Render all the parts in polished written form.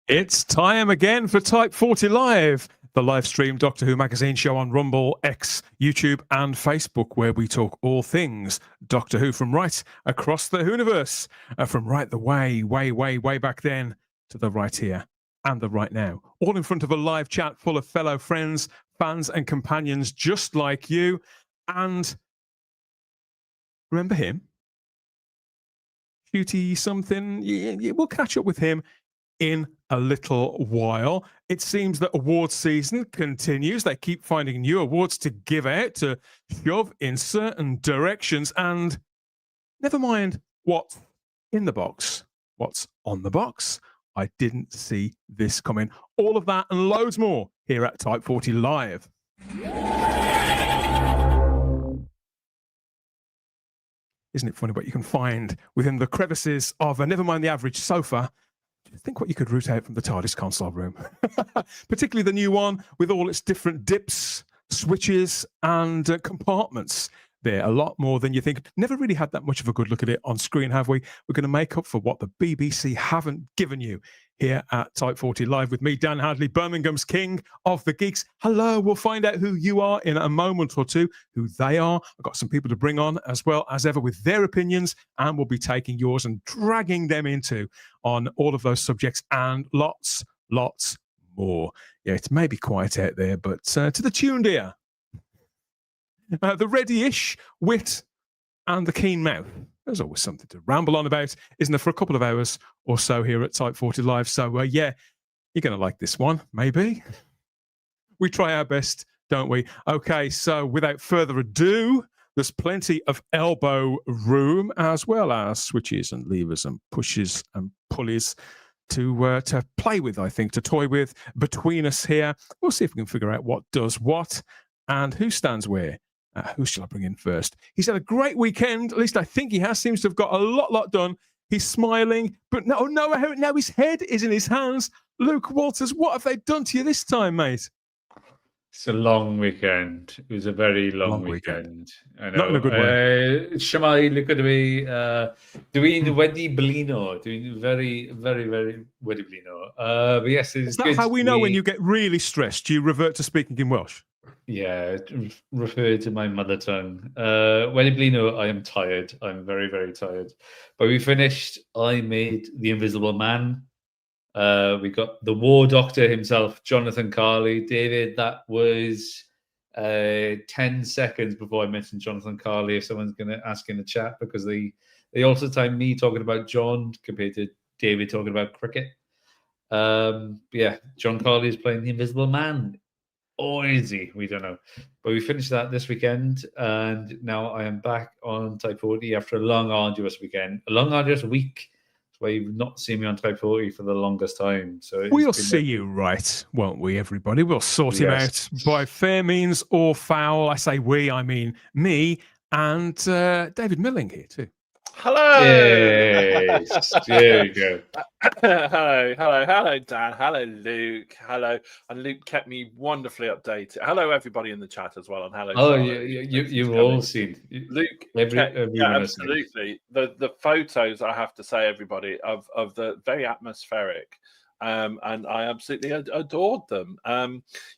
It's time again for Type 40 Live, the live stream Doctor Who magazine show on Rumble, X, YouTube, and Facebook, where we talk all things Doctor Who from right across the Whoniverse, from right the way back then to the right here and the right now, all in front of a live chat full of fellow friends, fans, and companions just like you. And remember him? Ncuti something. We'll catch up with him in a little while. It seems that awards season continues. They keep finding new awards to give out, to shove in certain directions, and never mind what's in the box, what's on the box. I didn't see this coming. All of that and loads more here at Type 40 Live. Isn't it funny what you can find within the crevices of a never mind the average sofa? Think what you could root out from the TARDIS console room. Particularly the new one with all its different dips, switches, and compartments. There, a lot more than you think. Never really had that much of a good look at it on screen, have we? We're going to make up for what the BBC haven't given you here at Type 40 Live with me, Dan Hadley, Birmingham's King of the Geeks. Hello, we'll find out who you are in a moment or two, who they are. I've got some people to bring on as well as ever with their opinions, and we'll be taking yours and dragging them into on all of those subjects and lots more. Yeah, it's maybe quiet out there, but to the tuned ear, the ready-ish wit and the keen mouth. There's always something to ramble on about, isn't there, for a couple of hours or so here at Type 40 Live. So, yeah, you're going to like this one, maybe. We try our best, don't we? Okay, so without further ado, there's plenty of elbow room, as well as switches and levers and pushes and pulleys to play with, I think, to toy with between us here. We'll see if we can figure out what does what and who stands where. Who shall I bring in first? He's had a great weekend. At least I think he has. Seems to have got a lot done. He's smiling, but now his head is in his hands. Luke Walters, what have they done to you this time, mate? It's a long weekend. It was a very long weekend. I know. Not in a good way. Shemai, look at me. Doing wedi blino. Doing very wedi blino. But yes, is that how we know when you get really stressed? Do you revert to speaking in Welsh? Yeah, refer to my mother tongue. Wedi blino, I am tired. I'm very tired. But we finished. I made the Invisible Man. We got the War Doctor himself, Jonathan Carley. David, that was 10 seconds before I mentioned Jonathan Carley. If someone's going to ask in the chat, because they also timed me talking about John compared to David talking about cricket. Yeah, John Carley is playing the Invisible Man. Or is he? We don't know. But we finished that this weekend, and now I am back on Type 40 after a long, arduous weekend, a long, arduous week. That's why you've not seen me on Type 40 for the longest time. So we'll see you right, won't we, everybody? We'll sort him out by fair means or foul. I say we, I mean me, and David Milling here too. Hello. Yes, there you go. Hello, Dan. Hello, Luke. Hello, and Luke kept me wonderfully updated. Hello, everybody in the chat as well, and hello. Oh, you've all seen Luke. Everyone absolutely. The photos, I have to say, everybody, of the very atmospheric. And I absolutely adored them.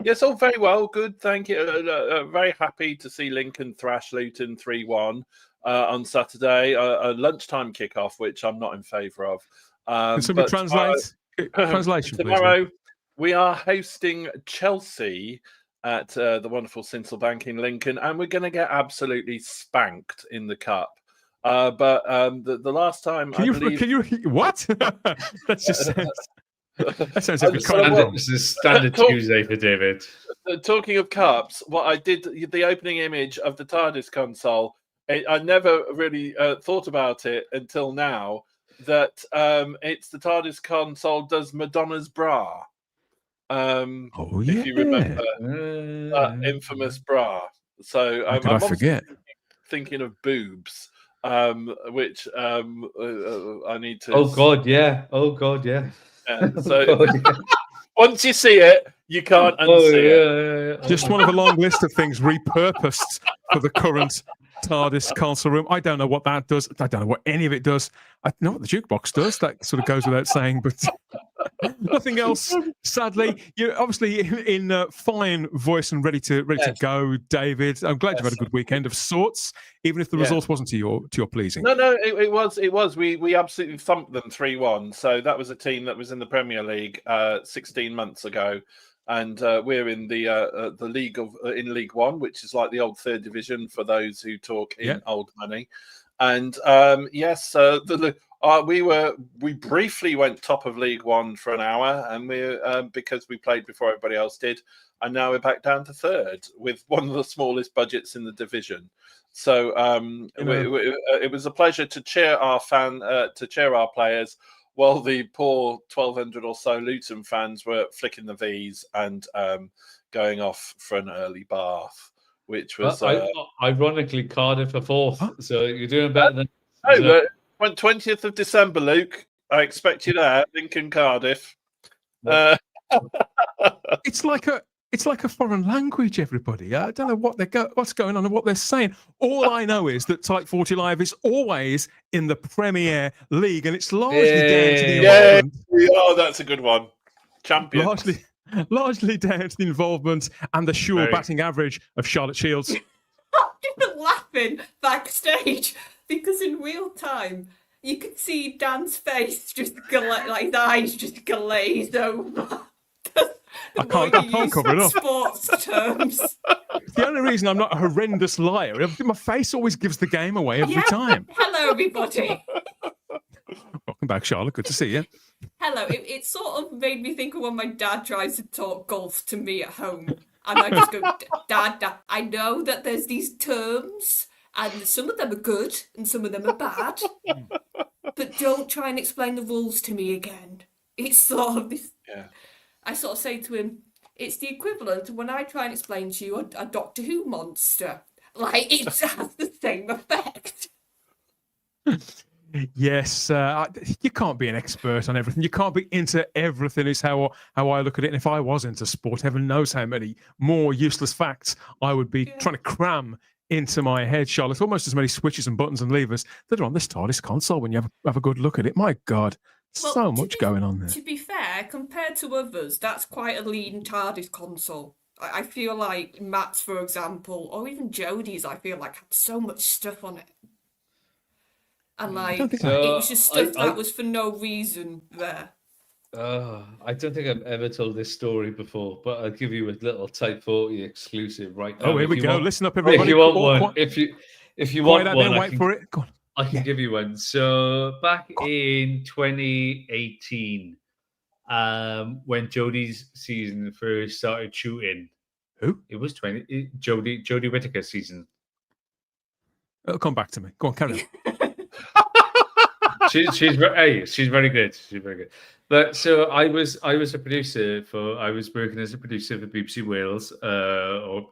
Yes, all very well, good, thank you. Very happy to see Lincoln thrash Luton 3-1. On Saturday, a lunchtime kickoff, which I'm not in favour of. Can somebody translation, tomorrow, please? We are hosting Chelsea at the wonderful Sinsel Bank in Lincoln, and we're going to get absolutely spanked in the cup. But the last time, can you what? That's just that sounds like this is standard Tuesday for David. Talking of cups, what I did, the opening image of the TARDIS console. I never really thought about it until now that it's the TARDIS console does Madonna's bra. If you remember that infamous bra. So I forget? Thinking of boobs, which I need to. Oh God, yeah. So once you see it, you can't unsee it. Just one of a long list of things repurposed for the current TARDIS console room. I don't know what that does. I don't know what any of it does. I know what the jukebox does. That sort of goes without saying, but Nothing else, sadly. You're obviously in fine voice and ready to go, David. I'm glad you've had a good weekend of sorts, even if the result wasn't to your pleasing. No, it was. We absolutely thumped them 3-1. So that was a team that was in the Premier League 16 months ago, and we're in the league in League One, which is like the old third division for those who talk in old money. And we briefly went top of League One for an hour, and we because we played before everybody else did, and now we're back down to third with one of the smallest budgets in the division. So it was a pleasure to cheer our players, while the poor 1,200 or so Luton fans were flicking the V's and going off for an early bath, which was ironically Cardiff are fourth. So you're doing better than. 20th of December, Luke. I expect you there. Lincoln, Cardiff. It's like a foreign language, everybody. I don't know what's going on and what they're saying. All I know is that Type 40 Live is always in the Premier League, and it's largely down to the involvement. Oh, that's a good one. Champion. Largely down to the involvement and the sure batting average of Charlotte Shields. I'm just laughing backstage because in real time you could see Dan's face just like his eyes just glaze over. I can't cover it up. Sports terms. The only reason I'm not a horrendous liar, my face always gives the game away every time. Hello, everybody. Welcome back, Charlotte. Good to see you. Hello. It sort of made me think of when my dad tries to talk golf to me at home. And I just go, Dad, I know that there's these terms, and some of them are good and some of them are bad. But don't try and explain the rules to me again. It's sort of this... Yeah. I sort of say to him, it's the equivalent of when I try and explain to you a Doctor Who monster. Like, it has the same effect. Yes, you can't be an expert on everything. You can't be into everything is how I look at it. And if I was into sport, heaven knows how many more useless facts I would be trying to cram into my head, Charlotte. Almost as many switches and buttons and levers that are on this TARDIS console when you have a good look at it. My God. Well, so much going on there. To be fair, compared to others, that's quite a lean TARDIS console. I feel like Matt's, for example, or even Jodie's, I feel like had so much stuff on it. And like, it was just stuff that was for no reason there. I don't think I've ever told this story before, but I'll give you a little Type 40 exclusive right now. Oh, here we go. Listen up, everybody. If you want one, if you want one, wait for it. Go on. I can give you one. So back in 2018, when Jodie's season first started shooting, who? It was Jodie Whittaker's season. It'll come back to me. Go on, carry on. she's very good. She's very good. But so I was a producer I was working as a producer for BBC Wales. Or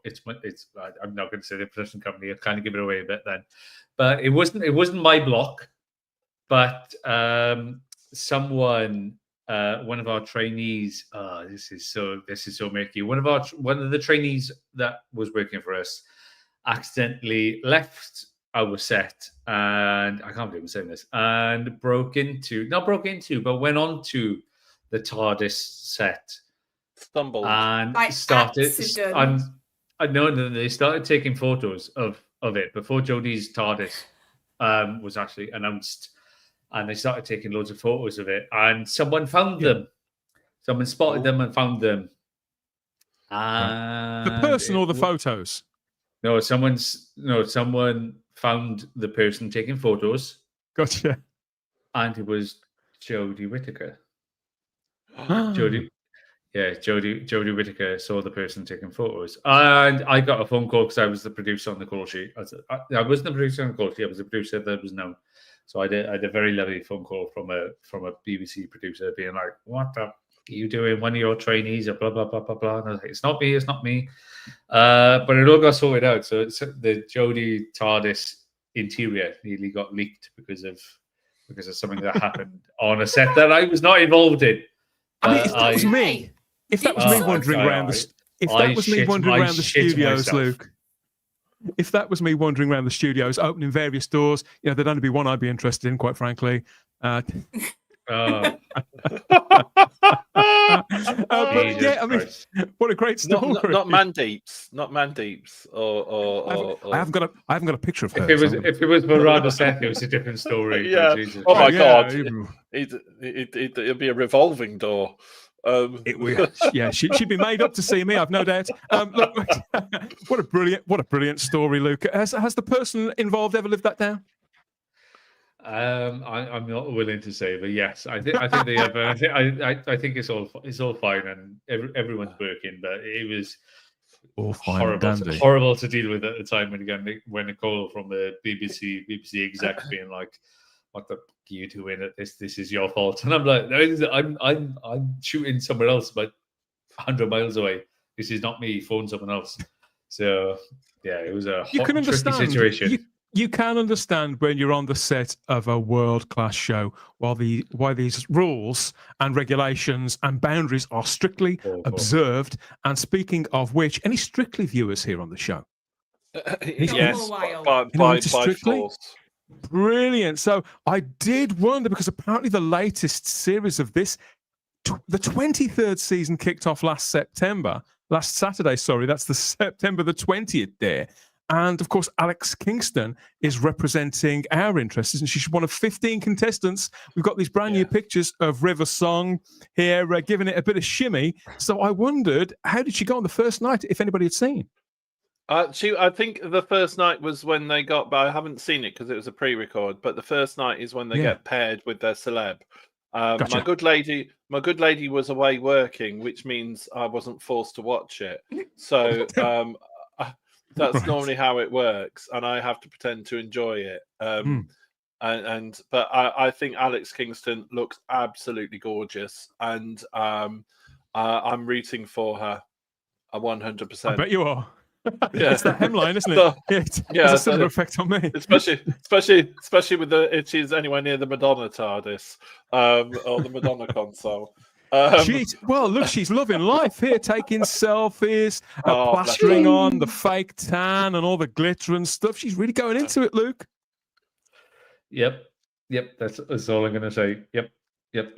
I'm not going to say the production company. I'll kind of give it away a bit then. But it wasn't my block, but someone, one of our trainees. This is so murky. One of the trainees that was working for us accidentally left our set, and I can't believe I'm saying this, and not broke into, but went on to the TARDIS set, stumbled, and by started. accident. No, they started taking photos of it before Jodie's TARDIS was actually announced, and they started taking loads of photos of it, and someone found them. Someone spotted them and found them. And the person or the photos? No, someone found the person taking photos. Gotcha. And it was Jodie Whittaker. Jodie Whittaker saw the person taking photos, and I got a phone call because I was the producer on the call sheet. I wasn't the producer on the call sheet; I was the producer that was known. So I had a very lovely phone call from a BBC producer being like, "What the f- are you doing? One of your trainees?" Or blah blah blah blah blah. And I was like, "It's not me. But it all got sorted out. So the Jodie TARDIS interior nearly got leaked because of something that happened on a set that I was not involved in. If that was me, if that was me wandering around the studios, Luke. If that was me wandering around the studios, opening various doors, there'd only be one I'd be interested in, quite frankly. yeah, I mean, Christ. what a great story. Not Mandeeps, not Mandeeps, or I haven't got a picture of her. If it was Miranda Seth, it was a different story. yeah. But Jesus Oh my Christ. God, it'd be a revolving door. She'd be made up to see me. I've no doubt. Look, what a brilliant story, Luke. Has the person involved ever lived that down? I'm not willing to say, but yes, I think they have. I think it's all fine, and everyone's working. But it was all fine horrible to deal with at the time when Nicole from the BBC exec being like, "What the fuck are you doing at this? This is your fault." And I'm like, "No, I'm shooting somewhere else, but 100 miles away. This is not me. Phone someone else." So yeah, it was a tricky situation. You can understand when you're on the set of a world-class show why these rules and regulations and boundaries are strictly observed. And speaking of which, any Strictly viewers here on the show? Yes, by force. Brilliant. So I did wonder, because apparently the latest series of this, the 23rd season, kicked off last Saturday, sorry. That's the September the 20th there. And of course, Alex Kingston is representing our interests, and she's one of 15 contestants. We've got these brand new pictures of River Song here, giving it a bit of shimmy. So I wondered, how did she go on the first night, if anybody had seen? I think the first night was when they got, but I haven't seen it because it was a pre-record. But the first night is when they get paired with their celeb. Gotcha. My good lady was away working, which means I wasn't forced to watch it. So that's normally how it works, and I have to pretend to enjoy it. But I think Alex Kingston looks absolutely gorgeous, and I'm rooting for her 100%. I bet you are. Yeah. It's that hemline, isn't it? It's a similar effect on me. Especially with if she's anywhere near the Madonna TARDIS or the Madonna console. She's loving life here, taking selfies, plastering on the fake tan and all the glitter and stuff. She's really going into it, Luke. Yep. That's all I'm going to say. Yep. In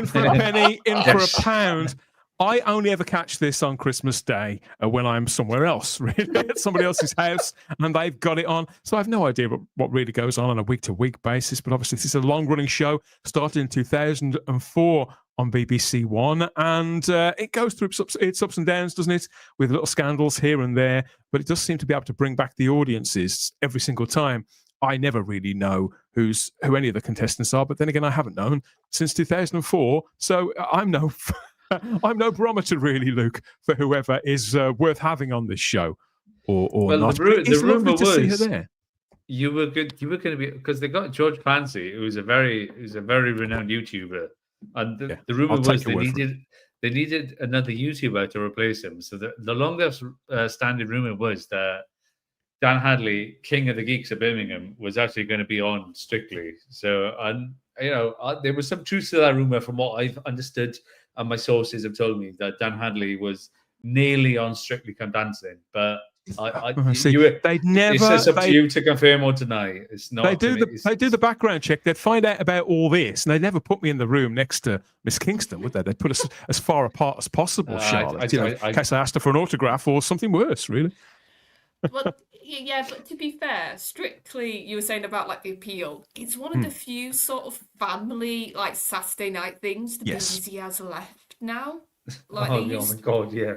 for a penny, in for a pound. I only ever catch this on Christmas Day when I'm somewhere else, really, at somebody else's house, and they've got it on. So I have no idea what really goes on a week-to-week basis. But obviously, this is a long-running show, started in 2004 on BBC One, and it goes through its ups and downs, doesn't it, with little scandals here and there. But it does seem to be able to bring back the audiences every single time. I never really know who any of the contestants are, but then again, I haven't known since 2004, so I'm no barometer, really, Luke, for whoever is worth having on this show or not. The rumor was see her there. You were going to be, because they got George Clancy, who is a very renowned YouTuber, and the rumor was they needed another YouTuber to replace him. So the longest standing rumor was that Dan Hadley, King of the Geeks of Birmingham, was actually going to be on Strictly. So, there was some truth to that rumor from what I've understood. And my sources have told me that Dan Hadley was nearly on Strictly Come Dancing, but they'd never. It's up to you to confirm or deny. It's not. They do the background check. They'd find out about all this, and they'd never put me in the room next to Miss Kingston, would they? They'd put us as far apart as possible, Charlotte. In case I asked her for an autograph or something worse, really. Well, yeah, but to be fair, Strictly, you were saying about like the appeal. It's one of the few sort of family like Saturday night things the BBC has left now. Like oh my God, yeah.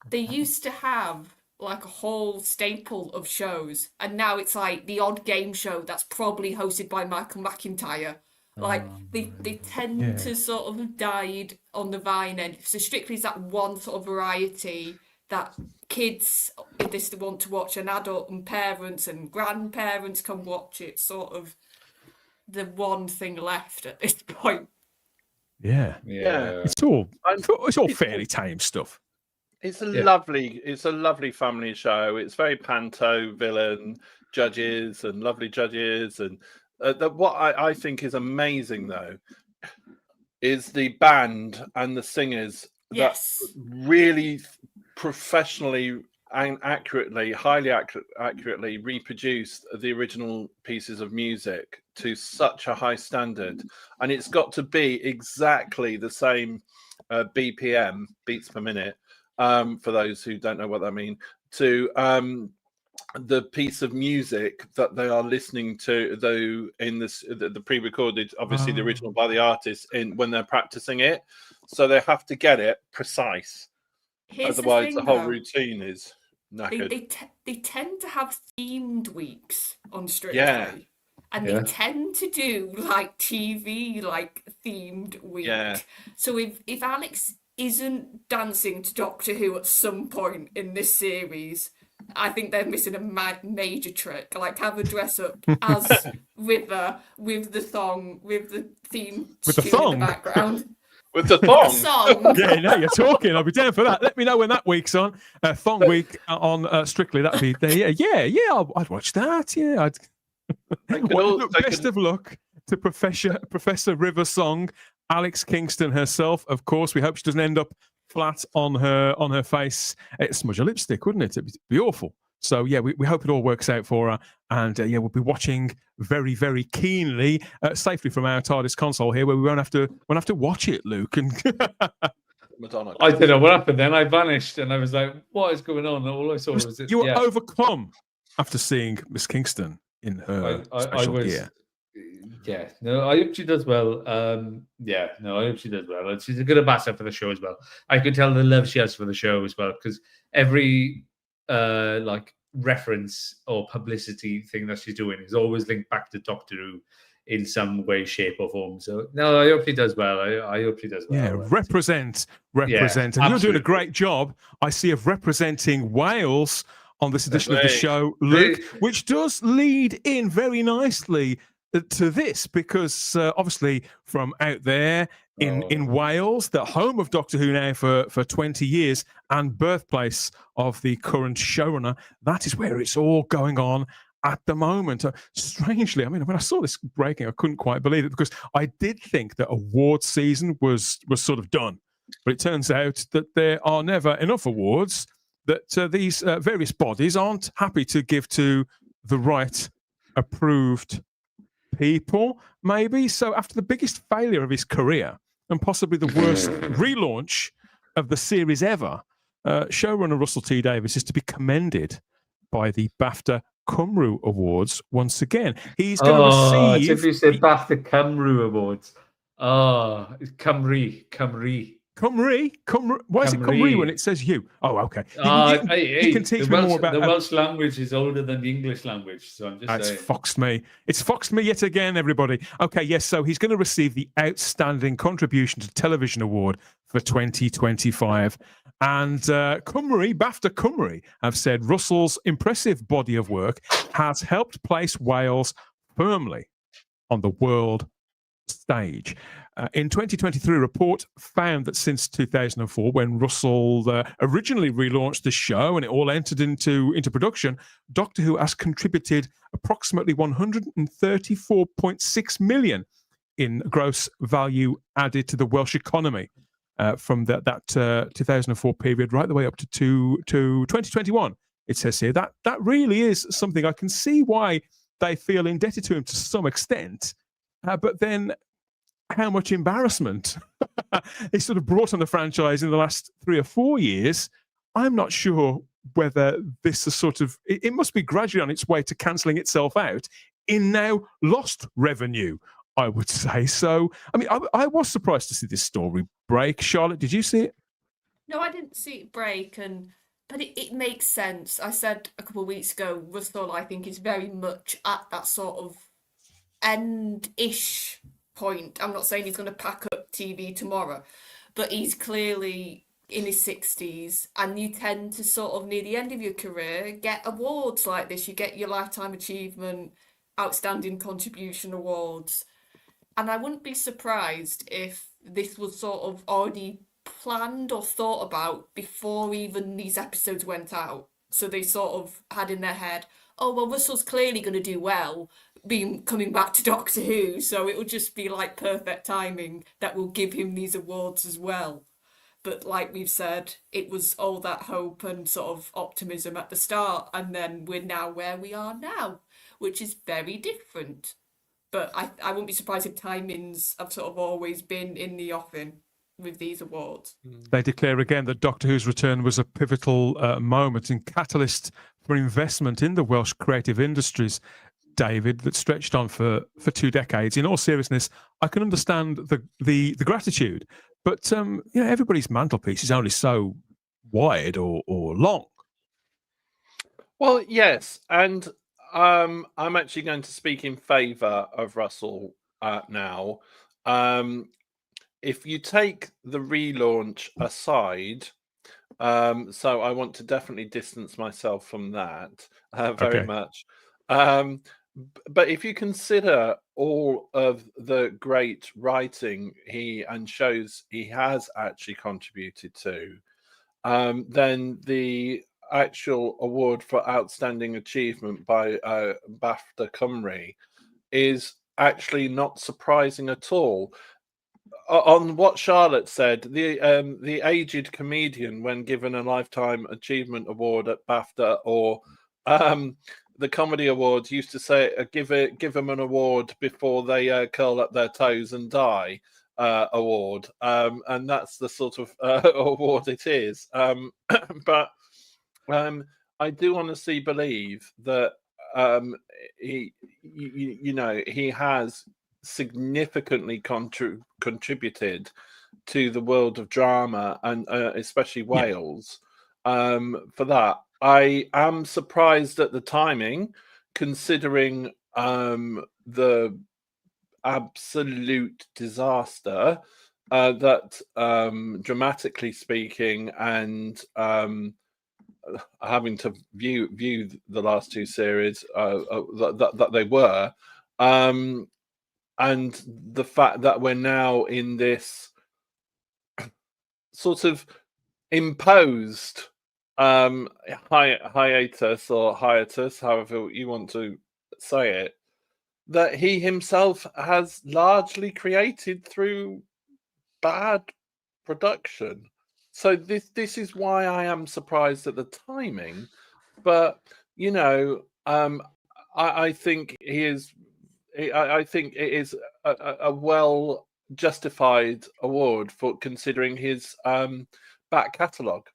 They used to have like a whole staple of shows, and now it's like the odd game show that's probably hosted by Michael McIntyre. Like they tend to sort of have died on the vine end. So Strictly is that one sort of variety that kids, if they want to watch, an adult and parents and grandparents can watch it, sort of the one thing left at this point. Yeah. It's all fairly tame stuff. It's a lovely family show. It's very panto villain judges and lovely judges, and what I think is amazing though is the band and the singers that really professionally and highly accurately reproduced the original pieces of music to such a high standard, and it's got to be exactly the same BPM, beats per minute, for those who don't know what that means, to the piece of music that they are listening to, though in this the pre-recorded, obviously the original by the artist, in when they're practicing it, so they have to get it precise. Here's Otherwise, the the whole thing, routine is knackered. they tend to have themed weeks on Strictly. Yeah. And they tend to do like TV like themed week. Yeah. So if Alex isn't dancing to Doctor Who at some point in this series, I think they're missing a major trick. Like, have a dress up as River with the thong, with the theme With the tune thong? in the background. With the The thong. song. Yeah, now you're talking. I'll be down for that. Let me know when that week's on. Thong Week on Strictly. That'd be there. Yeah. I'd watch that. Yeah, I'd. Well, look, best of luck to Professor River Song, Alex Kingston herself. Of course, we hope she doesn't end up flat on her face. It's smudge of lipstick, wouldn't it? It'd be awful. So yeah, we hope it all works out for her. And yeah, we'll be watching very, very keenly, safely from our TARDIS console here, where we won't have to watch it, Luke. And Madonna. I don't know what happened then. I vanished and I was like, what is going on? And all I saw was it. you were overcome after seeing Miss Kingston in her special gear. Yeah, no, I hope she does well. I hope she does well. And she's a good ambassador for the show as well. I could tell the love she has for the show as well, because every like reference or publicity thing that she's doing is always linked back to Doctor Who in some way, shape, or form. So no, I hope she does well. I hope she does well. Yeah, represent. Yeah, and you're doing absolutely. a great job, I see, of representing Wales on this edition of the show, Luke, which does lead in very nicely to this, because obviously from out there in Wales, the home of Doctor Who now for 20 years and birthplace of the current showrunner, that is where it's all going on at the moment. Strangely, I mean, when I saw this breaking, I couldn't quite believe it, because I did think that award season was sort of done, but it turns out that there are never enough awards, that these various bodies aren't happy to give to the right approved people, maybe. So after the biggest failure of his career and possibly the worst relaunch of the series ever, showrunner Russell T Davies is to be commended by the BAFTA Cymru Awards once again. He's going to receive... If you said BAFTA Cymru Awards. It's Cymru. Why is it Cymru when it says you? Oh, okay. You can teach me more about the Welsh language is older than the English language, so I'm just saying. That's foxed me. It's foxed me yet again, everybody. Okay, yes, so he's going to receive the Outstanding Contribution to Television Award for 2025. And BAFTA Cymru have said Russell's impressive body of work has helped place Wales firmly on the world stage. In 2023, a report found that since 2004, when Russell originally relaunched the show and it all entered into production, Doctor Who has contributed approximately 134.6 million in gross value added to the Welsh economy from that 2004 period right the way up to 2021. It says here that really is something. I can see why they feel indebted to him to some extent, but then how much embarrassment he sort of brought on the franchise in the last 3 or 4 years. I'm not sure whether this is sort of, it must be gradually on its way to cancelling itself out in now lost revenue, I would say. So, I mean, I was surprised to see this story break. Charlotte, did you see it? No, I didn't see it break, but it makes sense. I said a couple of weeks ago, Russell, I think, is very much at that sort of end-ish point. I'm not saying he's going to pack up TV tomorrow, but he's clearly in his 60s, and you tend to sort of near the end of your career get awards like this. You get your Lifetime Achievement, Outstanding Contribution Awards, and I wouldn't be surprised if this was sort of already planned or thought about before even these episodes went out. So they sort of had in their head, oh, well, Russell's clearly going to do well coming back to Doctor Who, so it will just be like perfect timing that will give him these awards as well. But like we've said, it was all that hope and sort of optimism at the start, and then we're now where we are now, which is very different. But I wouldn't be surprised if timings have sort of always been in the offing. with these awards. They declare again that Doctor Who's return was a pivotal moment and catalyst for investment in the Welsh creative industries, David, that stretched on for 2 decades. In all seriousness, I can understand the gratitude, but everybody's mantelpiece is only so wide or long. Well, yes, and I'm actually going to speak in favour of Russell now. If you take the relaunch aside, so I want to definitely distance myself from that very much. But if you consider all of the great writing and shows he has actually contributed to, then the actual award for outstanding achievement by BAFTA Cymru is actually not surprising at all. On what Charlotte said, the aged comedian, when given a lifetime achievement award at BAFTA or the comedy awards, used to say, "Give them an award before they curl up their toes and die." Award, and that's the sort of award it is. But I do honestly believe that he has significantly contributed to the world of drama and especially Wales. For that, I am surprised at the timing, considering the absolute disaster that, dramatically speaking, and having to view the last 2 series that they were, and the fact that we're now in this sort of imposed hiatus, however you want to say it, that he himself has largely created through bad production. So this is why I am surprised at the timing. But I think he is. I think it is a well justified award for considering his back catalogue.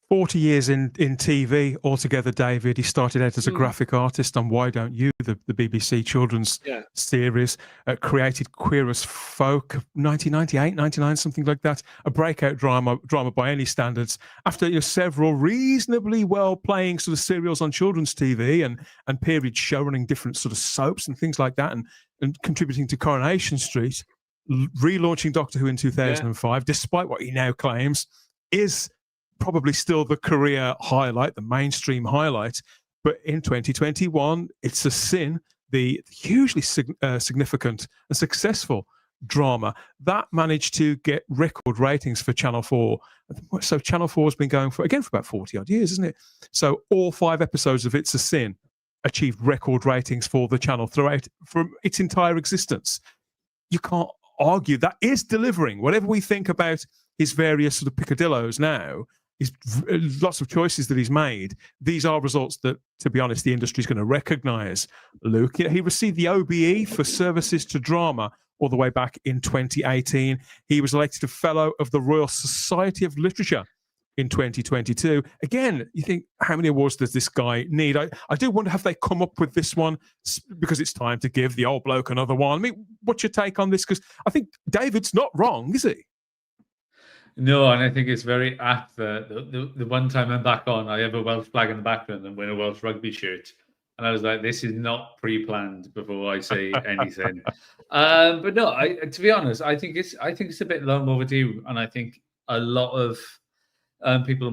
40 years in TV altogether, David. He started out as a graphic artist on Why Don't You, the BBC children's series, created Queer as Folk, 1998, 99, something like that, a breakout drama by any standards. After several reasonably well-playing sort of serials on children's TV and period show running different sort of soaps and things like that, and contributing to Coronation Street, relaunching Doctor Who in 2005, despite what he now claims is probably still the career highlight, the mainstream highlight. But in 2021, it's a sin, the hugely significant and successful drama that managed to get record ratings for Channel 4. So Channel 4 has been going for about 40 odd years, isn't it? So all 5 episodes of It's a Sin achieved record ratings for the channel throughout from its entire existence. You can't argue that is delivering. Whatever we think about his various sort of picadillos now, lots of choices that he's made, these are results that, to be honest, the industry is going to recognise. Luke, he received the OBE for services to drama all the way back in 2018. He was elected a Fellow of the Royal Society of Literature in 2022. Again, you think, how many awards does this guy need? I do wonder, have they come up with this one because it's time to give the old bloke another one? I mean, what's your take on this? Because I think David's not wrong, is he? No, and I think it's very apt that the one time I'm back on, I have a Welsh flag in the background and wear a Welsh rugby shirt. And I was like, this is not pre-planned before I say anything. But no, to be honest, I think it's a bit long overdue. And I think a lot of people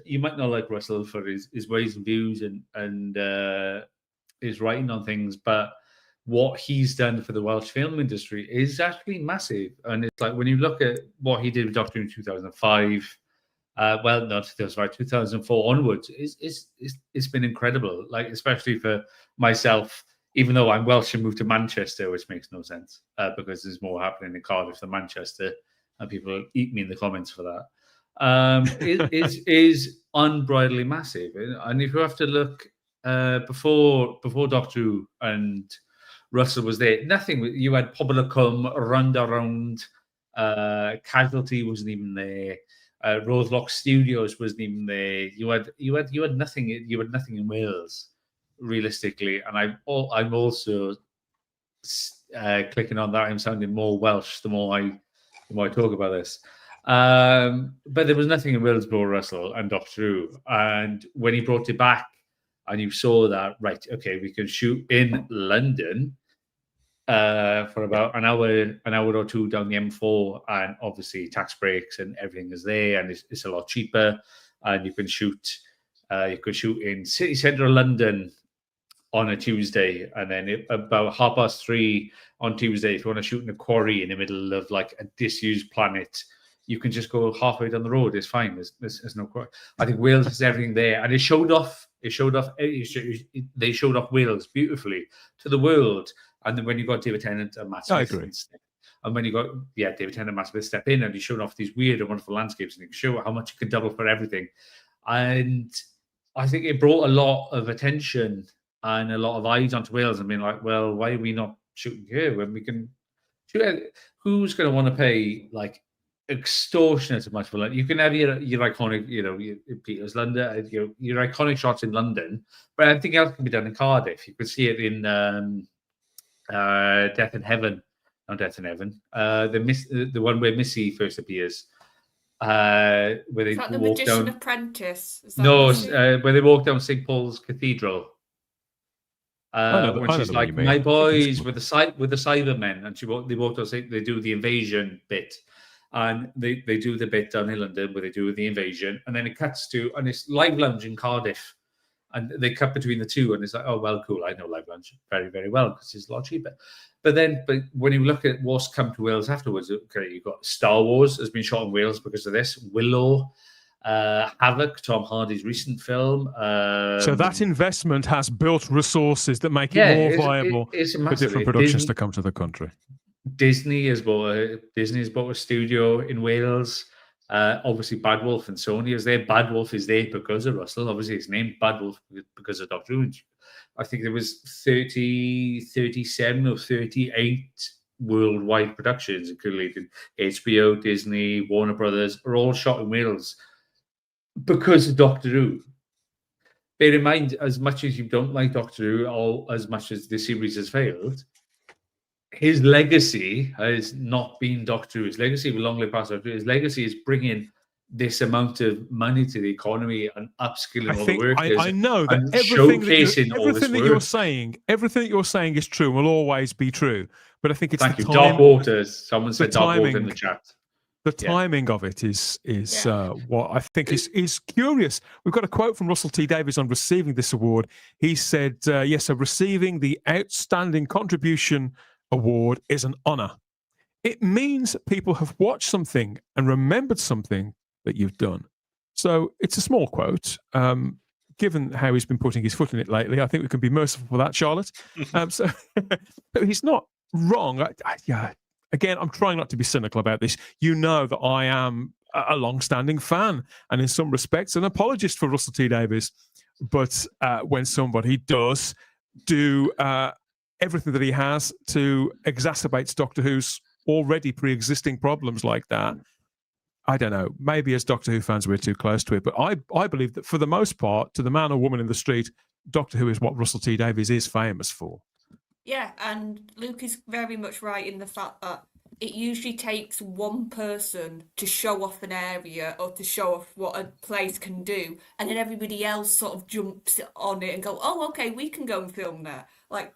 you might not like Russell for his ways and views and his writing on things, but what he's done for the Welsh film industry is actually massive. And it's like, when you look at what he did with Doctor Who in 2005, 2004 onwards, it's been incredible. Like, especially for myself, even though I'm Welsh and moved to Manchester, which makes no sense because there's more happening in Cardiff than Manchester, and people eat me in the comments for that. It is unbridledly massive. And if you have to look before Doctor Who and Russell was there, nothing. You had Pobl y Cwm, Round Around, Casualty wasn't even there. Roselock Studios wasn't even there. You had nothing. You had nothing in Wales, realistically. And I'm also clicking on that. I'm sounding more Welsh the more I talk about this. But there was nothing in Wales before Russell and Doctor Who. And when he brought it back, and you saw that, right? Okay, we can shoot in London for about an hour or two down the M4, and obviously tax breaks and everything is there, and it's a lot cheaper, and you can shoot. You could shoot in city centre London on a Tuesday, and then about 3:30 on Tuesday, if you want to shoot in a quarry in the middle of like a disused planet, you can just go halfway down the road. It's fine. There's no quarry. I think Wales has everything there, and it showed off. They showed off Wales beautifully to the world. And then when you got David Tennant and Matt Smith, and when you got David Tennant and Matt Smith step in, and he showed off these weird and wonderful landscapes, and you can show how much you can double for everything. And I think it brought a lot of attention and a lot of eyes onto Wales, and being like, well, why are we not shooting here when we can shoot? Who's going to want to pay like extortionate amount for London? You can have your iconic, your Peter's London, your iconic shots in London, but everything else can be done in Cardiff. You could see it in Death in Heaven, not Death in Heaven. The one where Missy first appears. Where they Is that the walk Magician down. Apprentice? Is that No, Missy? where they walk down St Paul's Cathedral. When she's like, my boys with the Cybermen, and they walk down. They do the invasion bit, and they do the bit down in London where they do the invasion, and then it cuts to, and it's Live Lounge in Cardiff. And they cut between the two, and it's like, oh, well, cool. I know Live Lounge very, very well because it's a lot cheaper. But when you look at what's come to Wales afterwards, okay, you've got Star Wars has been shot in Wales because of this. Willow, Havoc, Tom Hardy's recent film. So that investment has built resources that make it more viable for different productions to come to the country. Disney has bought a studio in Wales. Obviously, Bad Wolf and Sony is there. Bad Wolf is there because of Russell. Obviously, it's named Bad Wolf because of Doctor Who. I think there was 37 or 38 worldwide productions, including HBO, Disney, Warner Brothers, are all shot in Wales because of Doctor Who. Bear in mind, as much as you don't like Doctor Who, or as much as the series has failed, his legacy has not been Doctor Who. His legacy will long live past Doctor Who. His legacy is bringing this amount of money to the economy and upskilling all the workers. I know that everything that you're saying is true and will always be true. But I think it's Thank you. Dark Waters. Someone said Dark Waters in the chat. The timing of it is what I think is curious. We've got a quote from Russell T Davies on receiving this award. He said, yes, so receiving the Outstanding Contribution Award is an honor. It means people have watched something and remembered something that you've done. So it's a small quote. Given how he's been putting his foot in it lately, I think we can be merciful for that, Charlotte. So but he's not wrong. Again, I'm trying not to be cynical about this. You know that I am a long-standing fan and in some respects an apologist for Russell T Davies. But when somebody does do everything that he has to exacerbate Doctor Who's already pre-existing problems like that, I don't know. Maybe as Doctor Who fans we're too close to it. But I believe that for the most part, to the man or woman in the street, Doctor Who is what Russell T Davies is famous for. Yeah, and Luke is very much right in the fact that it usually takes one person to show off an area or to show off what a place can do, and then everybody else sort of jumps on it and go, oh, okay, we can go and film there. Like,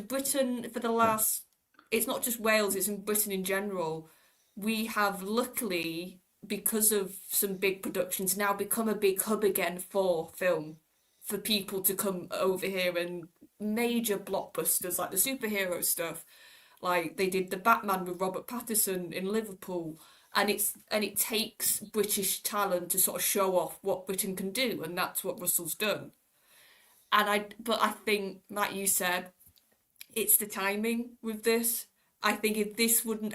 Britain for the last, it's not just Wales, it's in Britain in general, we have luckily, because of some big productions, now become a big hub again for film, for people to come over here, and major blockbusters like the superhero stuff, like they did the Batman with Robert Pattinson in Liverpool, and it takes British talent to sort of show off what Britain can do, and that's what Russell's done. But I think, like you said, it's the timing with this. I think if this would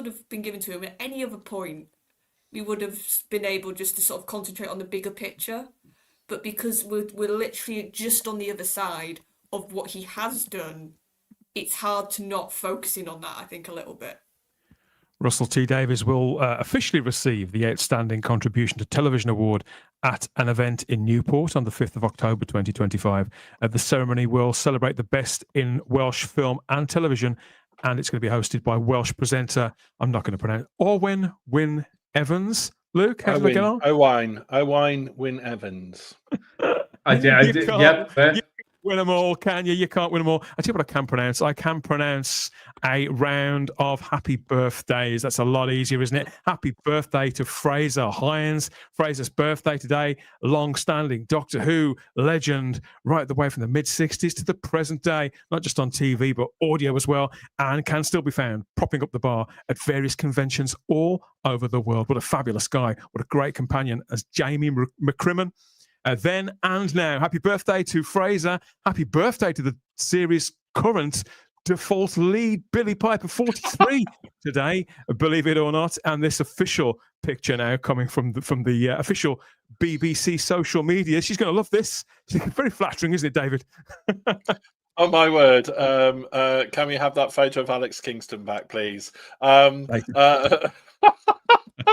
have been given to him at any other point, we would have been able just to sort of concentrate on the bigger picture. But because we're literally just on the other side of what he has done, it's hard to not focus in on that, I think, a little bit. Russell T Davies will officially receive the Outstanding Contribution to Television Award at an event in Newport on the 5th of October 2025. The ceremony will celebrate the best in Welsh film and television, and it's going to be hosted by Welsh presenter, I'm not going to pronounce, Orwen Wyn Evans. Luke, how did I get on? Owain Wyn Evans. I did. Yep. You win them all, can you? You can't win them all. I tell you what I can pronounce. I can pronounce a round of happy birthdays. That's a lot easier, isn't it? Happy birthday to Fraser Hines. Fraser's birthday today. Long-standing Doctor Who legend, right the way from the mid-60s to the present day, not just on TV, but audio as well, and can still be found propping up the bar at various conventions all over the world. What a fabulous guy. What a great companion as Jamie McCrimmon. Then and now. Happy birthday to Fraser. Happy birthday to the series' current default lead, Billy Piper, 43 today, believe it or not. And this official picture now coming from the official BBC social media. She's going to love this. It's very flattering, isn't it, David? Oh, my word. Can we have that photo of Alex Kingston back, please? Oh,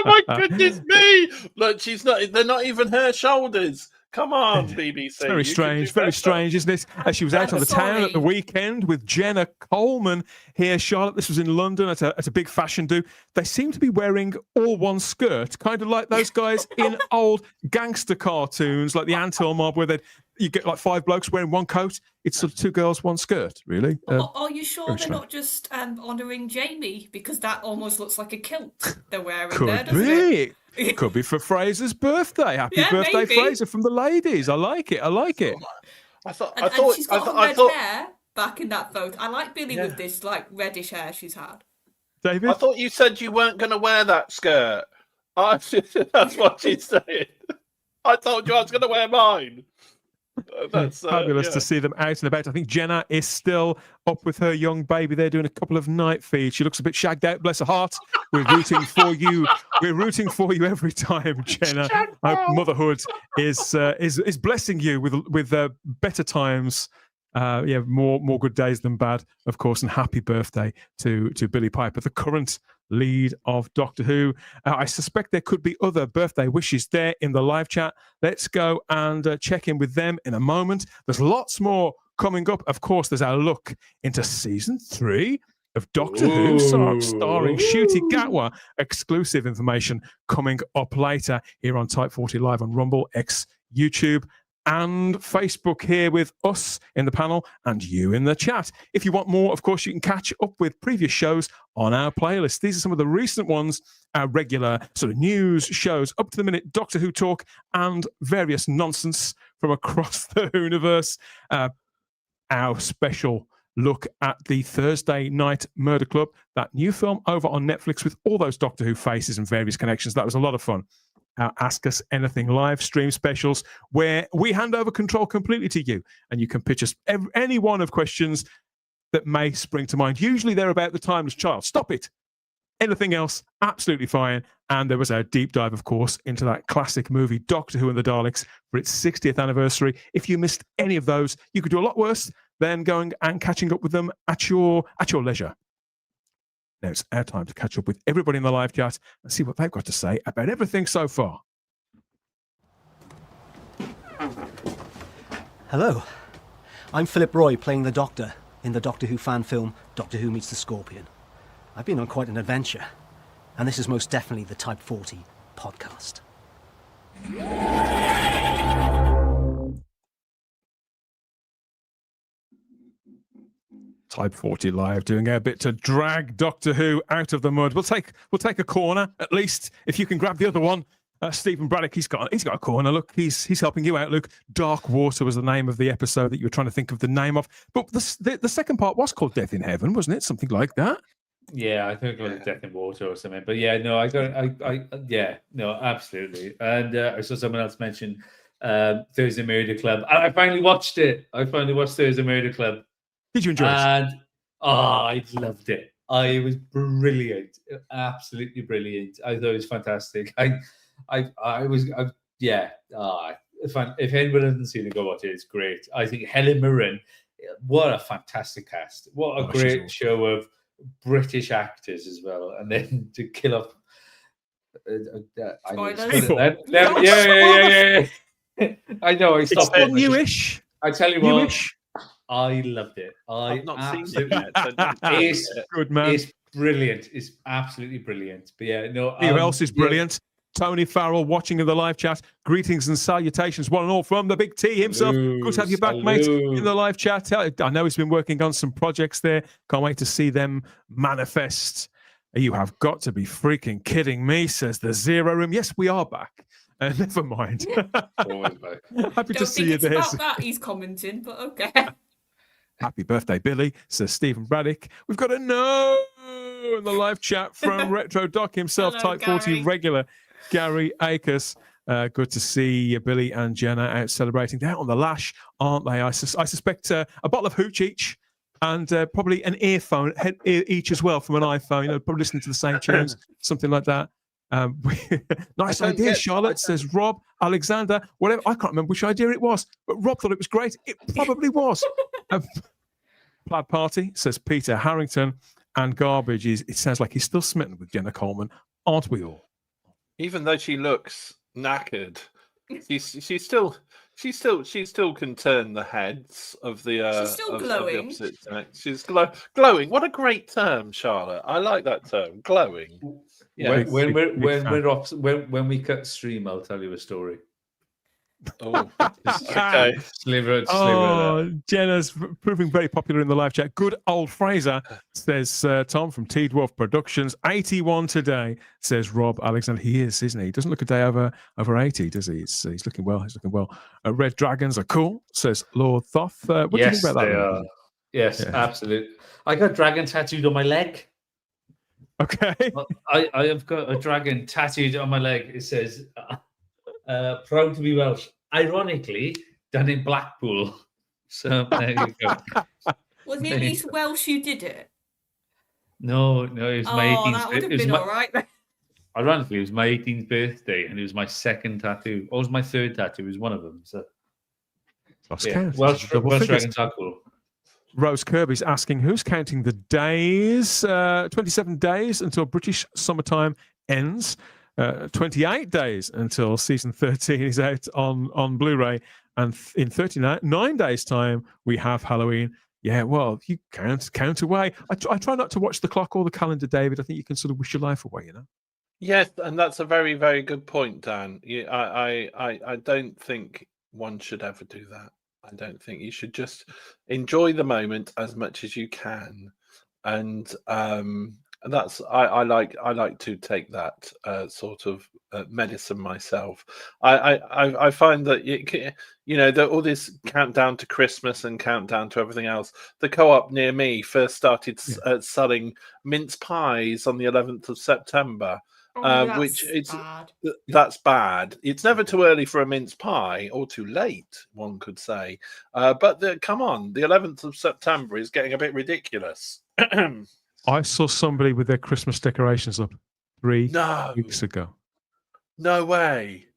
my goodness me. Look, they're not even her shoulders. Come on, BBC. It's very strange, isn't it? She was out on the town at the weekend with Jenna Coleman here, Charlotte. This was in London at a big fashion do. They seem to be wearing all one skirt, kind of like those guys in old gangster cartoons, like the Antil Mob, where you get like 5 blokes wearing one coat. It's sort of 2 girls, 1 skirt, really. Are you sure they're not just honouring Jamie? Because that almost looks like a kilt they're wearing there, doesn't it? It could be for Fraser's birthday. Happy birthday, maybe. Fraser, from the ladies. I like it. I thought she's got red hair back in that photo. I like Billy with this like reddish hair she's had. David? I thought you said you weren't going to wear that skirt. That's what she's saying. I told you I was going to wear mine. That's fabulous to see them out and about. I think Jenna is still up with her young baby. They're doing a couple of night feeds. She looks a bit shagged out, bless her heart. We're rooting for you. We're rooting for you every time, Jenna. Motherhood is blessing you with better times. More good days than bad, of course. And happy birthday to Billy Piper, the current lead of Doctor Who. I suspect there could be other birthday wishes there in the live chat. Let's go and check in with them in a moment. There's lots more coming up. Of course, there's our look into season 3 of Doctor Who, starring Ncuti Gatwa. Exclusive information coming up later here on Type 40 Live on Rumble, X, YouTube, and Facebook here with us in the panel and you in the chat. If you want more, of course, you can catch up with previous shows on our playlist. These are some of the recent ones, our regular sort of news shows, up to the minute Doctor Who talk and various nonsense from across the Whoniverse. Our special look at the Thursday Night Murder Club, that new film over on Netflix with all those Doctor Who faces and various connections. That was a lot of fun. Our Ask Us Anything live stream specials, where we hand over control completely to you, and you can pitch us any one of questions that may spring to mind. Usually they're about the timeless child. Stop it. Anything else, absolutely fine. And there was our deep dive, of course, into that classic movie, Doctor Who and the Daleks, for its 60th anniversary. If you missed any of those, you could do a lot worse than going and catching up with them at your leisure. Now it's our time to catch up with everybody in the live chat and see what they've got to say about everything so far. Hello, I'm Philip Roy playing the Doctor in the Doctor Who fan film Doctor Who Meets the Scorpion. I've been on quite an adventure, and this is most definitely the Type 40 podcast. Type 40 Live doing our bit to drag Doctor Who out of the mud. We'll take a corner, at least, if you can grab the other one. Stephen Braddock, he's got a corner. Look, he's helping you out, Luke. Dark Water was the name of the episode that you were trying to think of the name of. But the second part was called Death in Heaven, wasn't it? Something like that. Yeah, I think it was Death in Water or something. But yeah, no, absolutely. And I saw someone else mention Thursday Murder Club. And I finally watched it. I finally watched Thursday Murder Club. Did you enjoy it? I loved it. It was brilliant, absolutely brilliant. I thought it was fantastic. If anyone hasn't seen it, go watch it. It's great. I think Helen Mirren, what a fantastic cast. What a great show of British actors as well, and then to kill off. Spoilers. People. Yeah. I know. I It's stopped. still newish. I tell you what, Newish. I loved it. I've not seen absolutely. it yet. So don't tell me It's, it. Good man. it's brilliant. It's absolutely brilliant. But yeah, no. Who else is yeah. brilliant? Tony Farrell watching in the live chat. Greetings and salutations, one and all, from the Big T himself. Good to have you back, mate, in the live chat. I know he's been working on some projects there. Can't wait to see them manifest. You have got to be freaking kidding me, says the Zero Room. Yes, we are back. Never mind. Always back. Happy to Don't see think you it's there. about that he's commenting, but okay. Happy birthday, Billy, says Stephen Braddock. We've got a no in the live chat from Retro Doc himself, Hello, Type 40 Gary. regular, Gary Akers. Good to see Billy and Jenna out celebrating. They're on the lash, aren't they? I suspect a bottle of hooch each and probably an earphone ear each as well from an iPhone. You know, probably listening to the same tunes, something like that. Nice idea, Charlotte, says Rob. Alexander, whatever. I can't remember which idea it was, but Rob thought it was great. It probably was. Plaid Party, says Peter Harrington. And Garbage it sounds like he's still smitten with Jenna Coleman, aren't we all? Even though she looks knackered, she still can turn the heads of the. She's still of the glowing. opposite sex. She's glowing. What a great term, Charlotte. I like that term, glowing. Yeah, Big when we cut stream, I'll tell you a story. Oh, okay. Sliver. Jenna's proving very popular in the live chat. Good old Fraser, says Tom from T Dwarf Productions. 81 today, says Rob Alexander. He is, isn't he? He doesn't look a day over 80, does he? He's looking well. He's looking well. Red Dragons are cool, says Lord Thoth. What do you think about that? They are. Yes, absolutely. I got dragon tattooed on my leg. Okay. I have got a dragon tattooed on my leg. It says, proud to be Welsh. Ironically, done in Blackpool. So there you go. Was it at least Welsh you did it? No, it was my 18th. That would have it was been my, all right. Ironically, it was my 18th birthday, and it was my second tattoo. Or it was my third tattoo. It was one of them. So Lost yeah, count. Welsh Double figures. dragons are cool. Rose Kirby's asking who's counting the days. 27 days until British summertime ends. 28 days until season 13 is out on Blu-ray, and in 39 days time we have Halloween. Yeah, well, you count away. I try not to watch the clock or the calendar, David. I think you can sort of wish your life away, you know. Yes, and that's a very, very good point, Dan. I don't think one should ever do that. I don't think you should just enjoy the moment as much as you can, and that's I like to take that sort of medicine myself. I find that all this countdown to Christmas and countdown to everything else. The co-op near me first started selling mince pies on the 11th of September. That's bad. It's never too early for a mince pie, or too late, one could say. But come on, the 11th of September is getting a bit ridiculous. I saw somebody with their Christmas decorations up 3 weeks ago. No way.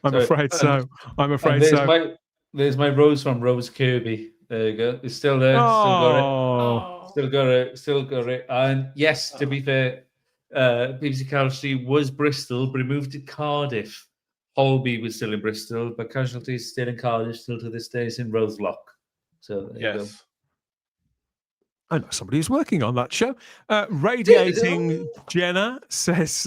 I'm afraid so. I'm afraid so. There's my rose from Rose Kirby. There you go. It's still there. Still got it. And yes, to be fair, BBC Carol Street was Bristol, but it moved to Cardiff. Holby was still in Bristol, but Casualties still in Cardiff, still to this day. It's in Roselock. So there you go. I know somebody who's working on that show. Radiating Jenna says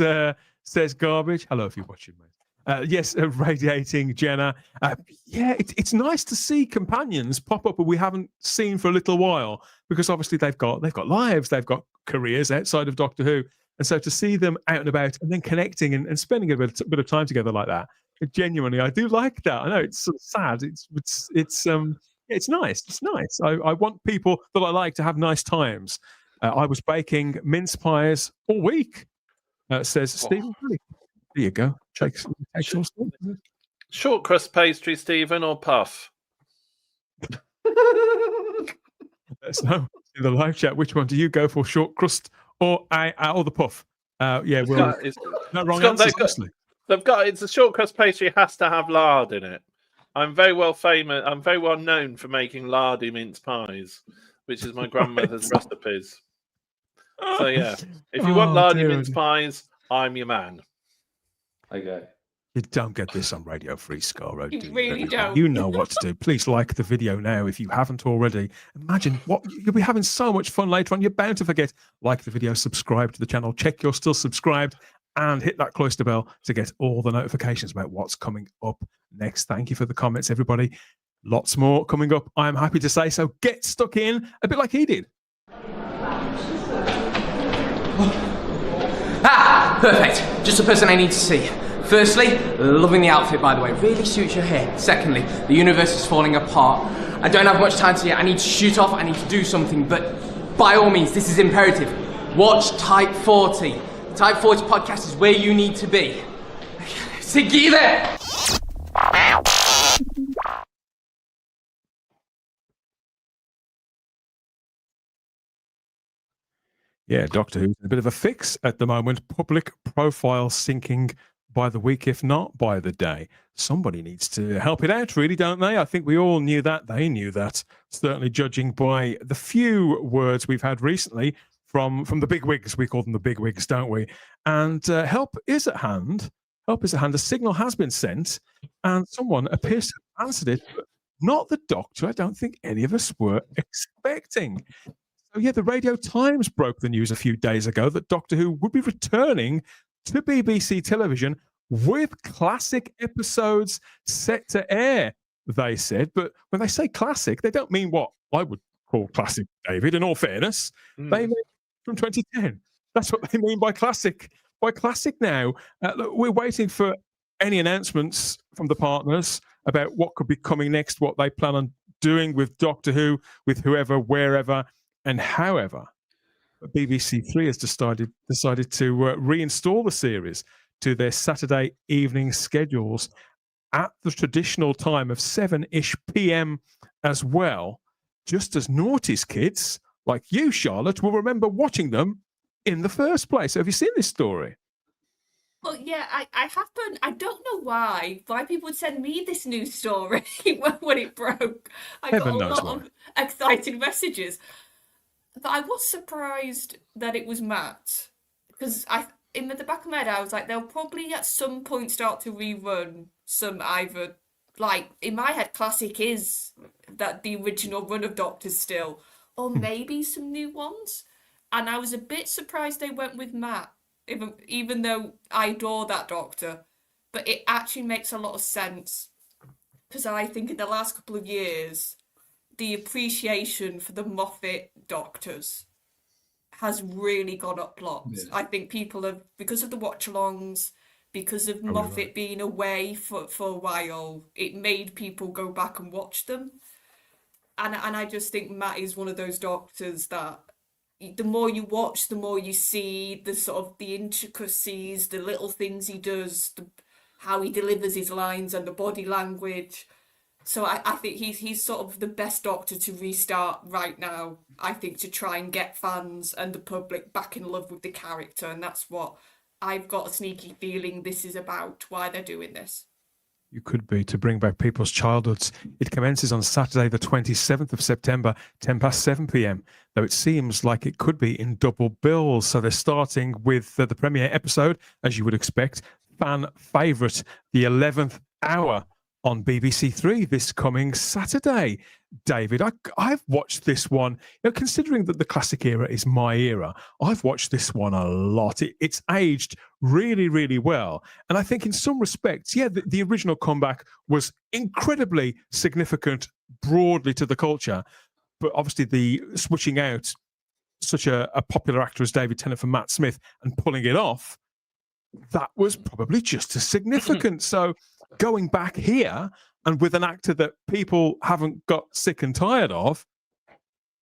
Garbage. Hello, if you're watching, mate. Yes, Radiating Jenna. It's nice to see companions pop up that we haven't seen for a little while, because obviously they've got lives, they've got careers outside of Doctor Who, and so to see them out and about and then connecting and spending a bit of time together like that, genuinely, I do like that. I know it's sort of sad. It's nice. It's nice. I want people that I like to have nice times. I was baking mince pies all week, says Stephen. There you go. Short crust pastry, Stephen, or puff? Let's know in the live chat. Which one do you go for, short crust or the puff? No wrong answer. It's a short crust pastry. Has to have lard in it. I'm very well famous. I'm very well known for making lardy mince pies. which is my grandmother's recipes. So yeah, if you want Oh, lardy dear, mince dear. pies, I'm your man. Okay. You don't get this on Radio Free Scaro, You do you? really everybody? don't. You know what to do. Please like the video now if you haven't already. Imagine what you'll be having so much fun later on. You're bound to forget. Like the video, subscribe to the channel, check you're still subscribed, and hit that cloister bell to get all the notifications about what's coming up next. Thank you for the comments, everybody. Lots more coming up, I'm happy to say. So get stuck in, a bit like he did. Ah, perfect. Just the person I need to see. Firstly, loving the outfit, by the way. Really suits your hair. Secondly, the universe is falling apart. I don't have much time to yet. I need to shoot off. I need to do something. But by all means, this is imperative. Watch Type 40. Type 40 podcast is where you need to be. Seguida! Yeah, Doctor Who's in a bit of a fix at the moment. Public profile sinking by the week, if not by the day. Somebody needs to help it out, really, don't they? I think we all knew that. They knew that. Certainly judging by the few words we've had recently from the bigwigs. We call them the bigwigs, don't we? And help is at hand. Help is at hand. A signal has been sent, and someone appears to have answered it, but not the Doctor. I don't think any of us were expecting. So yeah, the Radio Times broke the news a few days ago that Doctor Who would be returning to BBC television with classic episodes set to air, they said. But when they say classic, they don't mean what I would call classic, David, in all fairness. They mean from 2010. That's what they mean by classic. By classic now, look, we're waiting for any announcements from the partners about what could be coming next, what they plan on doing with Doctor Who, with whoever, wherever, and however. BBC Three has decided to reinstall the series to their Saturday evening schedules at the traditional time of 7-ish p.m. as well, just as noughties kids like you, Charlotte, will remember watching them in the first place. Have you seen this story? Well, yeah, I happen. I don't know why people would send me this news story when it broke. I Heaven got a knows lot of exciting messages. But I was surprised that it was Matt, because in the back of my head, I was like, they'll probably at some point start to rerun some either, like, in my head, classic is that the original run of Doctors still, or maybe some new ones. And I was a bit surprised they went with Matt, even though I adore that Doctor. But it actually makes a lot of sense, because I think in the last couple of years, the appreciation for the Moffat Doctors has really gone up lots. Yeah. I think people have, because of the watch-alongs, because of Moffat being away for a while, it made people go back and watch them. And I just think Matt is one of those Doctors that the more you watch, the more you see the sort of the intricacies, the little things he does, how he delivers his lines and the body language. So I think he's sort of the best Doctor to restart right now, I think, to try and get fans and the public back in love with the character. And that's what I've got a sneaky feeling this is about, why they're doing this. You could be, to bring back people's childhoods. It commences on Saturday, the 27th of September, 10 past 7 p.m., though it seems like it could be in double bills. So they're starting with the premiere episode, as you would expect, fan favourite, the 11th hour on BBC Three this coming Saturday. David, I've watched this one, considering that the classic era is my era, I've watched this one a lot. It's aged really, really well. And I think in some respects, yeah, the original comeback was incredibly significant broadly to the culture. But obviously the switching out such a popular actor as David Tennant for Matt Smith and pulling it off, that was probably just as significant. So going back here and with an actor that people haven't got sick and tired of,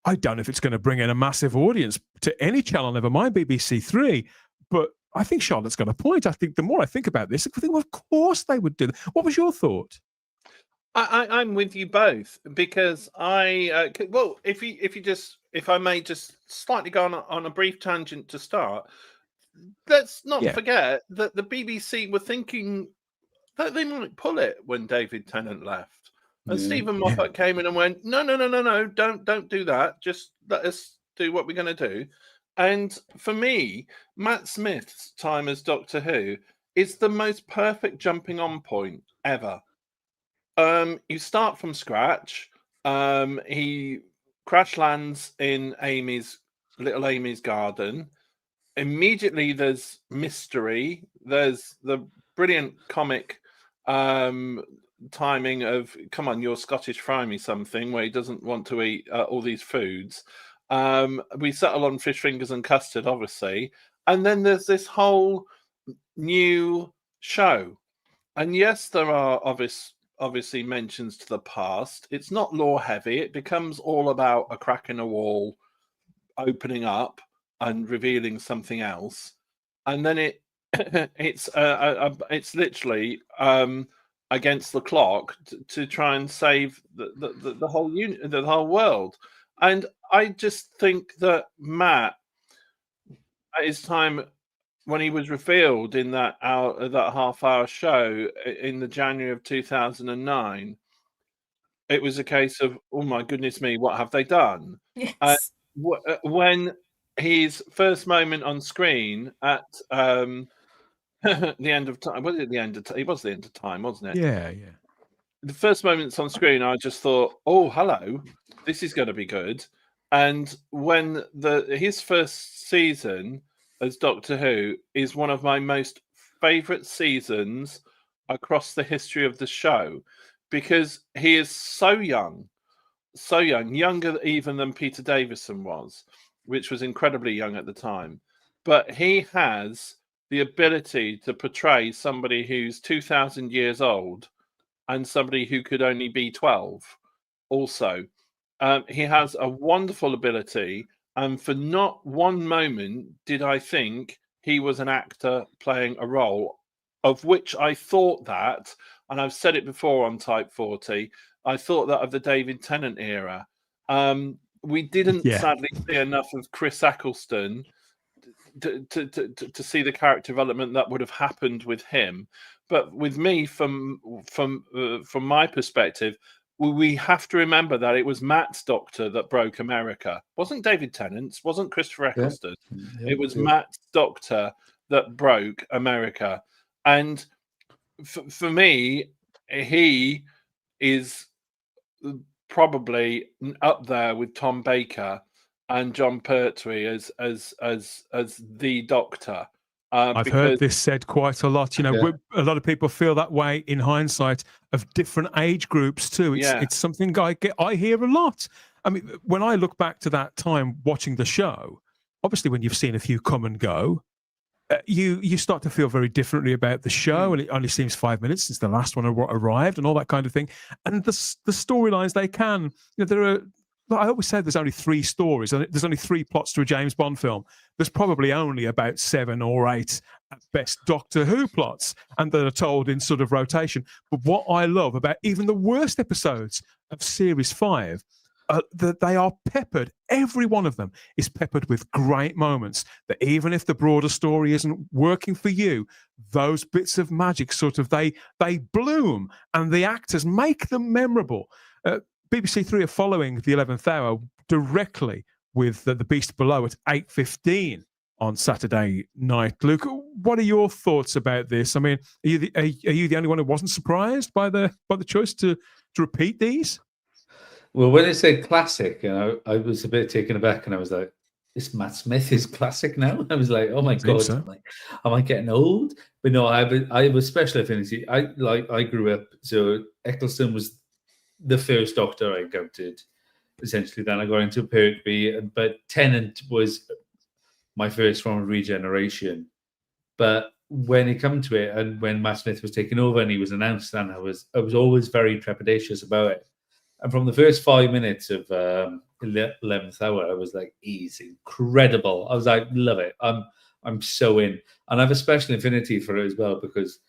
I don't know if it's going to bring in a massive audience to any channel, never mind BBC Three. But I think Charlotte's got a point. I think the more I think about this, I think, well, of course they would do that. What was your thought? I'm with you both, because well, if I may just slightly go on a brief tangent to start. Let's not forget that the BBC were thinking that they might pull it when David Tennant left. And Yeah. Stephen Moffat came in and went, no, don't do that. Just let us do what we're going to do. And for me, Matt Smith's time as Doctor Who is the most perfect jumping on point ever. You start from scratch. He crash lands in little Amy's garden. Immediately there's mystery. There's the brilliant comic timing of, come on, you're Scottish, fry me something, where he doesn't want to eat all these foods. We settle on fish fingers and custard, obviously. And then there's this whole new show. And yes, there are obviously mentions to the past. It's not lore heavy. It becomes all about a crack in a wall opening up and revealing something else. And then it's literally against the clock to try and save the whole unit, the whole world. And I just think that Matt, at his time when he was revealed in that half-hour show in the January of 2009, it was a case of, oh my goodness me, what have they done? Yes. When his first moment on screen at the end of time, was it the end of time? It was the end of time, wasn't it? Yeah. The first moments on screen, I just thought, oh, hello, this is going to be good. And when his first season as Doctor Who is one of my most favourite seasons across the history of the show, because he is so young, younger even than Peter Davison was, which was incredibly young at the time. But he has the ability to portray somebody who's 2,000 years old and somebody who could only be 12 also. He has a wonderful ability, and for not one moment did I think he was an actor playing a role, of which I thought that, and I've said it before on Type 40, I thought that of the David Tennant era. We didn't sadly see enough of Chris Eccleston to see the character development that would have happened with him. But with me, from my perspective, we have to remember that it was Matt's Doctor that broke America. Wasn't David Tennant's, wasn't Christopher Eccleston. It was Matt's Doctor that broke America. And for me, he is probably up there with Tom Baker and John Pertwee as the Doctor. I've heard this said quite a lot. You know, a lot of people feel that way in hindsight of different age groups too. It's something I hear a lot. I mean, when I look back to that time watching the show, obviously when you've seen a few come and go, you start to feel very differently about the show, and it only seems 5 minutes since the last one arrived, and all that kind of thing. And the storylines they can, you know, there are. I always say there's only 3 stories, and there's only 3 plots to a James Bond film. There's probably only about 7 or 8 at best Doctor Who plots, and that are told in sort of rotation. But what I love about even the worst episodes of Series 5, that they are peppered, every one of them is peppered with great moments, that even if the broader story isn't working for you, those bits of magic sort of, they bloom, and the actors make them memorable. BBC 3 are following the 11th hour directly with the Beast Below at 8:15 on Saturday night. Luke, what are your thoughts about this? I mean, are you the only one who wasn't surprised by the choice to repeat these? Well, when it said classic, you know, I was a bit taken aback, and I was like, "Is Matt Smith is classic now?" I was like, "Oh my god, so. am I getting old?" But no, I have a special affinity. I grew up, so Eccleston was the first Doctor I encountered. Essentially, then I got into Pertwee, but Tennant was my first form of regeneration. But when it came to it, and when Matt Smith was taking over and he was announced, then I was always very trepidatious about it. And from the first 5 minutes of 11th hour, I was like, he's incredible. I was like, love it. I'm so in. And I have a special affinity for it as well, because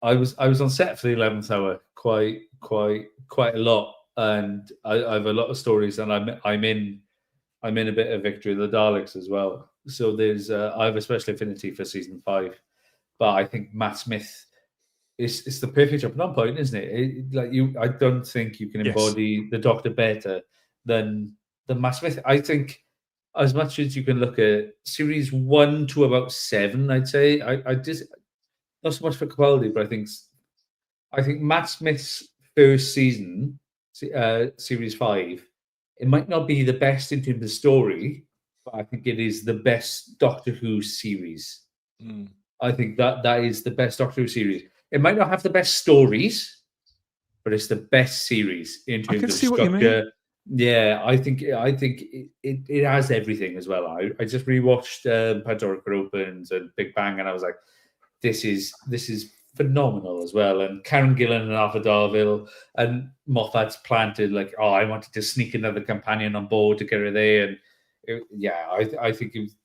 I was on set for the 11th hour quite a lot, and I have a lot of stories, and I'm in a bit of Victory of the Daleks as well. So there's I have a special affinity for season 5, but I think Matt Smith it's the perfect jumping on point, isn't it? I don't think you can embody the Doctor better than Matt Smith. I think as much as you can look at series 1 to about 7, I'd say I just not so much for quality, but I think Matt Smith's first season, series 5, it might not be the best in terms of story, but I think it is the best Doctor Who series. I think that is the best Doctor Who series. It might not have the best stories, but it's the best series in terms of structure. Yeah, I think it has everything as well. I just rewatched Pandora Opens and Big Bang, and I was like, this is phenomenal as well. And Karen Gillan and Arthur Darvill and Moffat's planted like, oh, I wanted to sneak another companion on board to get her there, and I think it was,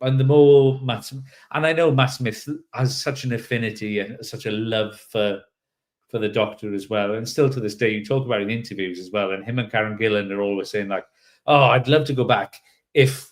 and the more Matt, and I know Matt Smith has such an affinity and such a love for the Doctor as well, and still to this day you talk about it in interviews as well, and him and Karen Gillan are always saying like, oh, I'd love to go back if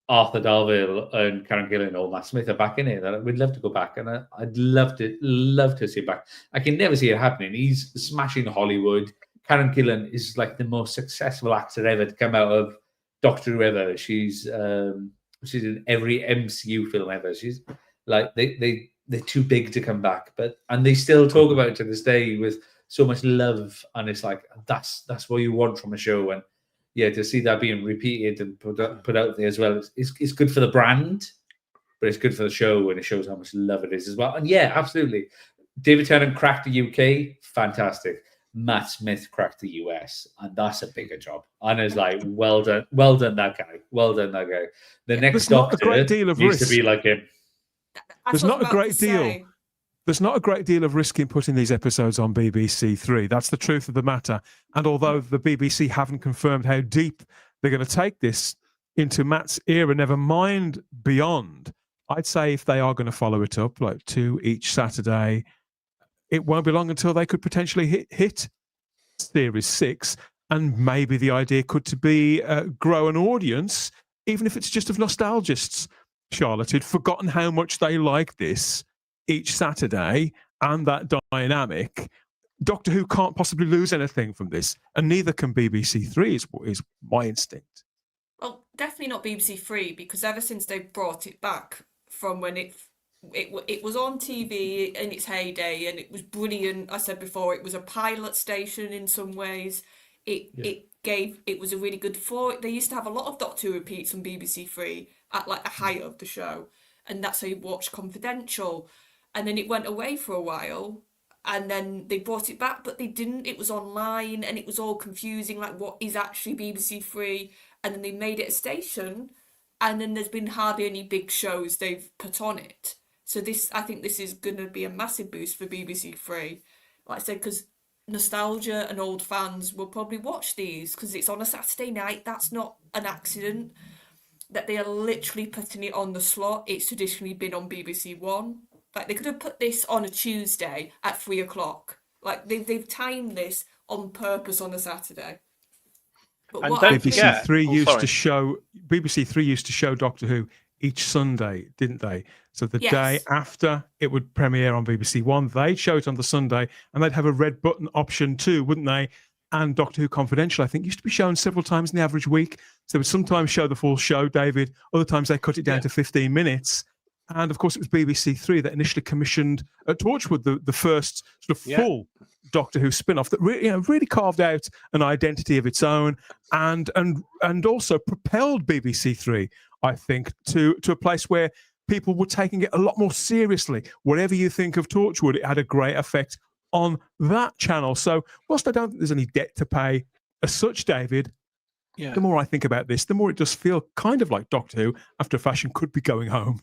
Arthur Darvill and Karen Gillan or Matt Smith are back in it. We'd love to go back, and I'd love to see it back. I can never see it happening. He's smashing Hollywood. Karen Gillan is like the most successful actor ever to come out of Doctor Who ever. She's in every MCU film ever. She's like they're too big to come back, and they still talk about it to this day with so much love. And it's like that's what you want from a show. And to see that being repeated and put out there as well, it's good for the brand, but it's good for the show, and it shows how much love it is as well. And absolutely, David Tennant cracked the UK, fantastic. Matt Smith cracked the US, and that's a bigger job. And it's like, well done that guy. Well done that guy. The next Doctor needs to be like him. There's not a great deal. There's not a great deal of risk in putting these episodes on BBC Three. That's the truth of the matter. And although the BBC haven't confirmed how deep they're going to take this into Matt's era, never mind beyond, I'd say if they are going to follow it up, like 2 each Saturday, it won't be long until they could potentially hit Series 6. And maybe the idea could be grow an audience, even if it's just of nostalgists, Charlotte, who'd forgotten how much they like this each Saturday and that dynamic. Doctor Who can't possibly lose anything from this, and neither can BBC Three, is my instinct. Well, definitely not BBC Three, because ever since they brought it back from when it was on TV in its heyday, and it was brilliant. I said before, it was a pilot station in some ways. It was a really good They used to have a lot of Doctor Who repeats on BBC Three at like the height of the show, and that's how you watched Confidential. And then it went away for a while, and then they brought it back, but they didn't. It was online, and it was all confusing, like what is actually BBC Three? And then they made it a station, and then there's been hardly any big shows they've put on it. So I think this is going to be a massive boost for BBC Three. Like I said, because nostalgia and old fans will probably watch these because it's on a Saturday night. That's not an accident that they are literally putting it on the slot. It's traditionally been on BBC One. Like they could have put this on a Tuesday at 3:00. Like they've timed this on purpose on a Saturday. But and BBC Three used to show Doctor Who each Sunday, didn't they? So the day after it would premiere on BBC One, they'd show it on the Sunday, and they'd have a red button option too, wouldn't they? And Doctor Who Confidential, I think, used to be shown several times in the average week. So they would sometimes show the full show, David. Other times they cut it down to 15 minutes. And of course, it was BBC Three that initially commissioned Torchwood, the first sort of full Doctor Who spin-off that really carved out an identity of its own, and also propelled BBC Three, I think, to a place where people were taking it a lot more seriously. Whatever you think of Torchwood, it had a great effect on that channel. So whilst I don't think there's any debt to pay as such, David, the more I think about this, the more it does feel kind of like Doctor Who, after a fashion, could be going home.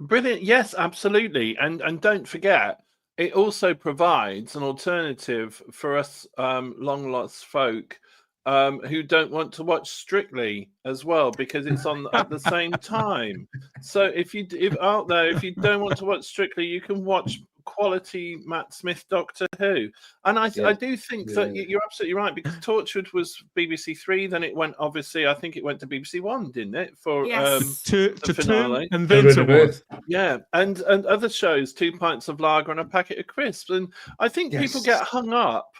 Brilliant. Yes, absolutely. And don't forget, it also provides an alternative for us long lost folk who don't want to watch Strictly as well, because it's on at the same time. So if you don't want to watch Strictly, you can watch quality Matt Smith Doctor Who. And I do think that you're absolutely right, because Torchwood was BBC Three, then it went, obviously, I think it went to BBC One, didn't it? For Yes. to finale. two, and then to one. Yeah, and other shows, 2 pints of lager and a packet of crisps. And I think people get hung up,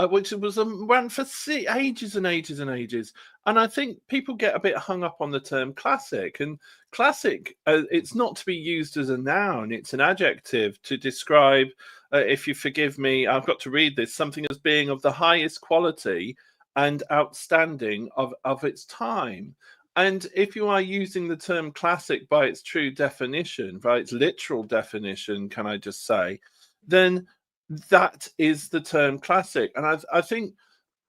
which was ran for ages and ages and ages. And I think people get a bit hung up on the term classic. And classic, it's not to be used as a noun, it's an adjective to describe, if you forgive me, I've got to read this, something as being of the highest quality and outstanding of its time. And if you are using the term classic by its true definition, by its literal definition, can I just say, then that is the term classic. And I think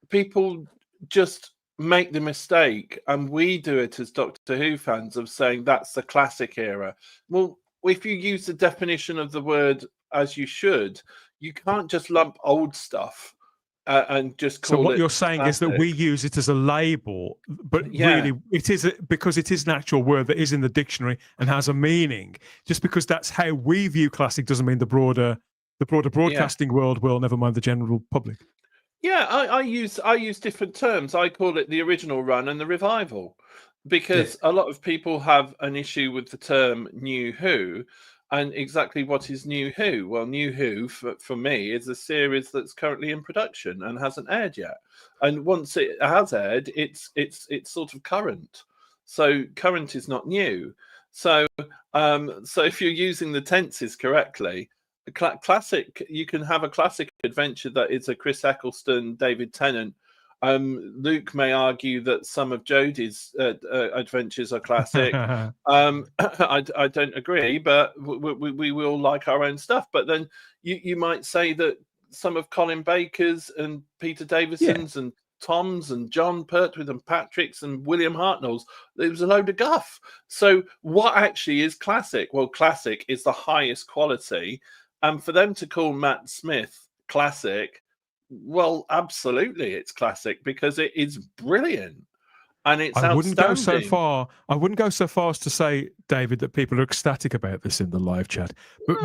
people just make the mistake, and we do it as Doctor Who fans, of saying that's the classic era. Well, if you use the definition of the word as you should, you can't just lump old stuff and just call it. So what you're saying classic. is that we use it as a label, but really it is because it is an actual word that is in the dictionary and has a meaning. Just because that's how we view classic doesn't mean the broader broadcasting world will, never mind the general public. Yeah, I use different terms. I call it the original run and the revival, because a lot of people have an issue with the term New Who. And exactly what is New Who? Well, New Who for me is a series that's currently in production and hasn't aired yet. And once it has aired, it's sort of current. So current is not new. So if you're using the tenses correctly, classic, you can have a classic adventure that is a Chris Eccleston, David Tennant. Luke may argue that some of Jodie's adventures are classic. I don't agree, but we will like our own stuff. But then you might say that some of Colin Baker's and Peter Davison's and Tom's and John Pertwee and Patrick's and William Hartnell's, it was a load of guff. So what actually is classic? Well, classic is the highest quality. And for them to call Matt Smith classic, well, absolutely, it's classic, because it is brilliant and it's outstanding. I wouldn't go so far as to say, David, that people are ecstatic about this in the live chat, but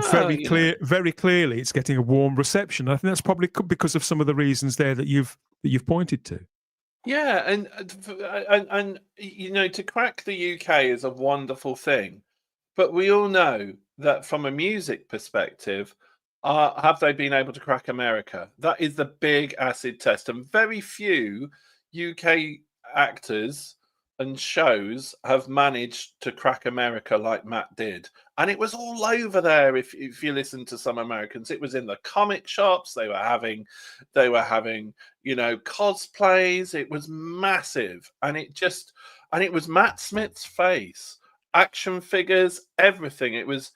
very clearly, it's getting a warm reception. I think that's probably because of some of the reasons there that you've pointed to. Yeah, and you know, to crack the UK is a wonderful thing, but we all know that from a music perspective, have they been able to crack America? That is the big acid test, and very few UK actors and shows have managed to crack America like Matt did. And it was all over there. If you listen to some Americans, it was in the comic shops. They were having, you know, cosplays. It was massive, and it was Matt Smith's face, action figures, everything. It was.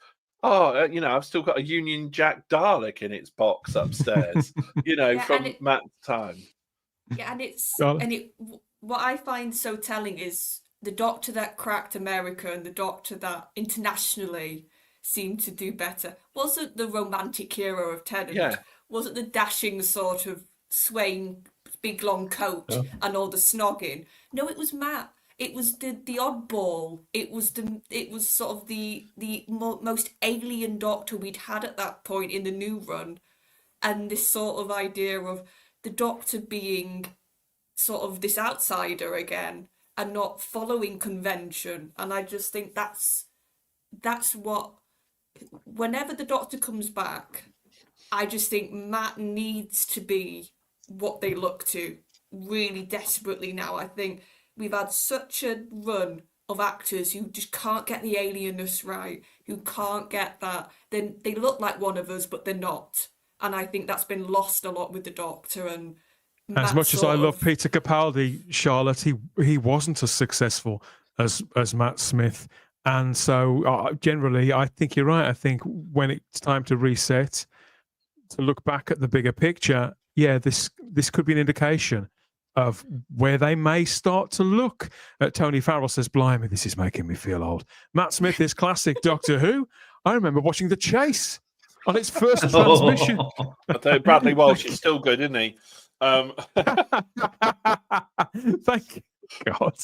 Oh, you know, I've still got a Union Jack Dalek in its box upstairs, you know, from Matt's time. Yeah, what I find so telling is the Doctor that cracked America and the Doctor that internationally seemed to do better wasn't the romantic hero of Tennant, wasn't the dashing sort of swaying big long coat and all the snogging. No, it was Matt. It was the oddball. It was sort of the most alien Doctor we'd had at that point in the new run, and this sort of idea of the Doctor being sort of this outsider again and not following convention. And I just think that's what, whenever the Doctor comes back, I just think Matt needs to be what they look to really desperately now. I think we've had such a run of actors who just can't get the alienness right, who can't get that. Then they look like one of us, but they're not. And I think that's been lost a lot with the Doctor. And as much as I love Peter Capaldi, Charlotte, he wasn't as successful as Matt Smith. And so generally, I think you're right. I think when it's time to reset, to look back at the bigger picture, this could be an indication of where they may start to look. Tony Farrell says, blimey, this is making me feel old. Matt Smith is classic Doctor Who. I remember watching The Chase on its first transmission. Although Bradley Walsh is still good, isn't he? Thank God.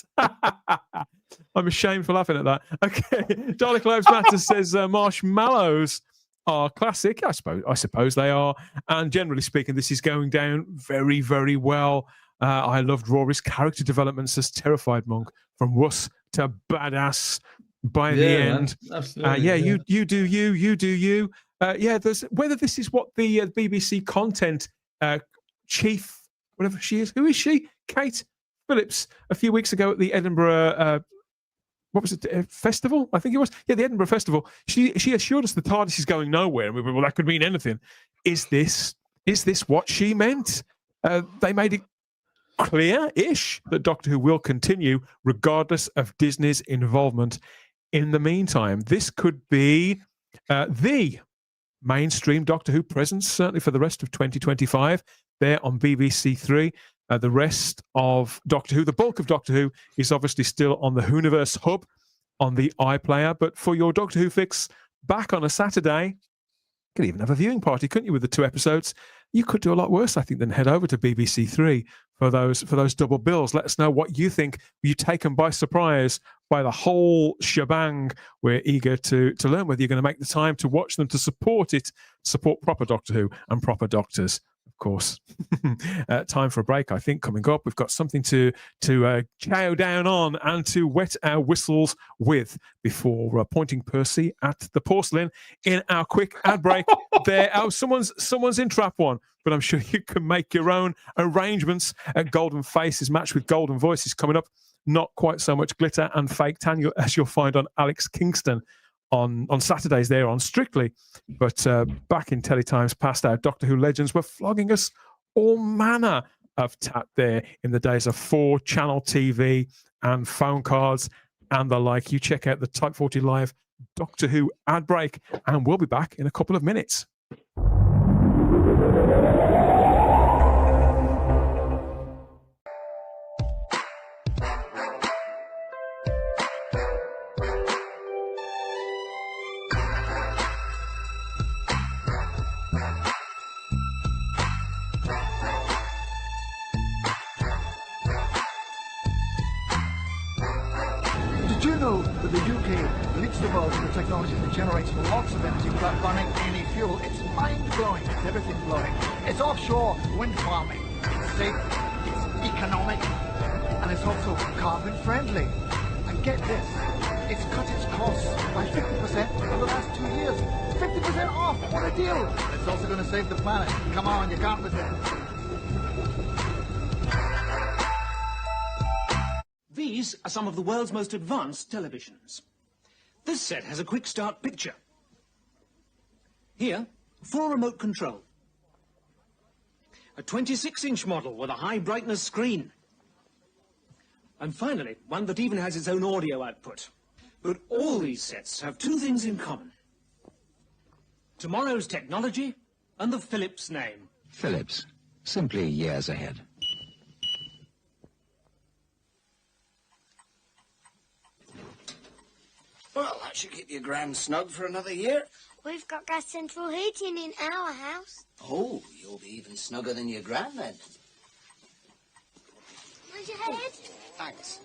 I'm ashamed for laughing at that. Okay. Dalek Lives Matter says marshmallows are classic. I suppose they are. And generally speaking, this is going down very, very well. I loved Rory's character developments as terrified monk, from wuss to badass by the end. Absolutely. You do you. There's whether this is what the BBC content chief, whatever she is, who is she? Kate Phillips, a few weeks ago at the Edinburgh. What was it? Festival? I think it was. Yeah, the Edinburgh Festival. She assured us the TARDIS is going nowhere, and we were, well, that could mean anything. Is this what she meant? They made it clear-ish that Doctor Who will continue regardless of Disney's involvement. In the meantime, this could be the mainstream Doctor Who presence, certainly for the rest of 2025, there on BBC Three. The rest of Doctor Who, the bulk of Doctor Who, is obviously still on the Whoniverse hub on the iPlayer. But for your Doctor Who fix back on a Saturday, you could even have a viewing party, couldn't you, with the 2 episodes? You could do a lot worse, I think, than head over to BBC Three for those double bills. Let us know what you think. Were you taken by surprise by the whole shebang? We're eager to learn whether you're going to make the time to watch them, to support it, support proper Doctor Who and proper doctors. Of course. Time for a break, I think, coming up. We've got something to chow down on and to wet our whistles with before pointing Percy at the porcelain in our quick ad break. There, someone's in trap one, but I'm sure you can make your own arrangements. Golden Faces matched with Golden Voices coming up. Not quite so much glitter and fake tan as you'll find on Alex Kingston on Saturdays there on Strictly. But back in Teletimes past, our Doctor Who legends were flogging us all manner of tat there in the days of 4-channel TV and phone cards and the like. You check out the Type 40 Live Doctor Who ad break, and we'll be back in a couple of minutes. Did you know that the UK leads the world in the technology that generates lots of energy without burning any fuel? It's mind-blowing. It's everything blowing. It's offshore wind farming. It's safe, it's economic, and it's also carbon-friendly. And get this, it's cut its costs by 50% over the last 2 years. 50% off! What a deal! And it's also going to save the planet. Come on, you can't resist. These are some of the world's most advanced televisions. This set has a quick start picture. Here, full remote control. A 26-inch model with a high brightness screen. And finally, one that even has its own audio output. But all these sets have 2 things in common. Tomorrow's technology and the Philips name. Philips, simply years ahead. Well, that should keep you grand snug for another year. We've got gas central heating in our house. Oh, you'll be even snugger than your gran then. Where's your head? Thanks.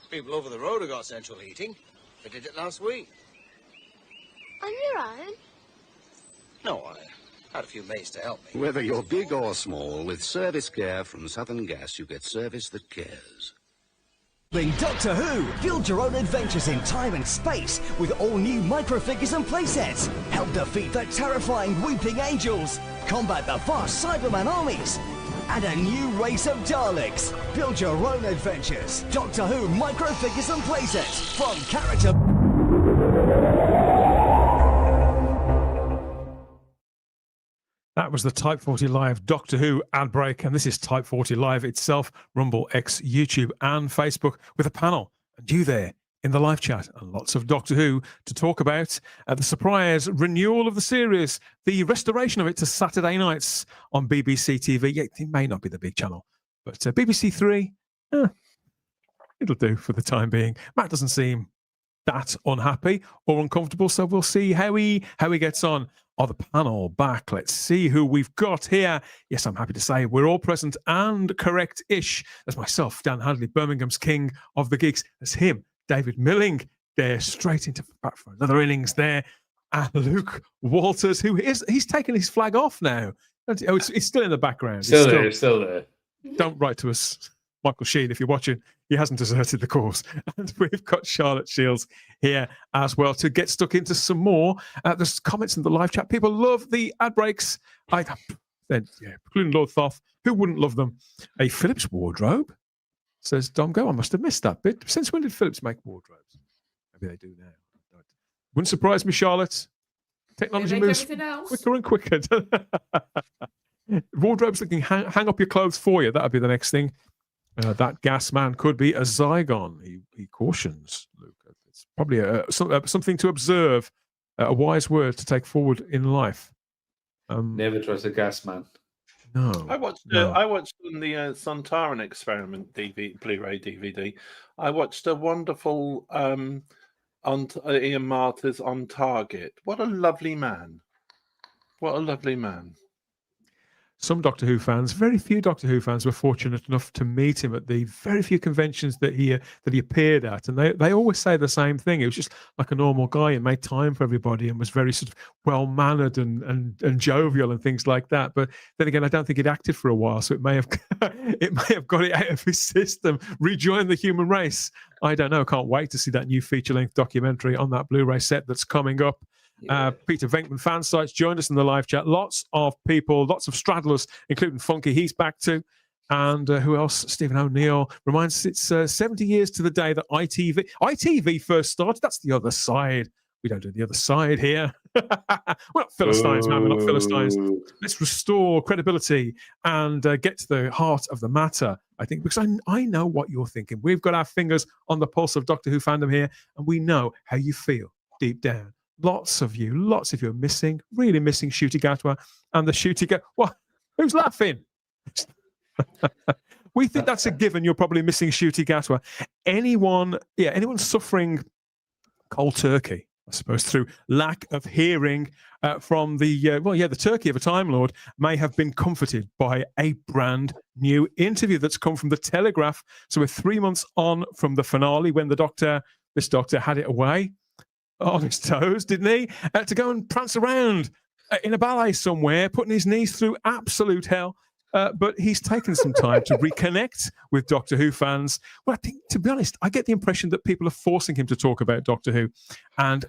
People over the road have got central heating. They did it last week. On your own? No, I had a few mates to help me. Whether you're big or small, with service care from Southern Gas, you get service that cares. Doctor Who! Build your own adventures in time and space with all new microfigures and playsets. Help defeat the terrifying Weeping Angels. Combat the vast Cyberman armies. And a new race of Daleks. Build your own adventures. Doctor Who microfigures and playsets from character. That was the Type 40 Live Doctor Who ad break, and this is Type 40 Live itself, Rumble, X, YouTube, and Facebook, with a panel, and you there in the live chat, and lots of Doctor Who to talk about. The surprise renewal of the series, the restoration of it to Saturday nights on BBC TV. Yeah, it may not be the big channel, but BBC Three, it'll do for the time being. Matt doesn't seem that unhappy or uncomfortable, so we'll see how he gets on. Oh, the panel back. Let's see who we've got here. Yes, I'm happy to say we're all present and correct-ish. There's myself, Dan Hadley, Birmingham's King of the Geeks. There's him, David Milling, there straight into back for another innings there. and Luke Walters, he's taken his flag off now. Oh, it's still in the background. Still there. Don't write to us, Michael Sheen, if you're watching. He hasn't deserted the cause. And we've got Charlotte Shields here as well to get stuck into some more. There's comments in the live chat. People love the ad breaks. Including Lord Thoth. Who wouldn't love them? A Philips wardrobe, says Dom Go. I must have missed that bit. Since when did Philips make wardrobes? Maybe they do now. Wouldn't surprise me, Charlotte. Technology moves quicker and quicker. Wardrobes that can hang up your clothes for you. That would be the next thing. That gas man could be a Zygon. He cautions Luke. It's probably something to observe, a wise word to take forward in life. Never trust a gas man. No. I watched on the Sontaran Experiment Blu-ray DVD. I watched a wonderful Ian Martyr's On Target. What a lovely man! What a lovely man! Some Doctor Who fans, very few Doctor Who fans, were fortunate enough to meet him at the very few conventions that he appeared at, and they always say the same thing. He was just like a normal guy and made time for everybody and was very sort of well mannered and jovial and things like that. But then again, I don't think he'd acted for a while, so it may have got it out of his system. Rejoined the human race. I don't know. Can't wait to see that new feature-length documentary on that Blu-ray set that's coming up. Peter Venkman fan sites joined us in the live chat. Lots of people, lots of straddlers, including Funky. He's back too. And who else? Stephen O'Neill reminds us it's 70 years to the day that ITV first started. That's the other side. We don't do the other side here. We're not Philistines, man. We're not Philistines. Let's restore credibility and get to the heart of the matter, I think, because I know what you're thinking. We've got our fingers on the pulse of Doctor Who fandom here, and we know how you feel deep down. Lots of you are missing, really missing Ncuti Gatwa and the Ncuti Gatwa. What? Who's laughing? We think that's a given. You're probably missing Ncuti Gatwa. Anyone suffering cold turkey, I suppose, through lack of hearing from the turkey of a Time Lord may have been comforted by a brand new interview that's come from the Telegraph. So we're 3 months on from the finale when this doctor had it away on his toes, didn't he? To go and prance around in a ballet somewhere, putting his knees through absolute hell. But he's taken some time to reconnect with Doctor Who fans. Well, I think, to be honest, I get the impression that people are forcing him to talk about Doctor Who. And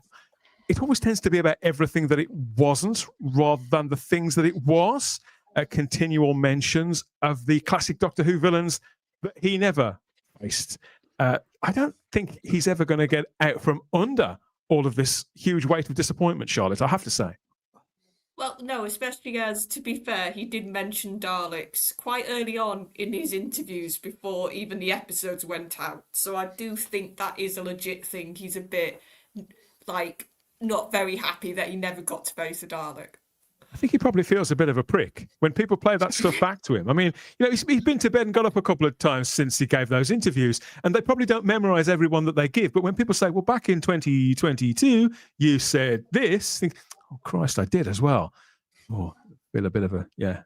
it always tends to be about everything that it wasn't rather than the things that it was. Continual mentions of the classic Doctor Who villains that he never faced. I don't think he's ever going to get out from under all of this huge weight of disappointment, Charlotte, I have to say. Well, no, especially as, to be fair, he did mention Daleks quite early on in his interviews before even the episodes went out. So I do think that is a legit thing. He's a bit, not very happy that he never got to face a Dalek. I think he probably feels a bit of a prick when people play that stuff back to him. I mean, he's been to bed and got up a couple of times since he gave those interviews, and they probably don't memorize every one that they give. But when people say, well, back in 2022, you said this, think, oh, Christ, I did as well. Oh, feel a bit of I'd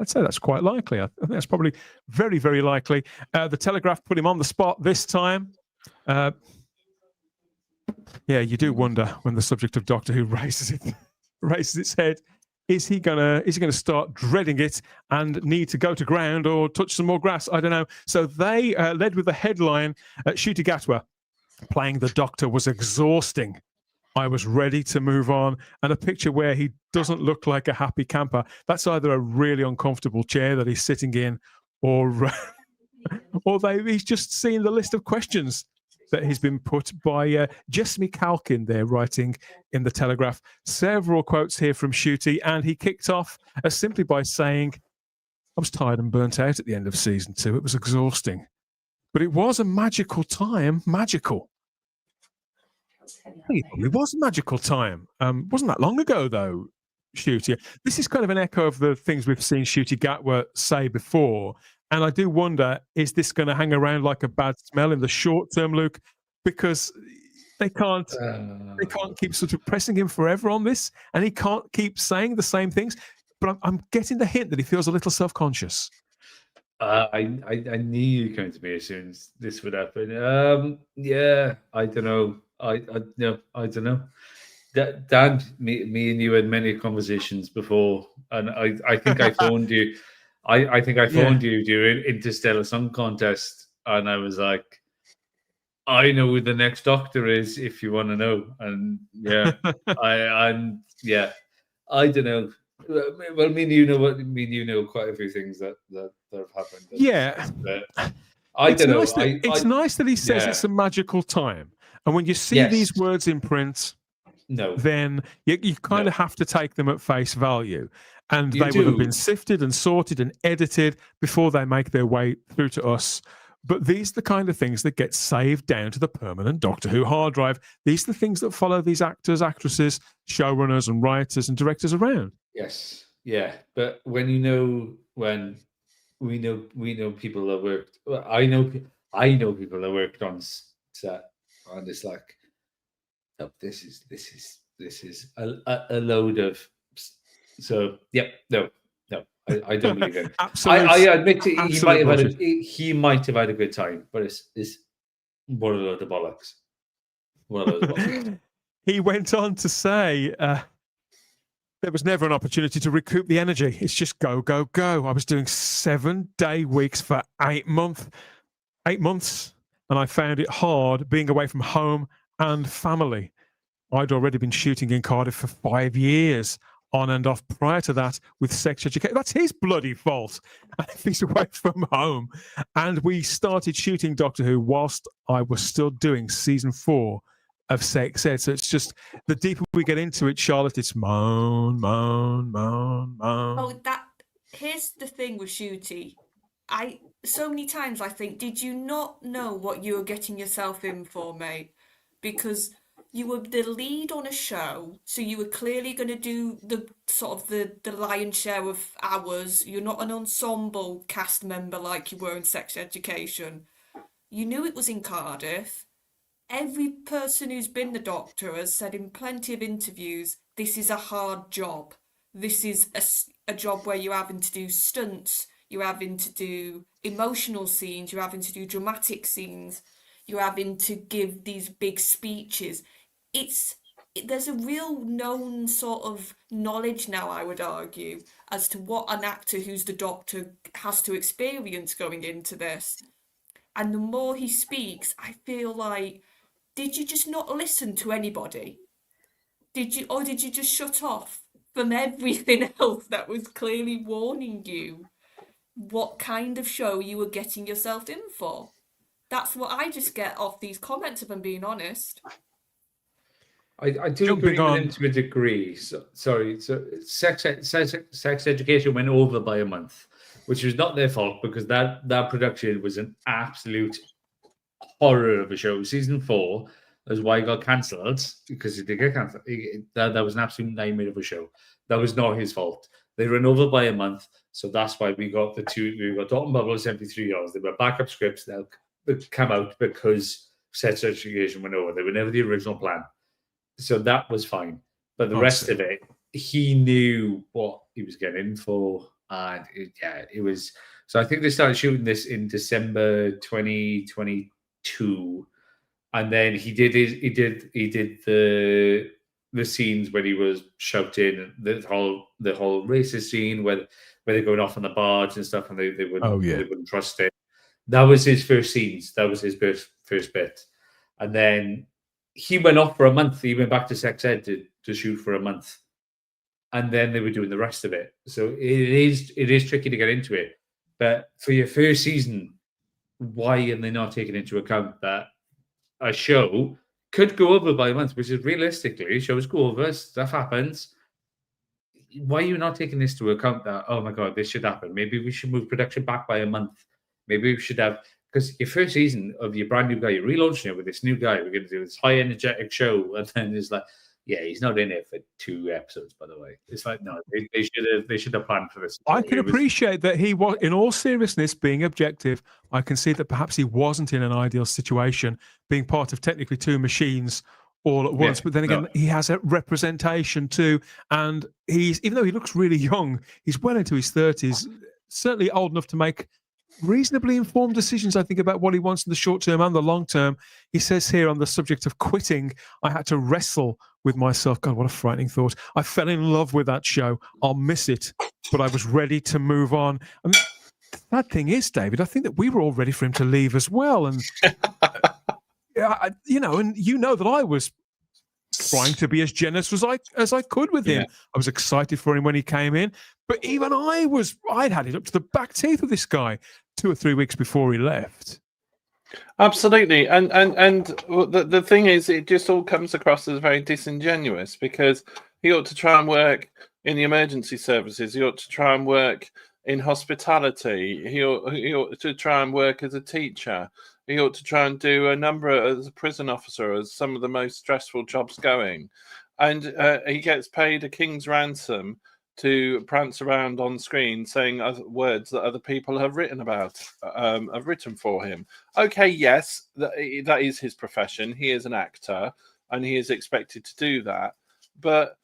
say that's quite likely. I think that's probably very, very likely. The Telegraph put him on the spot this time. You do wonder when the subject of Doctor Who raises its head. Is he gonna start dreading it and need to go to ground or touch some more grass? I don't know. So they led with the headline: Ncuti Gatwa playing the Doctor was exhausting. I was ready to move on. And a picture where he doesn't look like a happy camper. That's either a really uncomfortable chair that he's sitting in, or he's just seen the list of questions that he's been put by Jessamy Calkin there, writing in the Telegraph. Several quotes here from Ncuti, and he kicked off simply by saying, I was tired and burnt out at the end of season 2. It was exhausting. But it was a magical time. Magical. It probably was a magical time. Wasn't that long ago, though, Ncuti. This is kind of an echo of the things we've seen Ncuti Gatwa say before. And I do wonder, is this going to hang around like a bad smell in the short term, Luke? Because they can't keep sort of pressing him forever on this, and he can't keep saying the same things. But I'm getting the hint that he feels a little self-conscious. I knew you were coming to me as soon as this would happen. I don't know. I don't know. Dan, me and you had many conversations before, and I think I phoned you. I think I phoned you during Interstellar Song Contest, and I was like, I know who the next Doctor is if you want to know. And I don't know. Well, me and you know quite a few things that have happened. Yeah. I don't know. It's nice that he says it's a magical time. And when you see these words in print, then you kind of have to take them at face value. And they would have been sifted and sorted and edited before they make their way through to us. But these are the kind of things that get saved down to the permanent Doctor Who hard drive. These are the things that follow these actors, actresses, showrunners and writers and directors around. Yes. Yeah. But when we know people that worked, I know people that worked on set, and it's like, oh, this is a load of. So I don't believe it. I admit he might have had a good time, but it's one of the bollocks. One of those bollocks. He went on to say, there was never an opportunity to recoup the energy. It's just go, go, go. I was doing 7-day weeks for 8 months, and I found it hard being away from home and family. I'd already been shooting in Cardiff for 5 years, on and off prior to that with sex education. That's his bloody fault. If he's away from home. And we started shooting Doctor Who whilst I was still doing season 4 of Sex Ed. So it's just, the deeper we get into it, Charlotte, it's moan, moan, moan, moan. Oh, here's the thing with Ncuti. So many times I think, did you not know what you were getting yourself in for, mate? Because you were the lead on a show, so you were clearly going to do the sort of the lion's share of hours. You're not an ensemble cast member like you were in Sex Education. You knew it was in Cardiff. Every person who's been the Doctor has said in plenty of interviews, this is a hard job. This is a job where you're having to do stunts, you're having to do emotional scenes, you're having to do dramatic scenes, you're having to give these big speeches. There's a real known sort of knowledge now, I would argue, as to what an actor who's the Doctor has to experience going into this. And the more he speaks, I feel like, did you just not listen to anybody? Did you just shut off from everything else that was clearly warning you what kind of show you were getting yourself in for? That's what I just get off these comments, if I'm being honest. I do agree with him to a degree. So sex education went over by a month, which was not their fault because that production was an absolute horror of a show. Season 4 is why it got cancelled, because it did get cancelled. That was an absolute nightmare of a show. That was not his fault. They ran over by a month, so that's why we got Dalton Bubble and 73 Hours. They were backup scripts that come out because sex education went over. They were never the original plan. So that was fine. But the rest of it, he knew what he was getting in for. And it was. So I think they started shooting this in December 2022. And then he did the scenes where he was shouting, the whole racist scene where they're going off on the barge and stuff, and they wouldn't trust it. That was his first scenes. That was his first bit. And then he went off for a month. He went back to Sex Ed to shoot for a month. And then they were doing the rest of it. So it is tricky to get into it. But for your first season, why are they not taking into account that a show could go over by a month, which is realistically, shows go over, stuff happens. Why are you not taking this to account that, oh my God, this should happen? Maybe we should move production back by a month. Maybe we should have, because your first season of your brand new guy, you're relaunching it with this new guy. We're going to do this high energetic show. And then it's like, yeah, he's not in it for 2 episodes, by the way. It's like, no, they should have planned for this. I can appreciate that he was, in all seriousness, being objective. I can see that perhaps he wasn't in an ideal situation, being part of technically 2 machines all at once. But then again, he has a representation too. And he's, even though he looks really young, he's well into his 30s, certainly old enough to make reasonably informed decisions, I think, about what he wants in the short term and the long term. He says here on the subject of quitting, I had to wrestle with myself. God, what a frightening thought. I fell in love with that show. I'll miss it, but I was ready to move on. I mean, the sad thing is, David, I think that we were all ready for him to leave as well. And, and you know that I was trying to be as generous as I could with him. I was excited for him when he came in, but even I'd had it up to the back teeth of this guy 2 or 3 weeks before he left. Absolutely, and the thing is, it just all comes across as very disingenuous, because he ought to try and work in the emergency services. He ought to try and work in hospitality. He ought to try and work as a teacher. He ought to try and do a number as a prison officer, as some of the most stressful jobs going. And he gets paid a king's ransom to prance around on screen saying words that other people have written for him. Okay, yes, that is his profession. He is an actor, and he is expected to do that. But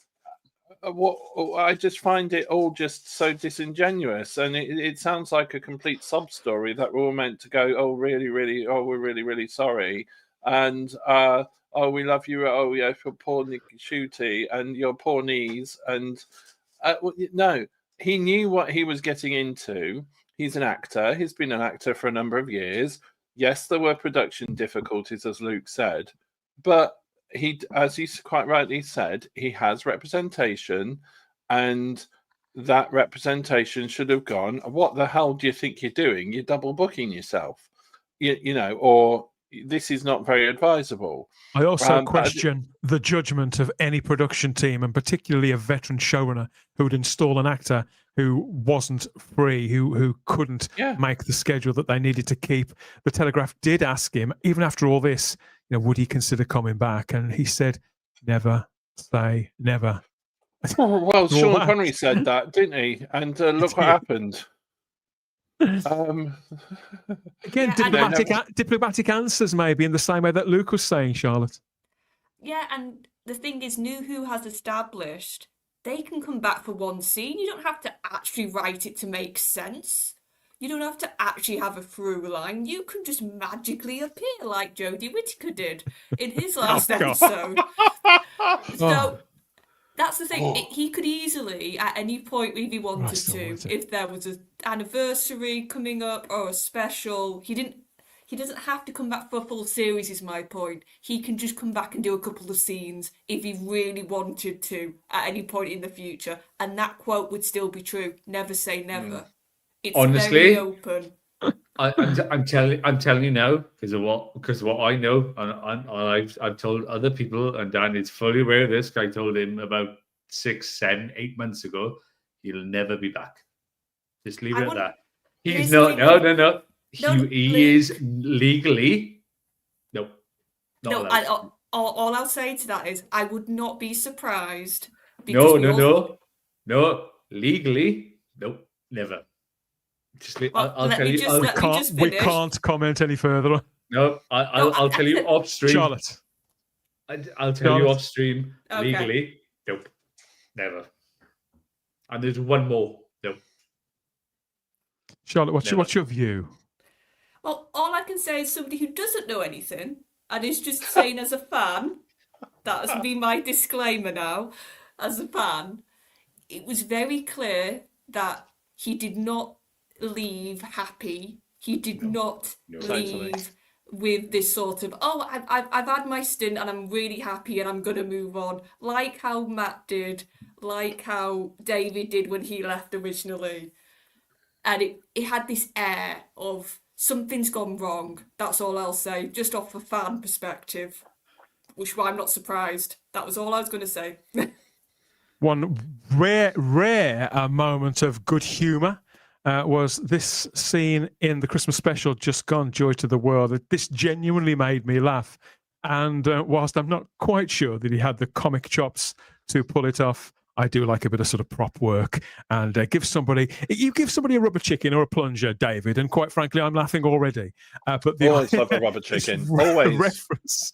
I just find it all just so disingenuous, and it sounds like a complete sub story that we're all meant to go, oh really, really, oh we're really, really sorry, and oh we love you, oh yeah, for poor Ncuti and your poor knees, and no, he knew what he was getting into. He's an actor. He's been an actor for a number of years. Yes, there were production difficulties, as Luke said, but he, as he quite rightly said, he has representation, and that representation should have gone, what the hell do you think you're doing? You're double booking yourself, or this is not very advisable. I also question the judgment of any production team, and particularly a veteran showrunner who would install an actor who wasn't free, who couldn't make the schedule that they needed to keep. The Telegraph did ask him, even after all this, would he consider coming back? And he said, never say never. Well, Sean Connery said that, didn't he? And look what happened. Again, diplomatic answers, maybe, in the same way that Luke was saying, Charlotte. Yeah, and the thing is, New Who has established they can come back for one scene. You don't have to actually write it to make sense. You don't have to actually have a through line. You can just magically appear like Jodie Whittaker did in his last episode. So that's the thing. He could easily, at any point if he wanted to, if there was an anniversary coming up or a special, he doesn't have to come back for a full series, is my point. He can just come back and do a couple of scenes if he really wanted to at any point in the future. And that quote would still be true. Never say never. It's honestly very open. I'm telling you now because of what I know, and I've told other people, and Dan is fully aware of this. I told him about 6, 7, 8 months ago. He'll never be back. Just leave it at that. He's no. He is legally not allowed. All I'll say to that is I would not be surprised. No. Legally, nope, never. I'll tell you. We can't comment any further. No, I'll tell you off stream. Charlotte. I'll tell you off stream. Okay. Legally, nope, never. And there's one more. Nope. Charlotte, what's your view? Well, all I can say is somebody who doesn't know anything and is just saying as a fan, that has been my disclaimer now, as a fan, it was very clear that he did not leave happy. He did not leave with this sort of, I've had my stint and I'm really happy and I'm going to move on, like how Matt did, like how David did when he left originally. And it had this air of something's gone wrong. That's all I'll say, just off a fan perspective, which I'm not surprised. That was all I was going to say. One rare moment of good humour was this scene in the Christmas special, Just Gone, Joy to the World. This genuinely made me laugh. And whilst I'm not quite sure that he had the comic chops to pull it off, I do like a bit of sort of prop work, and you give somebody a rubber chicken or a plunger, David, and quite frankly, I'm laughing already. But always love a rubber chicken. Always reference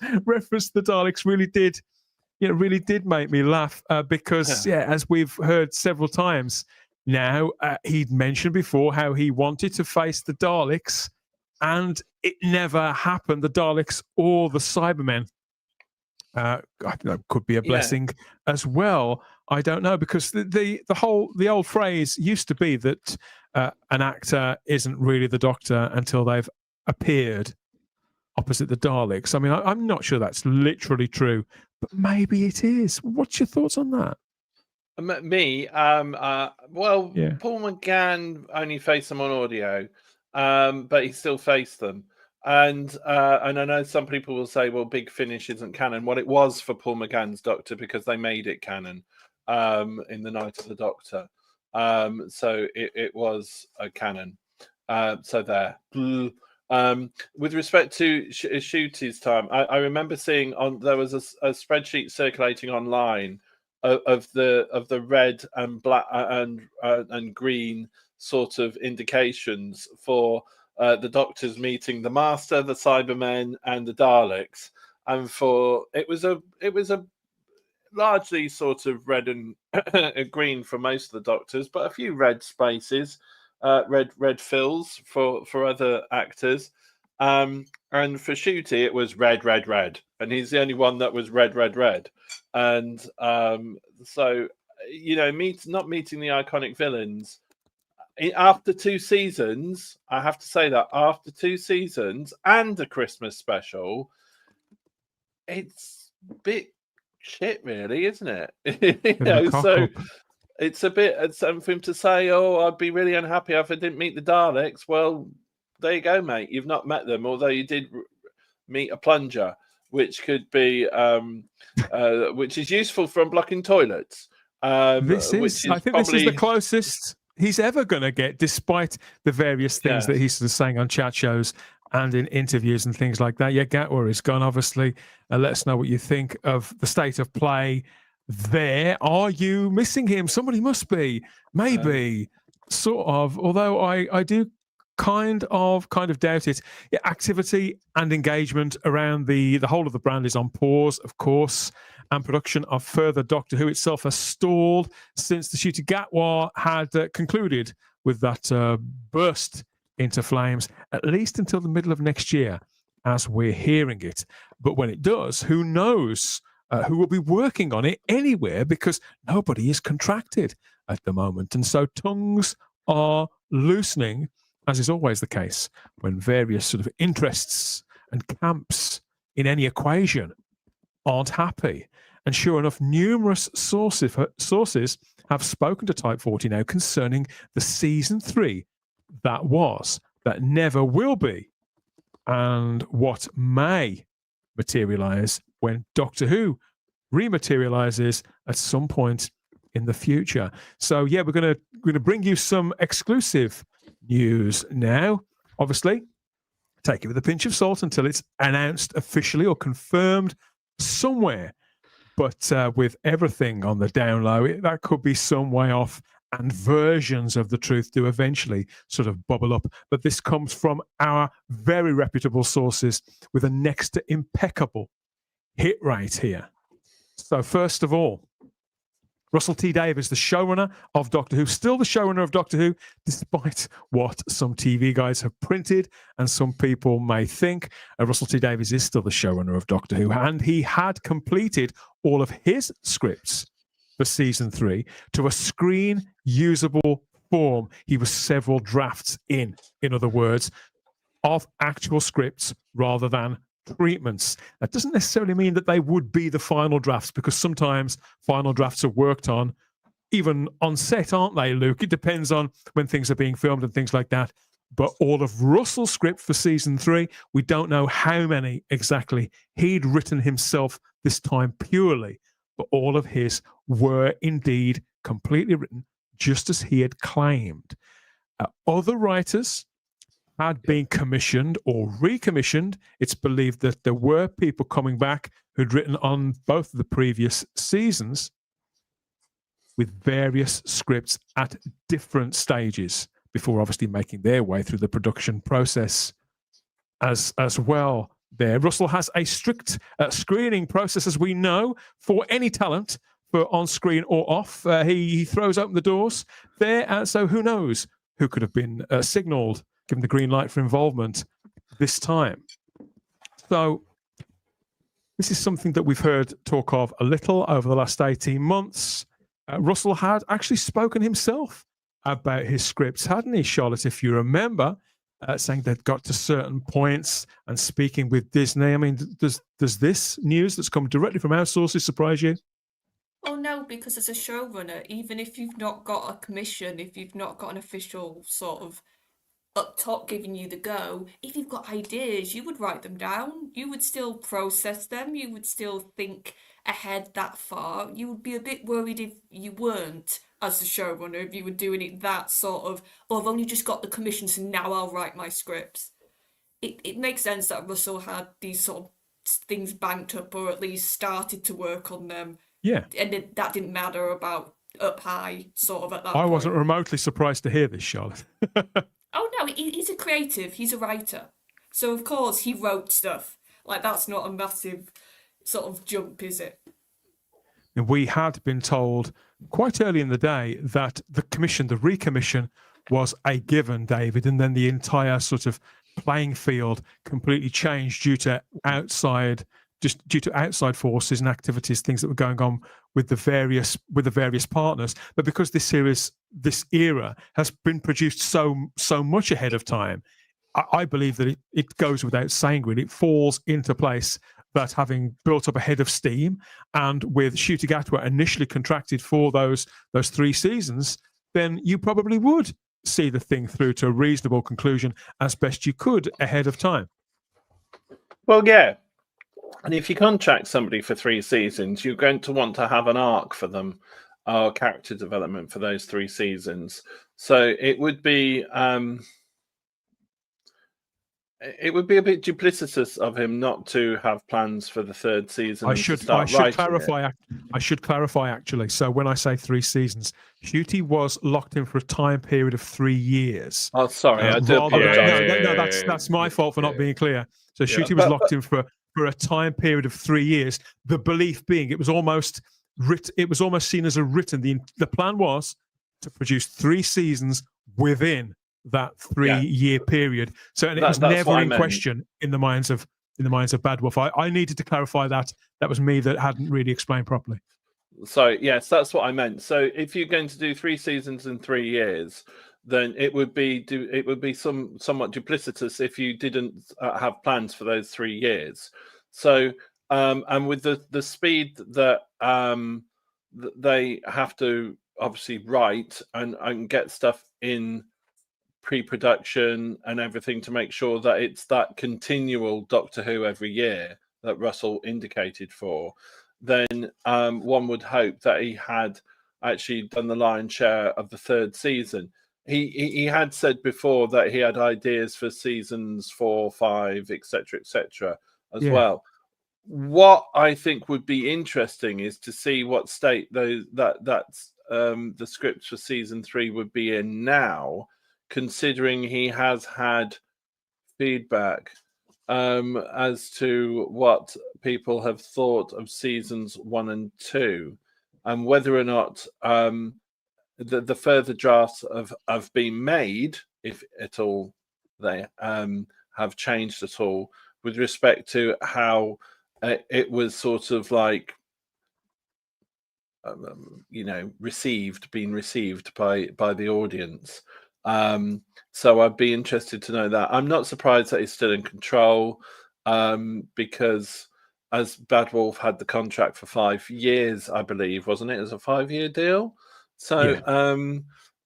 the Daleks really did make me laugh because as we've heard several times, now. He'd mentioned before how he wanted to face the Daleks, and it never happened. The Daleks or the Cybermen. Could be a blessing as well. I don't know, because the old phrase used to be that an actor isn't really the Doctor until they've appeared opposite the Daleks. I mean, I'm not sure that's literally true, but maybe it is. What's your thoughts on that? Me, Paul McGann only faced them on audio, but he still faced them. And I know some people will say, well, Big Finish isn't canon. Well, it was for Paul McGann's Doctor, because they made it canon in the Night of the Doctor. So it was a canon. So there. With respect to Ncuti's time, I remember seeing there was a spreadsheet circulating online of the red and black and green sort of indications for the Doctors meeting the Master, the Cybermen, and the Daleks, and it was a largely sort of red and green for most of the Doctors, but a few red spaces, red fills for other actors, and for Ncuti it was red, and he's the only one that was red, and so not meeting the iconic villains. After 2 seasons, I have to say that after 2 seasons and a Christmas special, it's a bit shit, really, isn't it? So it's a bit something to say, oh, I'd be really unhappy if I didn't meet the Daleks. Well, there you go, mate. You've not met them, although you did meet a plunger, which could be, which is useful for unblocking toilets. I think this is the closest he's ever going to get, despite the various things that he's sort of saying on chat shows and in interviews and things like that. Yeah, Gatwa is gone, obviously. Let us know what you think of the state of play there. Are you missing him? Somebody must be. Maybe. Sort of. Although I do kind of doubt it. Yeah, activity and engagement around the whole of the brand is on pause, of course, and production of further Doctor Who itself has stalled since the Ncuti Gatwa had concluded with that burst into flames, at least until the middle of next year, as we're hearing it. But when it does, who knows who will be working on it anywhere, because nobody is contracted at the moment. And so tongues are loosening, as is always the case when various sort of interests and camps in any equation aren't happy. And sure enough, numerous sources have spoken to Type 40 now concerning the season 3 that never will be, and what may materialize when Doctor Who rematerializes at some point in the future. So yeah, we're going to bring you some exclusive news now. Obviously, take it with a pinch of salt until it's announced officially or confirmed somewhere. But with everything on the down low, that could be some way off, and versions of the truth do eventually sort of bubble up. But this comes from our very reputable sources with a next to impeccable hit rate here. So first of all, Russell T Davies, the showrunner of Doctor Who, still the showrunner of Doctor Who, despite what some TV guys have printed and some people may think. Russell T Davies is still the showrunner of Doctor Who, and he had completed all of his scripts for season 3 to a screen usable form. He was several drafts in other words, of actual scripts rather than treatments. That doesn't necessarily mean that they would be the final drafts, because sometimes final drafts are worked on even on set, aren't they, Luke? It depends on when things are being filmed and things like that. But all of Russell's script for season 3, we don't know how many exactly he'd written himself this time purely, but all of his were indeed completely written just as he had claimed. Other writers had been commissioned or recommissioned. It's believed that there were people coming back who'd written on both of the previous seasons with various scripts at different stages before obviously making their way through the production process as well. There, Russell has a strict screening process, as we know, for any talent for on-screen or off. He throws open the doors there, so who knows who could have been signalled, given the green light for involvement this time. So this is something that we've heard talk of a little over the last 18 months. Russell had actually spoken himself about his scripts, hadn't he, Charlotte, if you remember, saying they'd got to certain points and speaking with Disney. I mean, does this news that's come directly from our sources surprise you? Oh no, because as a showrunner, even if you've not got a commission, if you've not got an official sort of up top giving you the go, if you've got ideas, you would write them down. You would still process them. You would still think ahead that far. You would be a bit worried if you weren't as the showrunner, if you were doing it that sort of, oh, I've only just got the commission, so now I'll write my scripts. It makes sense that Russell had these sort of things banked up, or at least started to work on them. Yeah. And that didn't matter about up high, sort of, at that point. I wasn't remotely surprised to hear this, Charlotte. Oh no, he's a creative, he's a writer. So of course he wrote stuff. Like, that's not a massive sort of jump, is it? And we had been told quite early in the day that the recommission was a given, David, and then the entire sort of playing field completely changed due to outside forces and activities, things that were going on with the various partners. But because this era has been produced so much ahead of time, I believe that it goes without saying, really, it falls into place that having built up a head of steam, and with Ncuti Gatwa initially contracted for those 3 seasons, then you probably would see the thing through to a reasonable conclusion as best you could ahead of time. Well, yeah. And if you contract somebody for 3 seasons, you're going to want to have an arc for them, or character development for those 3 seasons. So it would be a bit duplicitous of him not to have plans for the 3rd season. I should clarify actually. So when I say 3 seasons, Ncuti was locked in for a time period of 3 years. Oh, sorry, I do apologize. That's my fault for not being clear. So Ncuti was locked in for a time period of 3 years. The belief being it was almost seen as a written. The plan was to produce 3 seasons within that 3-year period. So it was never in question in the minds of Bad Wolf. I needed to clarify that. That was me that hadn't really explained properly. So yes, that's what I meant. So if you're going to do 3 seasons in 3 years, then it would be somewhat duplicitous if you didn't have plans for those 3 years. So and with the speed that they have to obviously write and get stuff in pre-production and everything to make sure that it's that continual Doctor Who every year that Russell indicated for, then one would hope that he had actually done the lion's share of the 3rd season. He had said before that he had ideas for seasons 4, 5, etc., as well. What I think would be interesting is to see what state the scripts for season 3 would be in now, considering he has had feedback as to what people have thought of seasons 1 and 2, and whether or not the further drafts have been made, if at all they have changed at all, with respect to how it was sort of like been received by the audience. So I'd be interested to know that. I'm not surprised that he's still in control, because as Bad Wolf had the contract for 5 years, I believe, wasn't it? It was a 5-year deal. So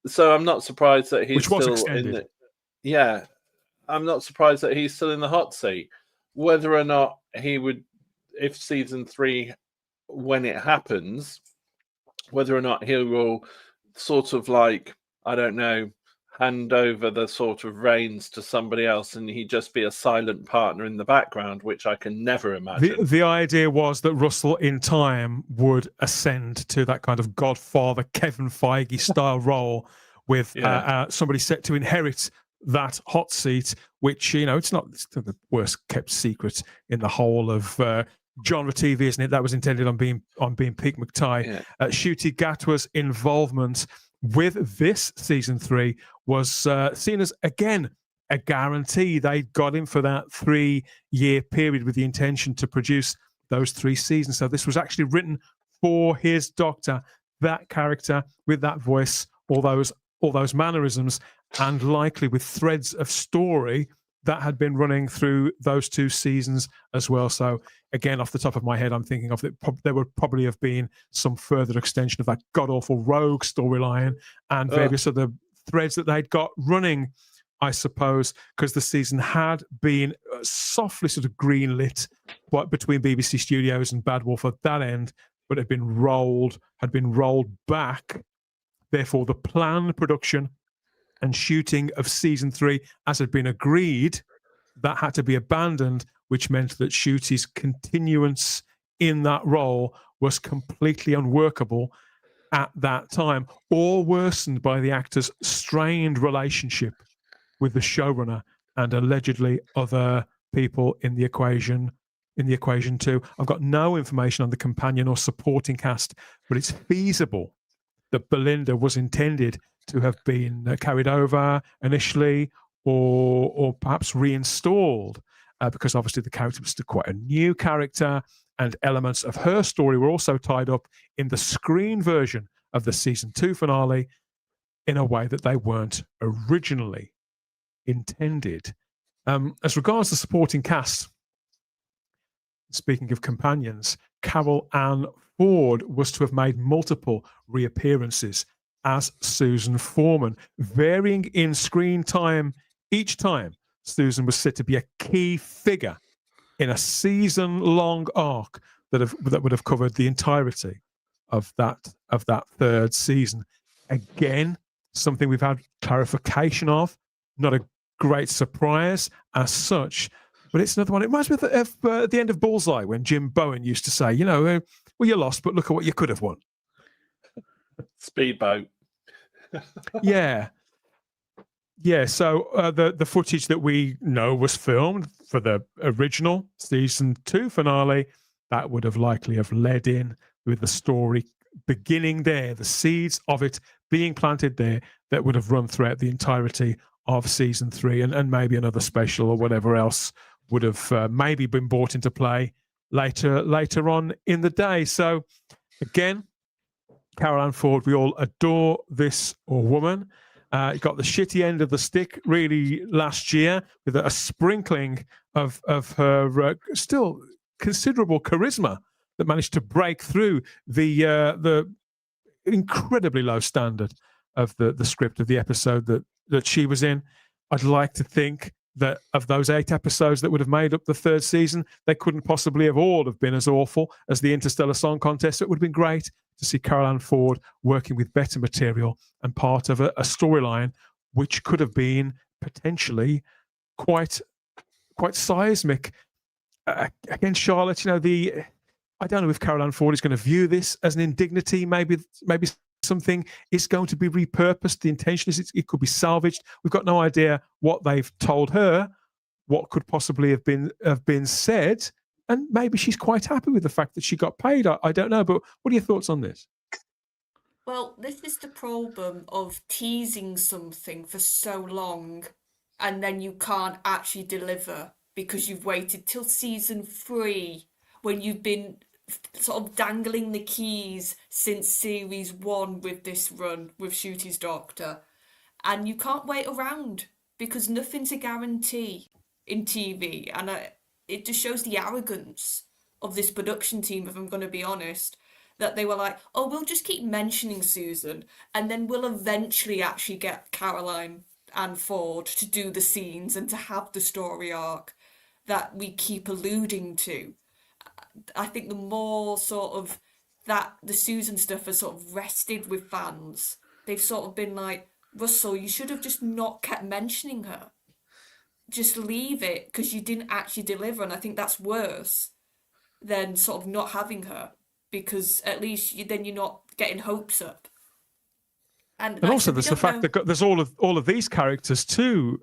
so I'm not surprised that he's still in the, I'm not surprised that he's still in the hot seat. Whether or not he would, if season 3, when it happens, whether or not he will sort of like, I don't know, hand over the sort of reins to somebody else and he just be a silent partner in the background, which I can never imagine. The idea was that Russell in time would ascend to that kind of Godfather Kevin Feige style role with somebody set to inherit that hot seat, which, it's the worst kept secret in the whole of genre TV, isn't it? That was intended on being Peak McTighe. Yeah. Ncuti Gatwa's involvement with this season 3 was seen as, again, a guarantee. They got him for that 3-year period with the intention to produce those 3 seasons. So this was actually written for his Doctor, that character with that voice, all those mannerisms, and likely with threads of story that had been running through those 2 seasons as well. So again, off the top of my head, I'm thinking of that there would probably have been some further extension of that god-awful Rogue storyline and various other threads that they'd got running, I suppose, because the season had been softly sort of greenlit between BBC Studios and Bad Wolf at that end, but had been rolled back. Therefore, the planned production and shooting of season 3, as had been agreed, that had to be abandoned, which meant that Ncuti's continuance in that role was completely unworkable at that time, or worsened by the actor's strained relationship with the showrunner and allegedly other people in the equation too. I've got no information on the companion or supporting cast, but it's feasible that Belinda was intended to have been carried over initially or perhaps reinstalled because obviously the character was still quite a new character, and elements of her story were also tied up in the screen version of the season 2 finale in a way that they weren't originally intended. As regards the supporting cast, speaking of companions, Carol Ann Ford was to have made multiple reappearances as Susan Foreman, varying in screen time each time. Susan was said to be a key figure in a season-long arc that would have covered the entirety of that 3rd season. Again, something we've had clarification of, not a great surprise as such, but it's another one. It reminds me of the end of Bullseye when Jim Bowen used to say, well, you lost, but look at what you could have won. Speedboat. Yeah. So the footage that we know was filmed for the original season 2 finale, that would have likely have led in with the story beginning there, the seeds of it being planted there, that would have run throughout the entirety of season 3, and maybe another special or whatever else would have maybe been brought into play later on in the day. So again, Carol Ann Ford, we all adore this woman. Got the shitty end of the stick really last year with a sprinkling of her still considerable charisma that managed to break through the incredibly low standard of the script of the episode that she was in. I'd like to think that of those 8 episodes that would have made up the 3rd season, they couldn't possibly have all have been as awful as the Interstellar Song Contest. So it would have been great to see Carol Ann Ford working with better material and part of a storyline which could have been potentially quite seismic. Again, Charlotte, I don't know if Carol Ann Ford is going to view this as an indignity. Maybe something is going to be repurposed. The intention is it could be salvaged. We've got no idea what they've told her, what could possibly have been said, and maybe she's quite happy with the fact that she got paid. I don't know, but what are your thoughts on this? Well, this is the problem of teasing something for so long and then you can't actually deliver because you've waited till season 3 when you've been sort of dangling the keys since series 1 with this run with Ncuti's Doctor, and you can't wait around because nothing's a guarantee in TV, and it just shows the arrogance of this production team, if I'm going to be honest, that they were like, oh, we'll just keep mentioning Susan and then we'll eventually actually get Caroline Ann Ford to do the scenes and to have the story arc that we keep alluding to. I think the more sort of that the Susan stuff has sort of rested with fans, they've sort of been like, Russell, you should have just not kept mentioning her. Just leave it because you didn't actually deliver. And I think that's worse than sort of not having her, because at least then you're not getting hopes up. And also there's the fact that there's all of these characters too,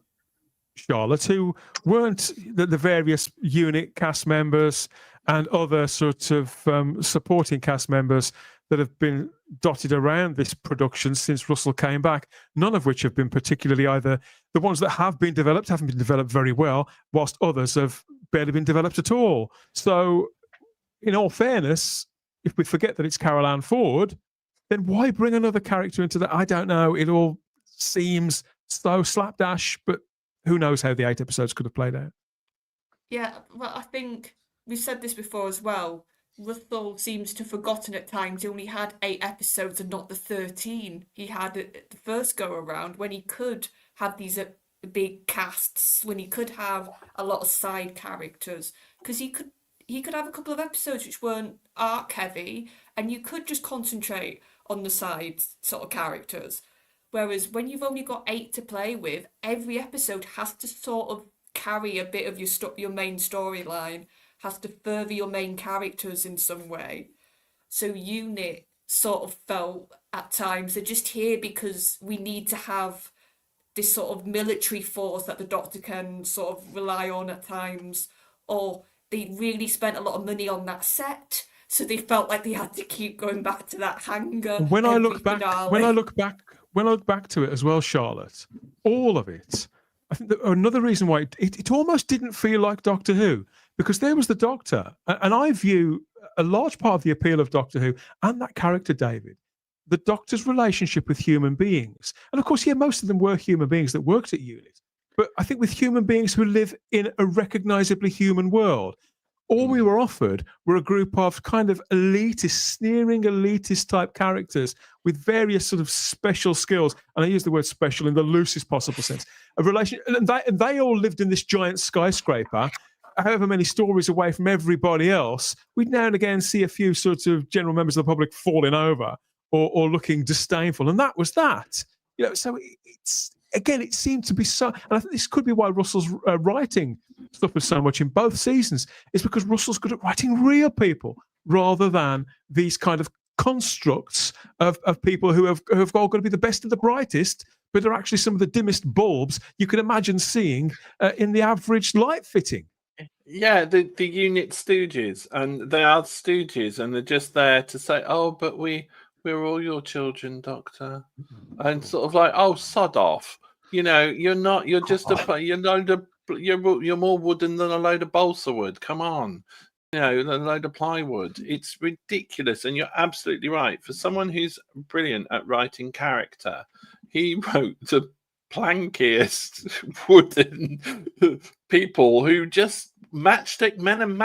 Charlotte, who weren't the various unit cast members and other sort of supporting cast members that have been dotted around this production since Russell came back, none of which have been particularly either the ones that have been developed haven't been developed very well, whilst others have barely been developed at all. So, in all fairness, if we forget that it's Carol Ann Ford, then why bring another character into that? I don't know. It all seems so slapdash, but who knows how the 8 episodes could have played out. Yeah, well, I think we've said this before as well. Russell seems to have forgotten at times he only had 8 episodes and not the 13 he had at the first go around, when he could have these big casts, when he could have a lot of side characters, because he could have a couple of episodes which weren't arc heavy, and you could just concentrate on the side sort of characters. Whereas when you've only got 8 to play with, every episode has to sort of carry a bit of your main storyline, has to further your main characters in some way. So Unit sort of felt at times they're just here because we need to have this sort of military force that the Doctor can sort of rely on at times, or they really spent a lot of money on that set, so they felt like they had to keep going back to that hangar. When I look back to it as well, Charlotte, all of it, I think that another reason why it almost didn't feel like Doctor Who, because there was the Doctor, and I view a large part of the appeal of Doctor Who and that character David, the Doctor's relationship with human beings. And of course, yeah, most of them were human beings that worked at Unit, but I think with human beings who live in a recognisably human world, all we were offered were a group of kind of elitist, sneering elitist type characters with various sort of special skills. And I use the word special in the loosest possible sense. A relation, and they all lived in this giant skyscraper, however many stories away from everybody else. We'd now and again see a few sort of general members of the public falling over or looking disdainful. And that was that. You know, so it's, again, it seemed to be so, and I think this could be why Russell's writing suffered so much in both seasons, is because Russell's good at writing real people rather than these kind of constructs of people who have all got to be the best and the brightest, but are actually some of the dimmest bulbs you can imagine seeing in the average light fitting. Yeah, the Unit stooges, and they are stooges, and they're just there to say, "Oh, but we're all your children, Doctor," and sort of like, "Oh, sod off." You know, you're not. You're just you're more wooden than a load of balsa wood. Come on, you know, a load of plywood. It's ridiculous, and you're absolutely right. For someone who's brilliant at writing character, he wrote the plankiest wooden people who just matchstick men and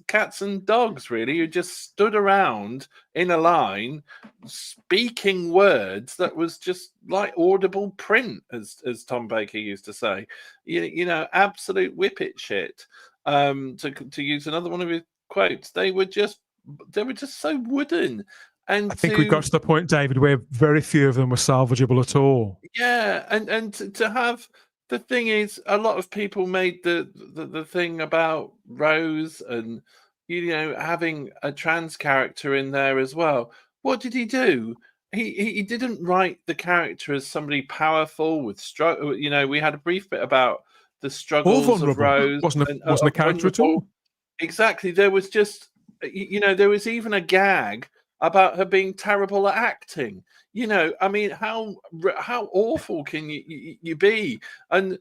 cats and dogs, really, who just stood around in a line speaking words that was just like audible print, as Tom Baker used to say. You know, absolute whippet shit. To use another one of his quotes, they were just so wooden. And I think we got to the point, David, where very few of them were salvageable at all. Yeah, and to have, the thing is, a lot of people made the thing about Rose and, you know, having a trans character in there as well. What did he do? He didn't write the character as somebody powerful with struggle. You know, we had a brief bit about the struggles of Rose. Wasn't a character at all. Exactly. There was just, you know, there was even a gag about her being terrible at acting. You know, I mean, how awful can you be? And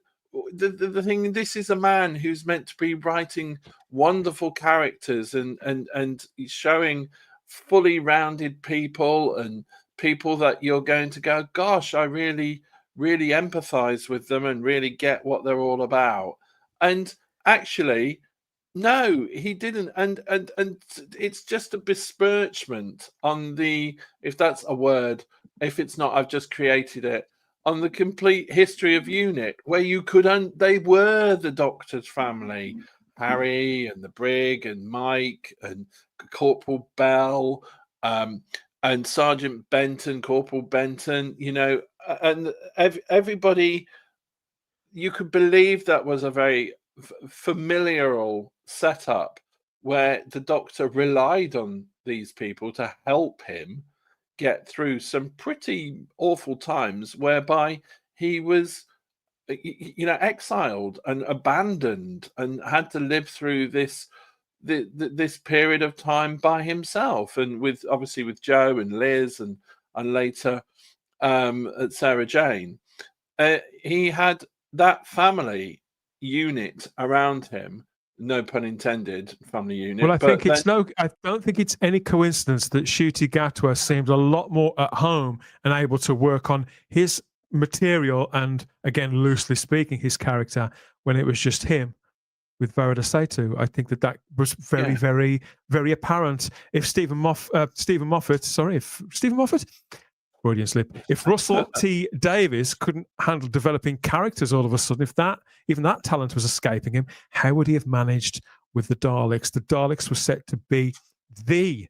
the thing, this is a man who's meant to be writing wonderful characters and showing fully rounded people and people that you're going to go, gosh, I really, really empathize with them and really get what they're all about. And actually, no, he didn't, and it's just a besmirchment on the, if that's a word, if it's not, I've just created it, on the complete history of Unit, where you could, they were the Doctor's family, Harry and the Brig and Mike and Corporal Bell, and Sergeant Benton, Corporal Benton, you know, and everybody, you could believe that was a very familial setup where the Doctor relied on these people to help him get through some pretty awful times, whereby he was, you know, exiled and abandoned and had to live through this this period of time by himself, and with obviously with Joe and Liz and later Sarah Jane. He had that family unit around him. No pun intended, family unit. Well, I don't think it's any coincidence that Ncuti Gatwa seemed a lot more at home and able to work on his material and, again, loosely speaking, his character when it was just him with Varada Setu. I think that was very, very, very apparent. If Stephen Moffat, Freudian slip. If Russell T Davies couldn't handle developing characters all of a sudden, if even that talent was escaping him, how would he have managed with the Daleks? The Daleks were set to be the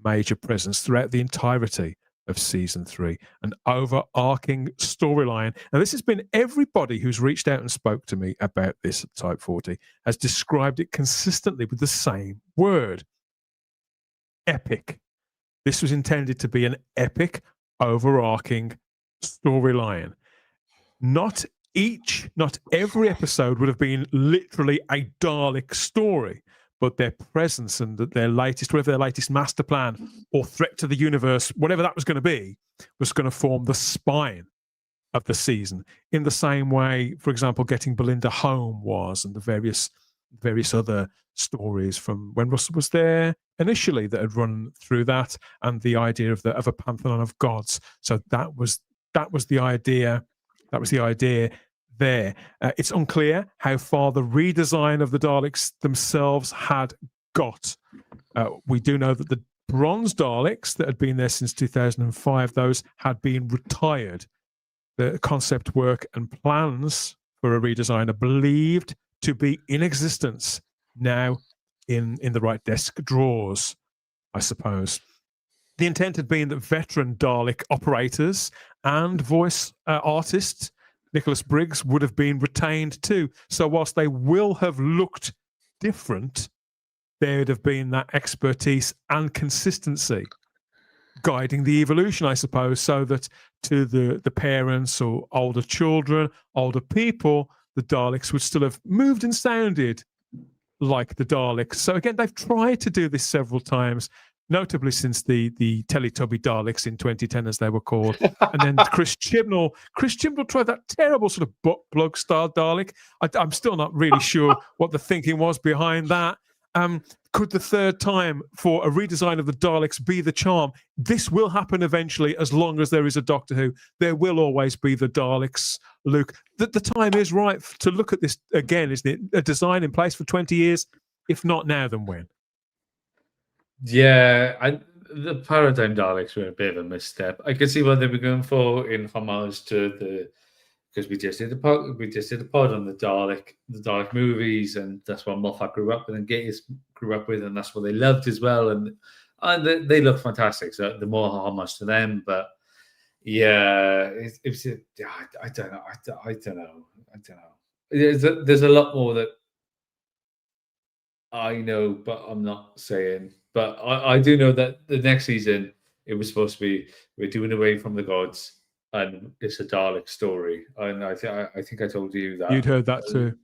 major presence throughout the entirety of season 3, an overarching storyline. And this has been everybody who's reached out and spoke to me about this at Type 40 has described it consistently with the same word: epic. This was intended to be an epic, overarching storyline. Not every episode would have been literally a Dalek story, but their presence and their latest master plan or threat to the universe, whatever that was going to be, was going to form the spine of the season. In the same way, for example, getting Belinda home was, and the various other stories from when Russell was there initially that had run through that, and the idea of a pantheon of gods. So that was the idea. That was the idea there. It's unclear how far the redesign of the Daleks themselves had got. We do know that the bronze Daleks that had been there since 2005, those had been retired. The concept work and plans for a redesign are believed to be in existence now in the right desk drawers, I suppose. The intent had been that veteran Dalek operators and voice artists, Nicholas Briggs, would have been retained too. So whilst they will have looked different, there would have been that expertise and consistency guiding the evolution, I suppose, so that to the parents or older children, older people, the Daleks would still have moved and sounded like the Daleks. So again, they've tried to do this several times, notably since the Teletubby Daleks in 2010, as they were called. And then Chris Chibnall tried that terrible sort of butt plug style Dalek. I'm still not really sure what the thinking was behind that. Could the third time for a redesign of the Daleks be the charm? This will happen eventually, as long as there is a Doctor Who. There will always be the Daleks, Luke. The time is right to look at this again, isn't it? A design in place for 20 years. If not now, then when? Yeah, the Paradigm Daleks were a bit of a misstep. I could see what they were going for in homage to because we just did a pod on the Dalek movies, and that's what Moffat grew up with and Gatiss grew up with, and that's what they loved as well. And they look fantastic. So the more homage to them, but yeah, I don't know. There's a lot more that I know, but I'm not saying. But I do know that the next season it was supposed to be we're doing away from the gods. And it's a Dalek story, and I think I told you that you'd heard that too.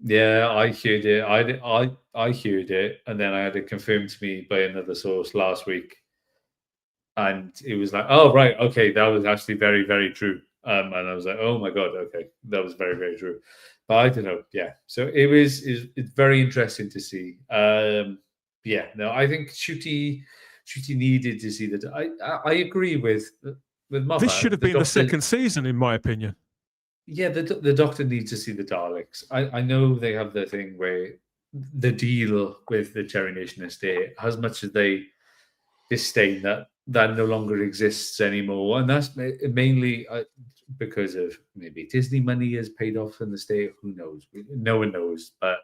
Yeah, I heard it. I heard it, and then I had it confirmed to me by another source last week, and it was like, oh right, okay, that was actually very, very true. And I was like, oh my god, okay, that was very, very true. But I don't know, yeah. So it's very interesting to see. Yeah, no, I think Ncuti needed to see that. I agree with Moffat. This should have been the second season, in my opinion. Yeah, the Doctor needs to see the Daleks. I know they have the thing where the deal with the Cherry Nation estate, as much as they disdain that no longer exists anymore, and that's mainly because of maybe Disney money has paid off in the state. Who knows? No one knows, but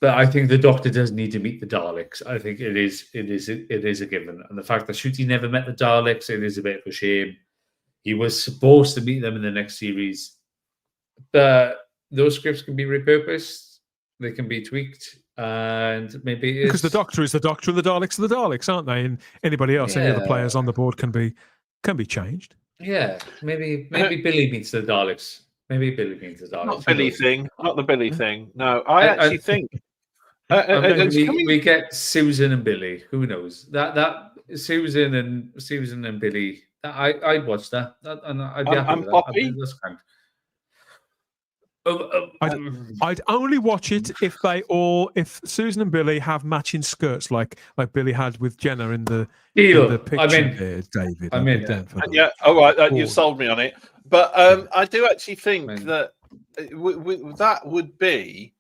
I think the Doctor does need to meet the Daleks. I think it is a given. And the fact that Ncuti never met the Daleks, it is a bit of a shame. He was supposed to meet them in the next series. But those scripts can be repurposed. They can be tweaked. And maybe because the Doctor is the Doctor and the Daleks are the Daleks, aren't they? And anybody else, any other players on the board can be changed. Yeah. Maybe Billy meets the Daleks. Maybe Billy meets the Daleks. Not the Billy thing. No, I actually think We get Susan and Billy. Who knows? That Susan and Billy. I'd watch that. And I'd be happy with that. Poppy? That's kind. I'd only watch it if Susan and Billy have matching skirts, like Billy had with Jenna in the picture there, David. I'm in. Yeah. All right. You've sold me on it. But I do actually think that that would be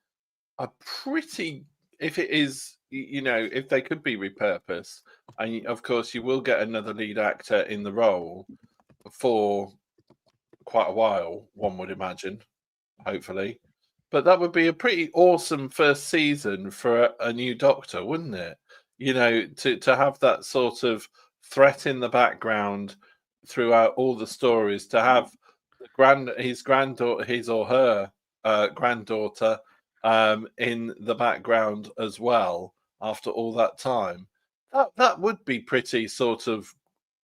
a pretty, if it is, if they could be repurposed, and of course you will get another lead actor in the role for quite a while, one would imagine, hopefully. But that would be a pretty awesome first season for a new Doctor, wouldn't it? To have that sort of threat in the background throughout all the stories, to have his granddaughter, his or her granddaughter, in the background as well after all that time. That would be pretty sort of,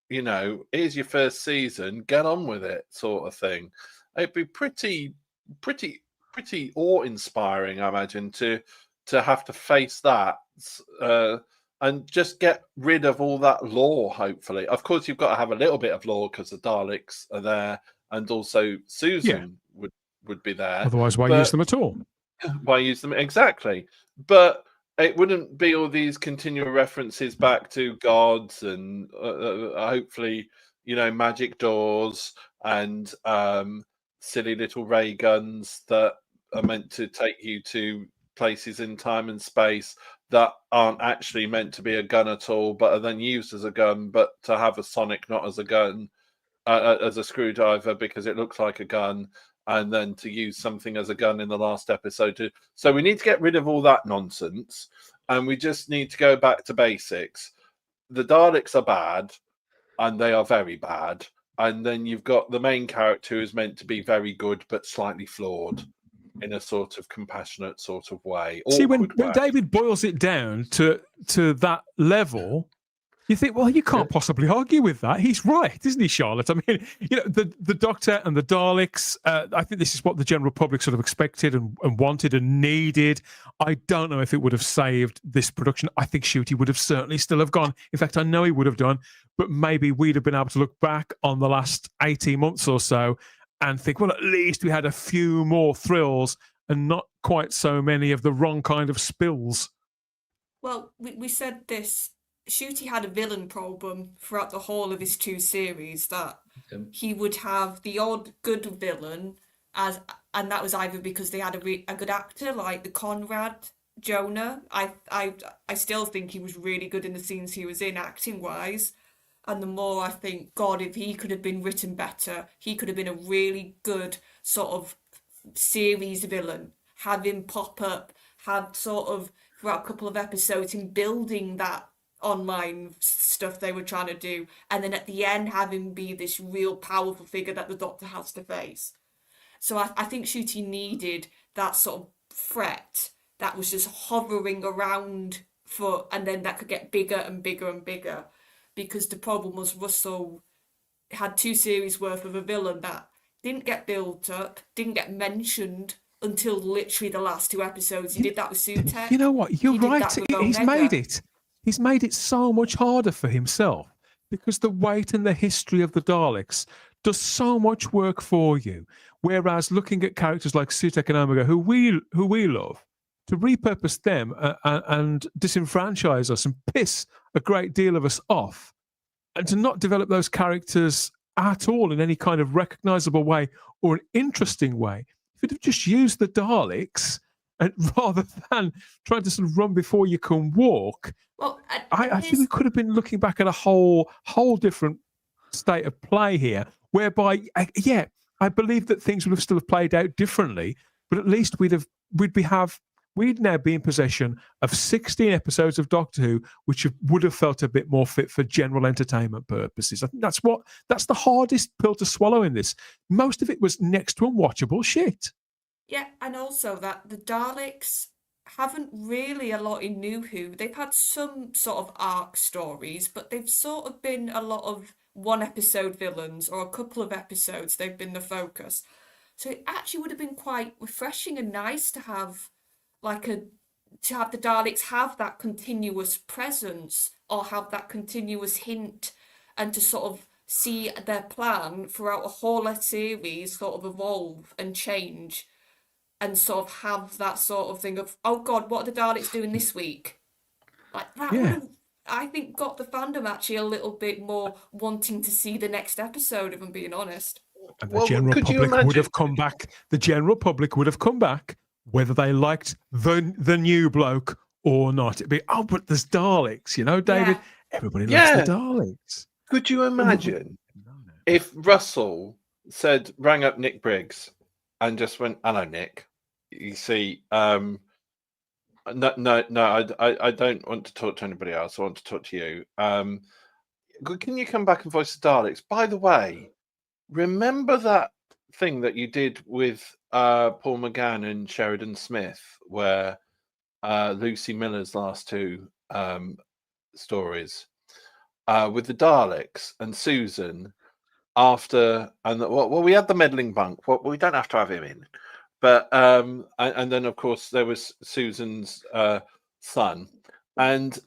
here's your first season, get on with it sort of thing. It'd be pretty awe-inspiring, I imagine, to have to face that and just get rid of all that lore, hopefully. Of course, you've got to have a little bit of lore because the Daleks are there, and also Susan would be there. Otherwise, why use them at all? Why use them? Exactly. But it wouldn't be all these continual references back to gods and hopefully, magic doors and silly little ray guns that are meant to take you to places in time and space that aren't actually meant to be a gun at all, but are then used as a gun, but to have a sonic not as a gun, as a screwdriver because it looks like a gun, and then to use something as a gun in the last episode. So we need to get rid of all that nonsense, and we just need to go back to basics. The Daleks are bad, and they are very bad. And then you've got the main character who is meant to be very good, but slightly flawed in a sort of compassionate sort of way. See, when David boils it down to that level, you think, well, you can't possibly argue with that. He's right, isn't he, Charlotte? I mean, the Doctor and the Daleks, I think this is what the general public sort of expected and wanted and needed. I don't know if it would have saved this production. I think Ncuti would have certainly still have gone. In fact, I know he would have done, but maybe we'd have been able to look back on the last 18 months or so and think, well, at least we had a few more thrills and not quite so many of the wrong kind of spills. Well, we said this. Ncuti had a villain problem throughout the whole of his 2 series, that he would have the odd good villain, and that was either because they had a good actor like the Conrad Jonah. I still think he was really good in the scenes he was in, acting wise. And the more I think, God, if he could have been written better, he could have been a really good sort of series villain. Have him pop up, have sort of throughout a couple of episodes him building that online stuff they were trying to do, and then at the end have him be this real powerful figure that the Doctor has to face. So I think Ncuti needed that sort of threat that was just hovering around and then that could get bigger and bigger and bigger, because the problem was Russell had 2 series worth of a villain that didn't get built up, didn't get mentioned until literally the last 2 episodes. He did that with Sutek. You know what? You're right. He's made it. He's made it so much harder for himself because the weight and the history of the Daleks does so much work for you. Whereas looking at characters like Sutek and Omega, who we love, to repurpose them and disenfranchise us and piss a great deal of us off, and to not develop those characters at all in any kind of recognisable way or an interesting way. If you'd have just used the Daleks, and rather than trying to sort of run before you can walk, well, I think we could have been looking back at a whole different state of play here, whereby, I believe that things would have still have played out differently, but at least we'd now be in possession of 16 episodes of Doctor Who, which would have felt a bit more fit for general entertainment purposes. I think that's the hardest pill to swallow in this. Most of it was next to unwatchable shit. Yeah, and also that the Daleks haven't really a lot in New Who. They've had some sort of arc stories, but they've sort of been a lot of 1-episode villains, or a couple of episodes they've been the focus. So it actually would have been quite refreshing and nice to have like a to have the Daleks have that continuous presence or have that continuous hint, and to sort of see their plan throughout a whole series sort of evolve and change, and sort of have that sort of thing of, oh God, what are the Daleks doing this week? Like that would have, I think, got the fandom actually a little bit more wanting to see the next episode, if I'm being honest. And the general public would have come back. The general public would have come back, whether they liked the new bloke or not. It'd be, oh, but there's Daleks, you know, David. Yeah. Everybody loves the Daleks. Could you imagine if Russell rang up Nick Briggs and just went, "Hello, Nick. You see, no, I don't want to talk to anybody else. I want to talk to you. Can you come back and voice the Daleks? By the way, remember that thing that you did with Paul McGann and Sheridan Smith, where Lucy Miller's last two stories with the Daleks and Susan after, and well, we had the meddling bunk. Well, we don't have to have him in, but and then of course there was Susan's son. And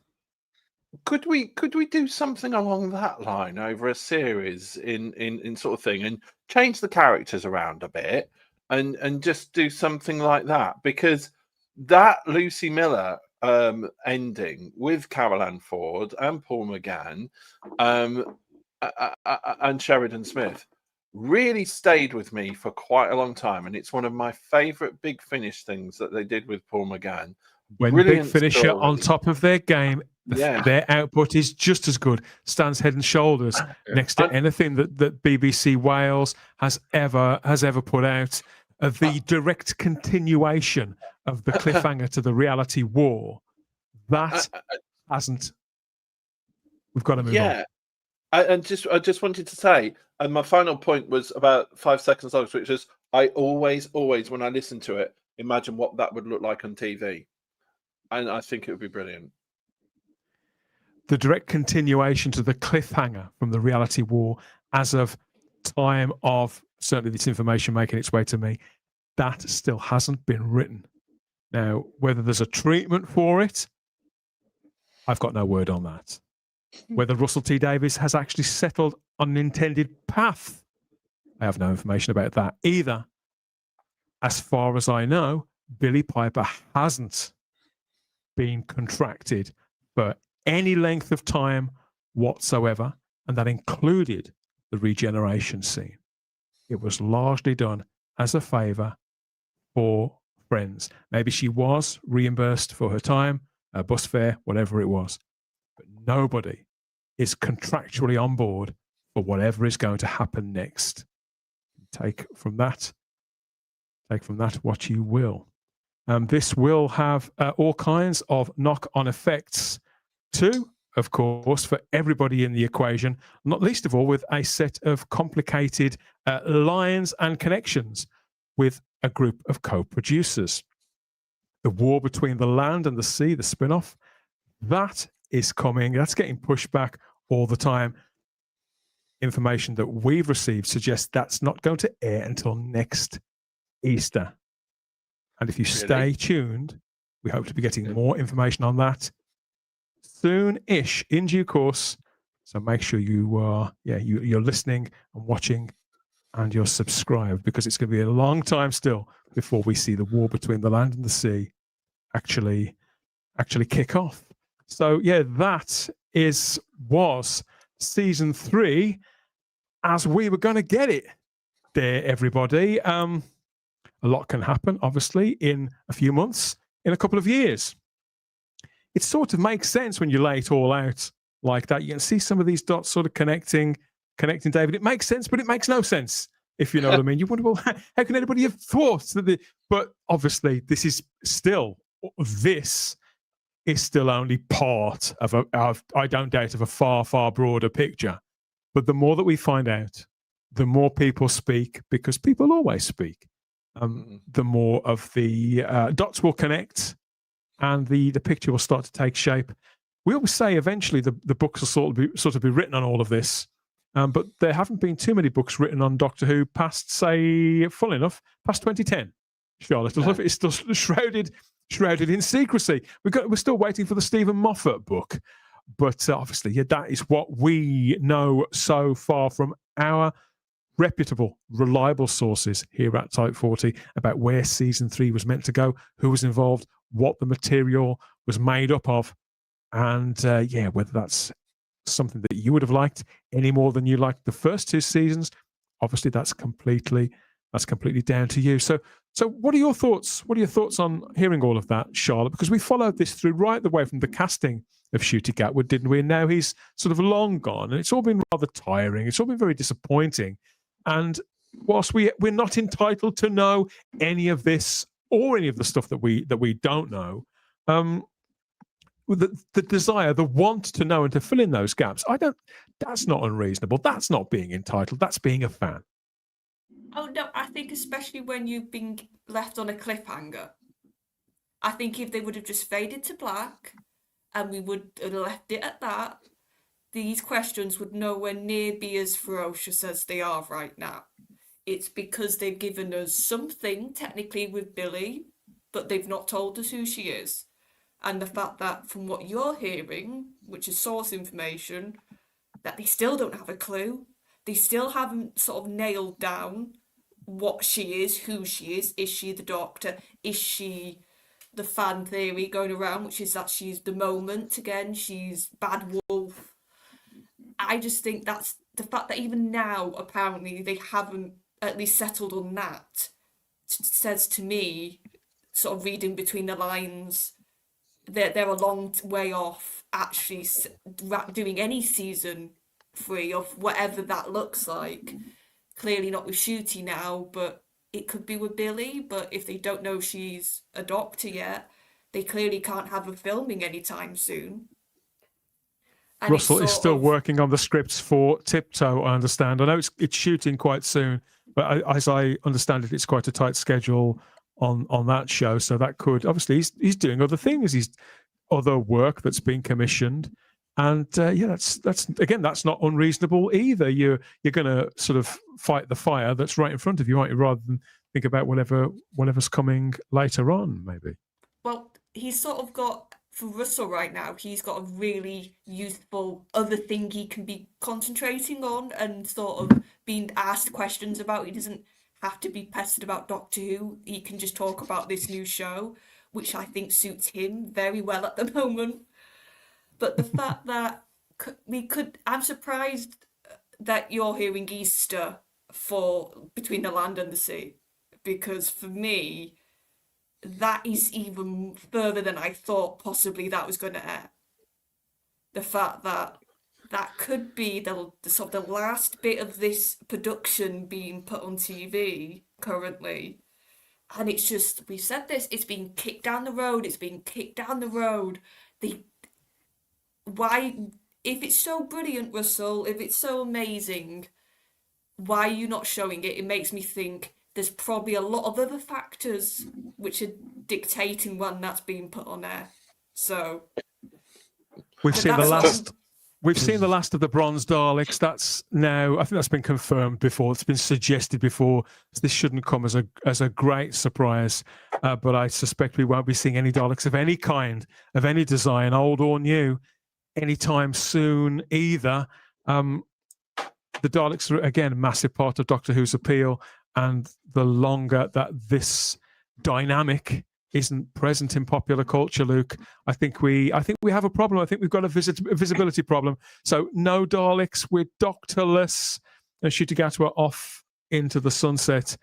could we do something along that line over a series in sort of thing, and change the characters around a bit, and just do something like that? Because that Lucy Miller ending with Carol Ann Ford and Paul McGann and Sheridan Smith really stayed with me for quite a long time, and it's one of my favourite Big Finish things that they did with Paul McGann. When Brilliant Big Finish are story. on top of their game, their output is just as good. Stands head and shoulders next to anything that BBC Wales has ever put out. The direct continuation of the cliffhanger to the reality war, that hasn't. We've got to move on. I just wanted to say, and my final point was about 5 seconds long, which is I always, when I listen to it, imagine what that would look like on TV, and I think it would be brilliant. The direct continuation to the cliffhanger from the reality war, as of time of certainly this information making its way to me, that still hasn't been written. Now, whether there's a treatment for it, I've got no word on that. Whether Russell T Davies has actually settled on an intended path, I have no information about that either. As far as I know, Billy Piper hasn't been contracted for any length of time whatsoever, and that included the regeneration scene. It was largely done as a favour for Friends. Maybe she was reimbursed for her time, bus fare, whatever it was. But nobody is contractually on board for whatever is going to happen next. Take from that what you will. This will have all kinds of knock-on effects too, of course, for everybody in the equation, not least of all with a set of complicated lines and connections with a group of co-producers. The War Between the Land and the Sea, the spin-off, that is coming. That's getting pushed back all the time. Information that we've received suggests that's not going to air until next Easter. And if you stay tuned, we hope to be getting more information on that soon-ish, in due course. So make sure you are, you're listening and watching, and you're subscribed, because it's going to be a long time still before we see the War Between the Land and the Sea actually kick off. So yeah, that was season 3 as we were going to get it there, everybody. A lot can happen, obviously, in a few months, in a couple of years. It sort of makes sense when you lay it all out like that. You can see some of these dots sort of connecting, David. It makes sense, but it makes no sense, if you know what I mean. You wonder, well, how can anybody have thought that? But obviously, this is still only part of I don't doubt, of a far, far broader picture. But the more that we find out, the more people speak, because people always speak. The more of the dots will connect, and the picture will start to take shape. We always say eventually the books will sort of be written on all of this, but there haven't been too many books written on Doctor Who past, say, full enough, past 2010. Charlotte, it's still shrouded shrouded in secrecy. We're still waiting for the Stephen Moffat book. But obviously, yeah, that is what we know so far from our reputable, reliable sources here at Type 40 about where season 3 was meant to go, who was involved, what the material was made up of, and whether that's something that you would have liked any more than you liked the first 2 seasons. Obviously, that's completely down to you. So what are your thoughts? What are your thoughts on hearing all of that, Charlotte? Because we followed this through right the way from the casting of Ncuti Gatwa, didn't we? And now he's sort of long gone, and it's all been rather tiring. It's all been very disappointing. And whilst we're not entitled to know any of this or any of the stuff that we don't know, the desire, the want to know and to fill in those gaps, that's not unreasonable. That's not being entitled. That's being a fan. Oh no, I think especially when you've been left on a cliffhanger. I think if they would have just faded to black and we would have left it at that, these questions would nowhere near be as ferocious as they are right now. It's because they've given us something technically with Billy, but they've not told us who she is. And the fact that from what you're hearing, which is source information, that they still don't have a clue. They still haven't sort of nailed down what she is, who she is. Is she the Doctor? Is she the fan theory going around, which is that she's the moment again? She's Bad Wolf. I just think that's the fact that even now, apparently, they haven't at least settled on that, says to me, sort of reading between the lines, they're a long way off actually doing any season 3 of whatever that looks like. Clearly not with Ncuti now, but it could be with Billy. But if they don't know she's a Doctor yet, they clearly can't have her filming anytime soon. And Russell is still working on the scripts for Tiptoe, I understand. I know it's shooting quite soon, but as I understand it, it's quite a tight schedule on that show. So that could, obviously, he's doing other things. He's other work that's been commissioned. And that's not unreasonable either. You're going to sort of fight the fire that's right in front of you, aren't you, rather than think about whatever's coming later on, maybe. Well, he's sort of got, for Russell right now, he's got a really useful other thing he can be concentrating on and sort of being asked questions about. He doesn't have to be pestered about Doctor Who. He can just talk about this new show, which I think suits him very well at the moment. But the fact that I'm surprised that you're hearing Easter for Between the Land and the Sea, because for me, that is even further than I thought possibly that was going to air. The fact that could be the sort of the last bit of this production being put on TV currently. And it's just, we've said this, it's been kicked down the road, Why, if it's so brilliant, Russell, if it's so amazing, why are you not showing it? It makes me think there's probably a lot of other factors which are dictating when that's being put on air. So we've seen the last of the Bronze Daleks. That's now, I think that's been confirmed before. It's been suggested before. This shouldn't come as a great surprise, but I suspect we won't be seeing any Daleks of any kind, of any design, old or new, anytime soon either. The Daleks are, again, a massive part of Doctor Who's appeal, and the longer that this dynamic isn't present in popular culture, Luke, I think we have a problem. I think we've got a visibility problem. So no Daleks, we're Doctorless, and Ncuti Gatwa off into the sunset,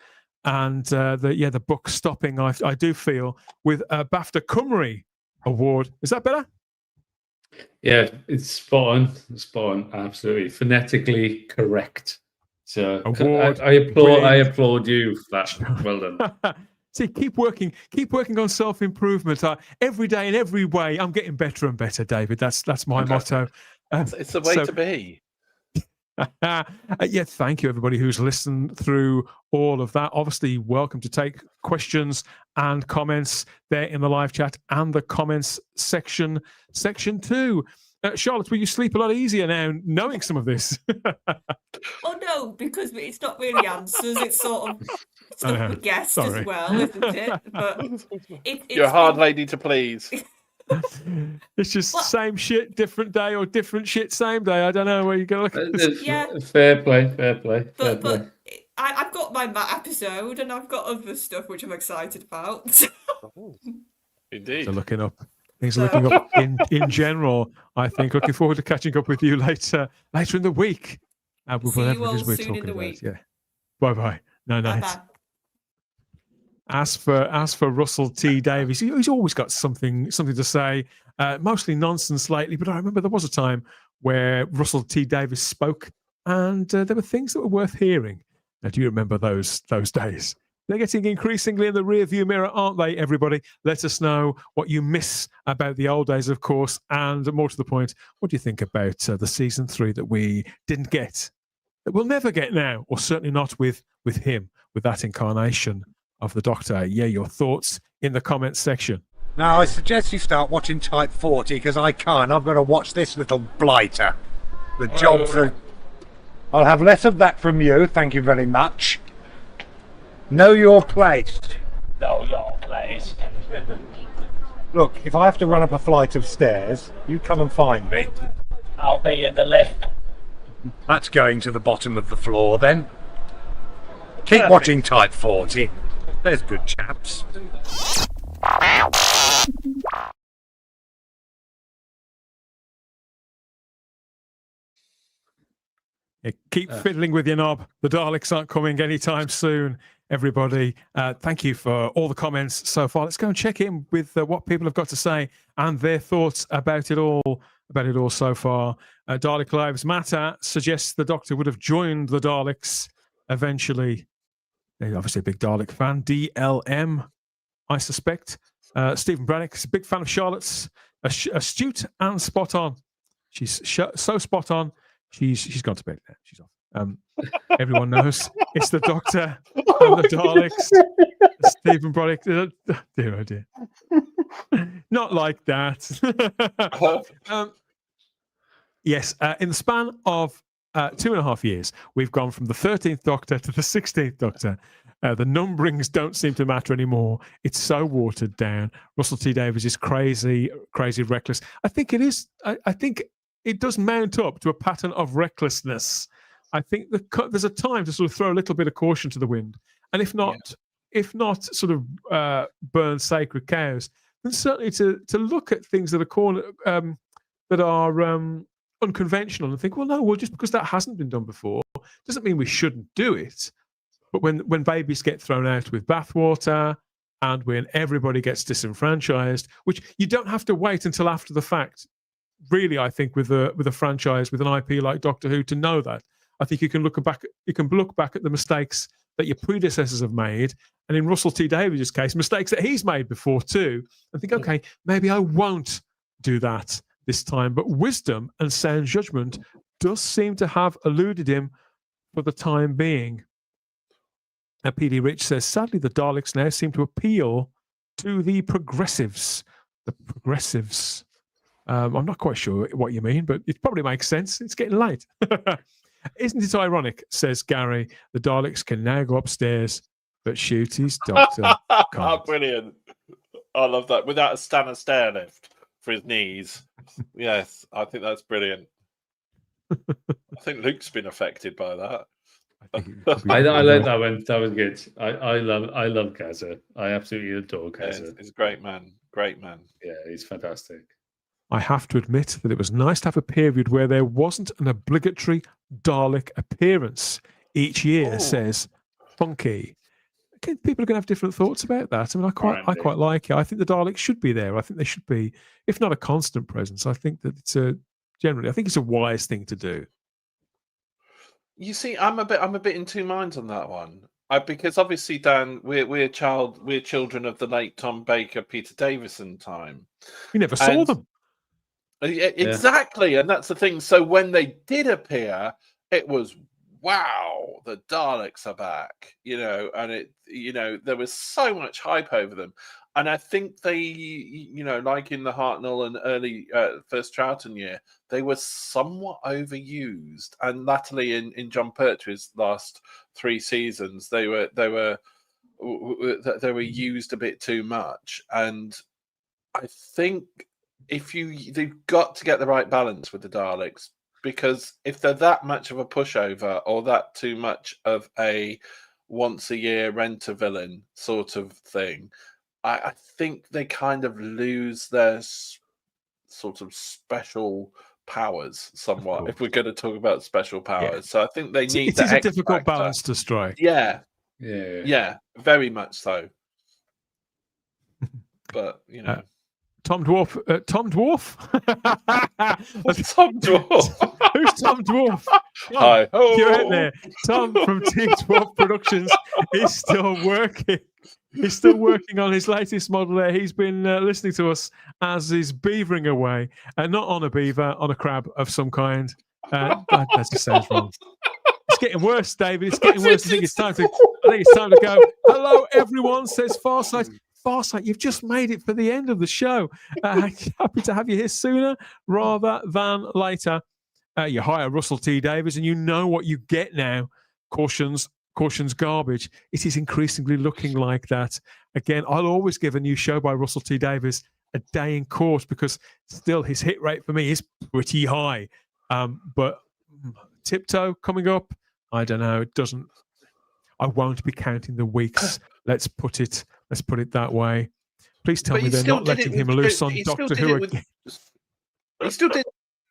and the book stopping. I do feel with a BAFTA Cymru award. Is that better? Yeah, it's spot on, absolutely phonetically correct. So I applaud you for that. Well done. See, keep working on self-improvement every day in every way. I'm getting better and better, David. That's my motto. It's the way to be. Thank you, everybody who's listened through all of that. Obviously, welcome to take questions and comments there in the live chat and the comments section 2. Charlotte, will you sleep a lot easier now knowing some of this? Oh no, because it's not really answers. It's sort of stuff with guests as well, isn't it? But you're a hard lady to please. It's just same shit, different day, or different shit, same day. I don't know where you go. Look at this. Yeah. Fair play. But I've got my episode, and I've got other stuff which I'm excited about. Indeed. So looking up. Things are looking up in general. I think looking forward to catching up with you later in the week. With See whatever you it is all we're soon talking in the about. week. Yeah. Bye. No night. Bye-bye. As for Russell T Davies, he's always got something to say. Mostly nonsense lately, but I remember there was a time where Russell T Davies spoke, and there were things that were worth hearing. Now, do you remember those days? They're getting increasingly in the rearview mirror, aren't they, everybody? Let us know what you miss about the old days, of course, and more to the point, what do you think about the season 3 that we didn't get, that we'll never get now, or certainly not with him, with that incarnation of the Doctor? Yeah, your thoughts in the comments section. Now, I suggest you start watching Type 40, because I can't. I've got to watch this little blighter. The job through... I'll have less of that from you, thank you very much. Know your place. Know your place. Look, if I have to run up a flight of stairs, you come and find me. I'll be in the lift. That's going to the bottom of the floor, then. Keep watching Type 40. There's good chaps. Yeah, keep fiddling with your knob. The Daleks aren't coming anytime soon, everybody. Thank you for all the comments so far. Let's go and check in with what people have got to say and their thoughts about it all so far. Dalek Lives Matter suggests the Doctor would have joined the Daleks eventually. He's obviously a big Dalek fan. DLM, I suspect. Stephen Brannick is a big fan of Charlotte's. Astute and spot on. She's so spot on. She's gone to bed now. She's off. Everyone knows it's the Doctor and the Daleks. Stephen Brannick. Dear, oh dear. Not like that. Yes, in the span of 2.5 years, we've gone from the 13th Doctor to the 16th Doctor. The numberings don't seem to matter anymore. It's so watered down. Russell T Davies is crazy reckless. I think it is. I think it does mount up to a pattern of recklessness. I think there's a time to sort of throw a little bit of caution to the wind, and if not sort of burn sacred cows, then certainly to look at things that are unconventional and think, well, no, just because that hasn't been done before doesn't mean we shouldn't do it. But when babies get thrown out with bathwater, and when everybody gets disenfranchised, which you don't have to wait until after the fact, really, I think, with a franchise, with an IP like Doctor Who, to know that. I think you can look back at the mistakes that your predecessors have made, and in Russell T Davies' case, mistakes that he's made before too, and think, okay, maybe I won't do that this time. But wisdom and sound judgment does seem to have eluded him for the time being. And PD Rich says, sadly, the Daleks now seem to appeal to the progressives. The progressives. I'm not quite sure what you mean, but it probably makes sense. It's getting late. Isn't it ironic, says Gary, the Daleks can now go upstairs, but Ncuti Doctor can't. Brilliant. I love that. Without a stair lift for his knees. Yes, I think that's brilliant. I think Luke's been affected by that. I like that one. That was good. I love Gaza. I absolutely adore Gaza. Yeah, he's a great man. Great man. Yeah, he's fantastic. I have to admit that it was nice to have a period where there wasn't an obligatory Dalek appearance each year, says Funky. Okay, people are going to have different thoughts about that. I mean, I quite like it. I think the Daleks should be there. I think they should be, if not a constant presence, I think that it's a wise thing to do. You see, I'm a bit in two minds on that one. Because obviously, Dan, we're children of the late Tom Baker, Peter Davison time. We never saw them. Exactly, and that's the thing. So when they did appear, it was wow, the Daleks are back, and there was so much hype over them. And I think they, like in the Hartnell and early first Troughton year, they were somewhat overused. And latterly in John Pertwee's last 3 seasons, they were that they were used a bit too much, and I think they've got to get the right balance with the Daleks, because if they're that much of a pushover or that too much of a once a year rent a villain sort of thing, I think they kind of lose their sort of special powers somewhat, if we're going to talk about special powers. Yeah. So I think they need It is a X difficult factor. balance to strike. Yeah, very much so. But you know, Tom Dwarf. Tom Dwarf. Tom Dwarf. Who's Tom Dwarf? Hi. You're out there. Tom from T Dwarf Productions is still working. He's still working on his latest model there. He's been listening to us as he's beavering away. Not on a beaver, on a crab of some kind. That just sounds wrong. It's getting worse, David. It's getting worse. I think it's time to go. Hello, everyone, says Farsight. Farsight, you've just made it for the end of the show. Happy to have you here sooner rather than later. You hire Russell T Davies and you know what you get now. Caution's garbage. It is increasingly looking like that. Again, I'll always give a new show by Russell T Davies a day in court, because still his hit rate for me is pretty high. But Tiptoe coming up, I don't know. I won't be counting the weeks. Let's put it that way. Please tell me they're not letting him loose on Doctor Who again. He still did.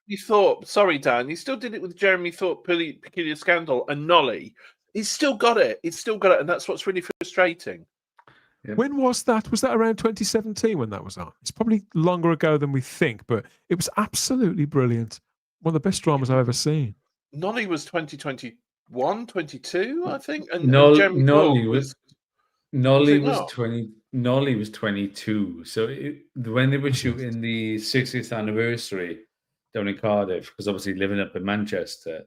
He thought. Sorry, Dan. He still did it with Jeremy Thorpe, Peculiar Scandal, and Nolly. He's still got it. And that's what's really frustrating. When was that? Was that around 2017 when that was on? It's probably longer ago than we think, but it was absolutely brilliant. One of the best dramas I've ever seen. Nolly was 2021, 22, I think. And Nolly Jeremy was 22. So when they were shooting the 60th anniversary down in Cardiff, because obviously living up in Manchester,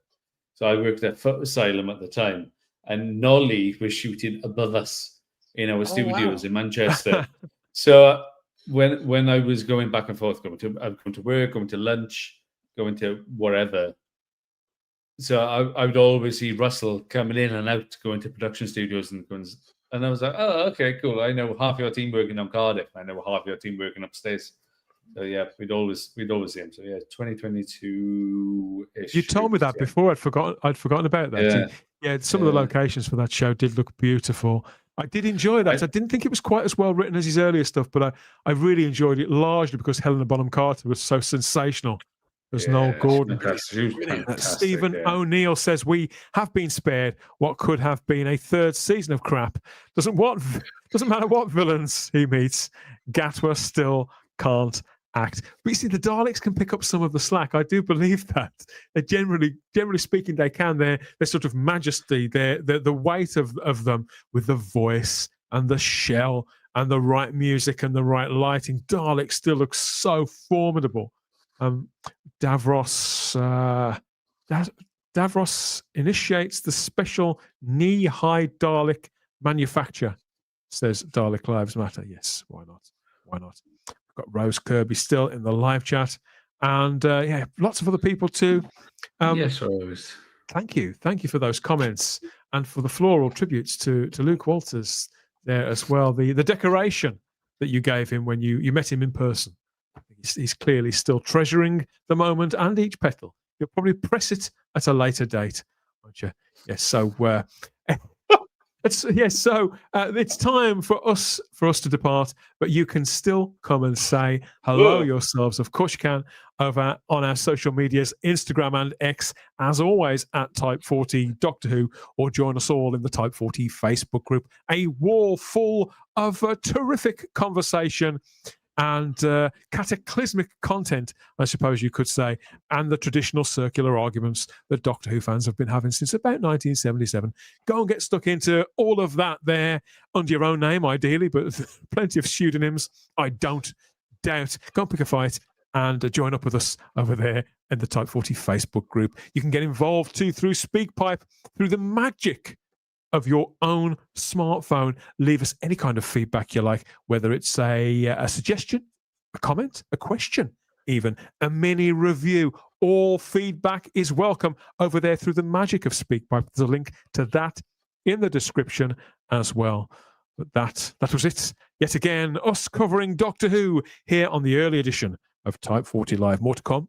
so I worked at Foot Asylum at the time, and Nolly was shooting above us in our studios in Manchester. So when I was going back and forth, I'd come to work, going to lunch, going to wherever. So I would always see Russell coming in and out, going to production studios, and I was like, oh, okay, cool. I know half your team working on Cardiff. I know half your team working upstairs. So yeah, we'd always see him. So yeah, 2022-ish. You told me that before. I'd forgotten about that. Yeah, some of the locations for that show did look beautiful. I did enjoy that. I didn't think it was quite as well written as his earlier stuff, but I really enjoyed it, largely because Helena Bonham Carter was so sensational. There's Noel Gordon. Stephen O'Neill says, we have been spared what could have been a third season of crap. Doesn't matter what villains he meets, Gatwa still can't act. But you see, the Daleks can pick up some of the slack. I do believe that. They generally speaking, they can. Their sort of majesty, the weight of them, with the voice and the shell and the right music and the right lighting. Dalek still looks so formidable. Davros initiates the special knee-high Dalek manufacture, says Dalek Lives Matter. Yes, why not? We've got Rose Kirby still in the live chat, and lots of other people too. Yes, Rose. Thank you for those comments and for the floral tributes to Luke Walters there as well. The decoration that you gave him when you met him in person. He's clearly still treasuring the moment and each petal. You'll probably press it at a later date, won't you? Yes. So it's time for us to depart, but you can still come and say hello yourselves. Of course you can, over on our social medias, Instagram and X, as always, at Type 40 Doctor Who, or join us all in the Type 40 Facebook group. A wall full of terrific conversation and cataclysmic content, I suppose you could say, and the traditional circular arguments that Doctor Who fans have been having since about 1977. Go and get stuck into all of that there under your own name, ideally, but plenty of pseudonyms, I don't doubt. Go and pick a fight and join up with us over there in the Type 40 Facebook group. You can get involved too through SpeakPipe, through the magic of your own smartphone. Leave us any kind of feedback you like, whether it's a suggestion, a comment, a question, even a mini review. All feedback is welcome over there through the magic of SpeakPipe. There's a link to that in the description as well. But that was it. Yet again, us covering Doctor Who here on the early edition of Type 40 Live. More to come,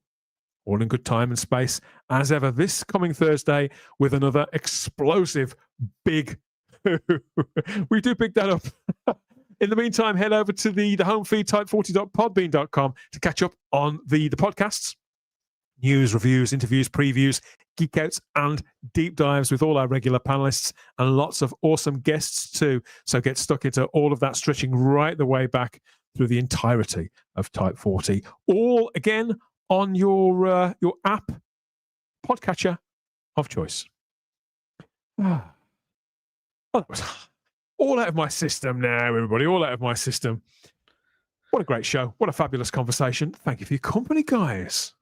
all in good time and space, as ever, this coming Thursday with another explosive big Who. We do pick that up. In the meantime, head over to the home feed, type40.podbean.com, to catch up on the podcasts, news, reviews, interviews, previews, geek outs, and deep dives with all our regular panelists and lots of awesome guests too. So get stuck into all of that, stretching right the way back through the entirety of Type 40. All again on your app podcatcher of choice. Oh, that was all out of my system now, everybody. All out of my system. What a great show. What a fabulous conversation. Thank you for your company, guys.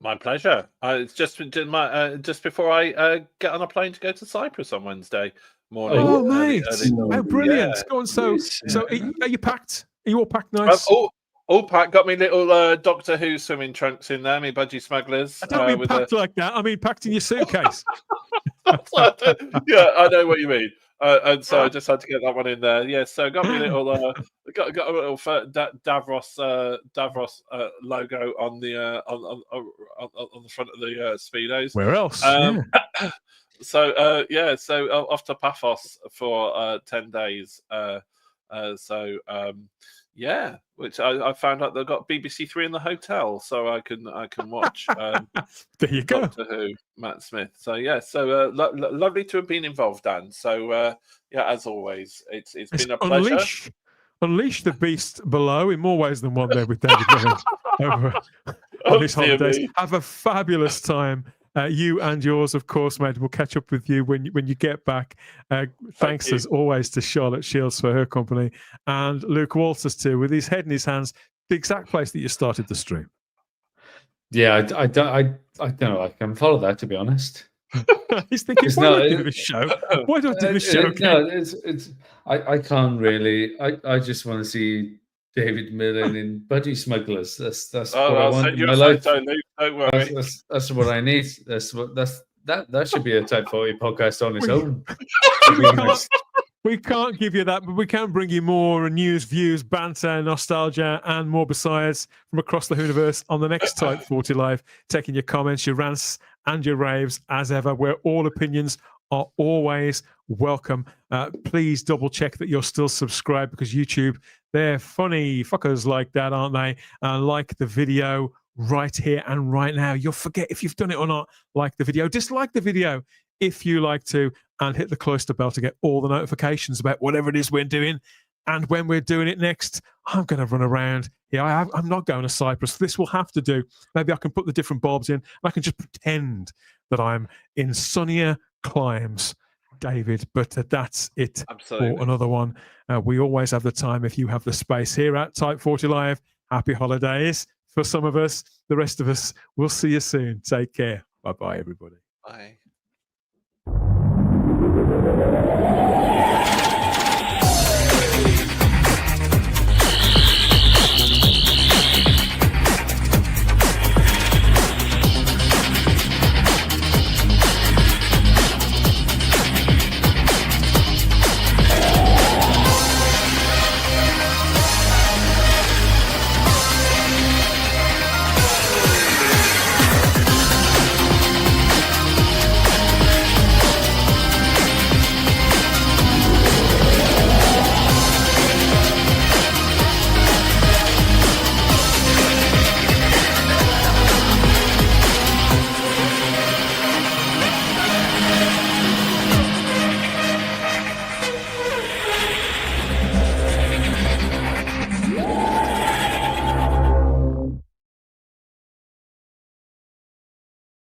My pleasure. It's just before I get on a plane to go to Cyprus on Wednesday morning. Oh, mate. Early. How brilliant. Yeah. Go on. So are you packed? Are you all packed nice? All packed. Got me little Doctor Who swimming trunks in there, me budgie smugglers. I don't mean packed like that. I mean packed in your suitcase. Yeah, I know what you mean. And so I just had to get that one in there. Yeah, so got me a little got a little Davros logo on the on the front of the speedos. Where else? So off to Paphos for 10 days. Yeah, which I found out they've got BBC Three in the hotel, so I can watch. There you go. Doctor Who, Matt Smith. So yeah, so lovely to have been involved, Dan. So yeah, as always, it's been a pleasure. Unleash the beast below in more ways than one there with David Millen over on his holidays. Have a fabulous time. You and yours, of course, mate. We'll catch up with you when you get back. Thanks as always to Charlotte Shields for her company, and Luke Walters too, with his head in his hands, the exact place that you started the stream. Yeah, I don't know. I can follow that, to be honest. He's thinking, why do I do this show? Why do I do this show? No, it's I can't really. I just want to see David Millen in Budgie Smugglers. That's what I want in my life. Don't worry. That's what I need. That should be a Type 40 podcast on its own. We can't give you that, but we can bring you more news, views, banter, nostalgia, and more besides from across the Whoniverse on the next Type 40 Live, taking your comments, your rants, and your raves as ever, where all opinions are always welcome. Please double check that you're still subscribed, because YouTube, they're funny fuckers like that, aren't they? Like the video right here and right now. You'll forget if you've done it or not. Like the video, dislike the video if you like to, and hit the cloister bell to get all the notifications about whatever it is we're doing. And when we're doing it next, I'm going to run around. Yeah, I'm not going to Cyprus. This will have to do. Maybe I can put the different bulbs in, and I can just pretend that I'm in sunnier climes, David. But that's it. Absolutely. For another one. We always have the time if you have the space here at Type 40 Live. Happy holidays for some of us. The rest of us, we'll see you soon. Take care. Bye-bye, everybody. Bye.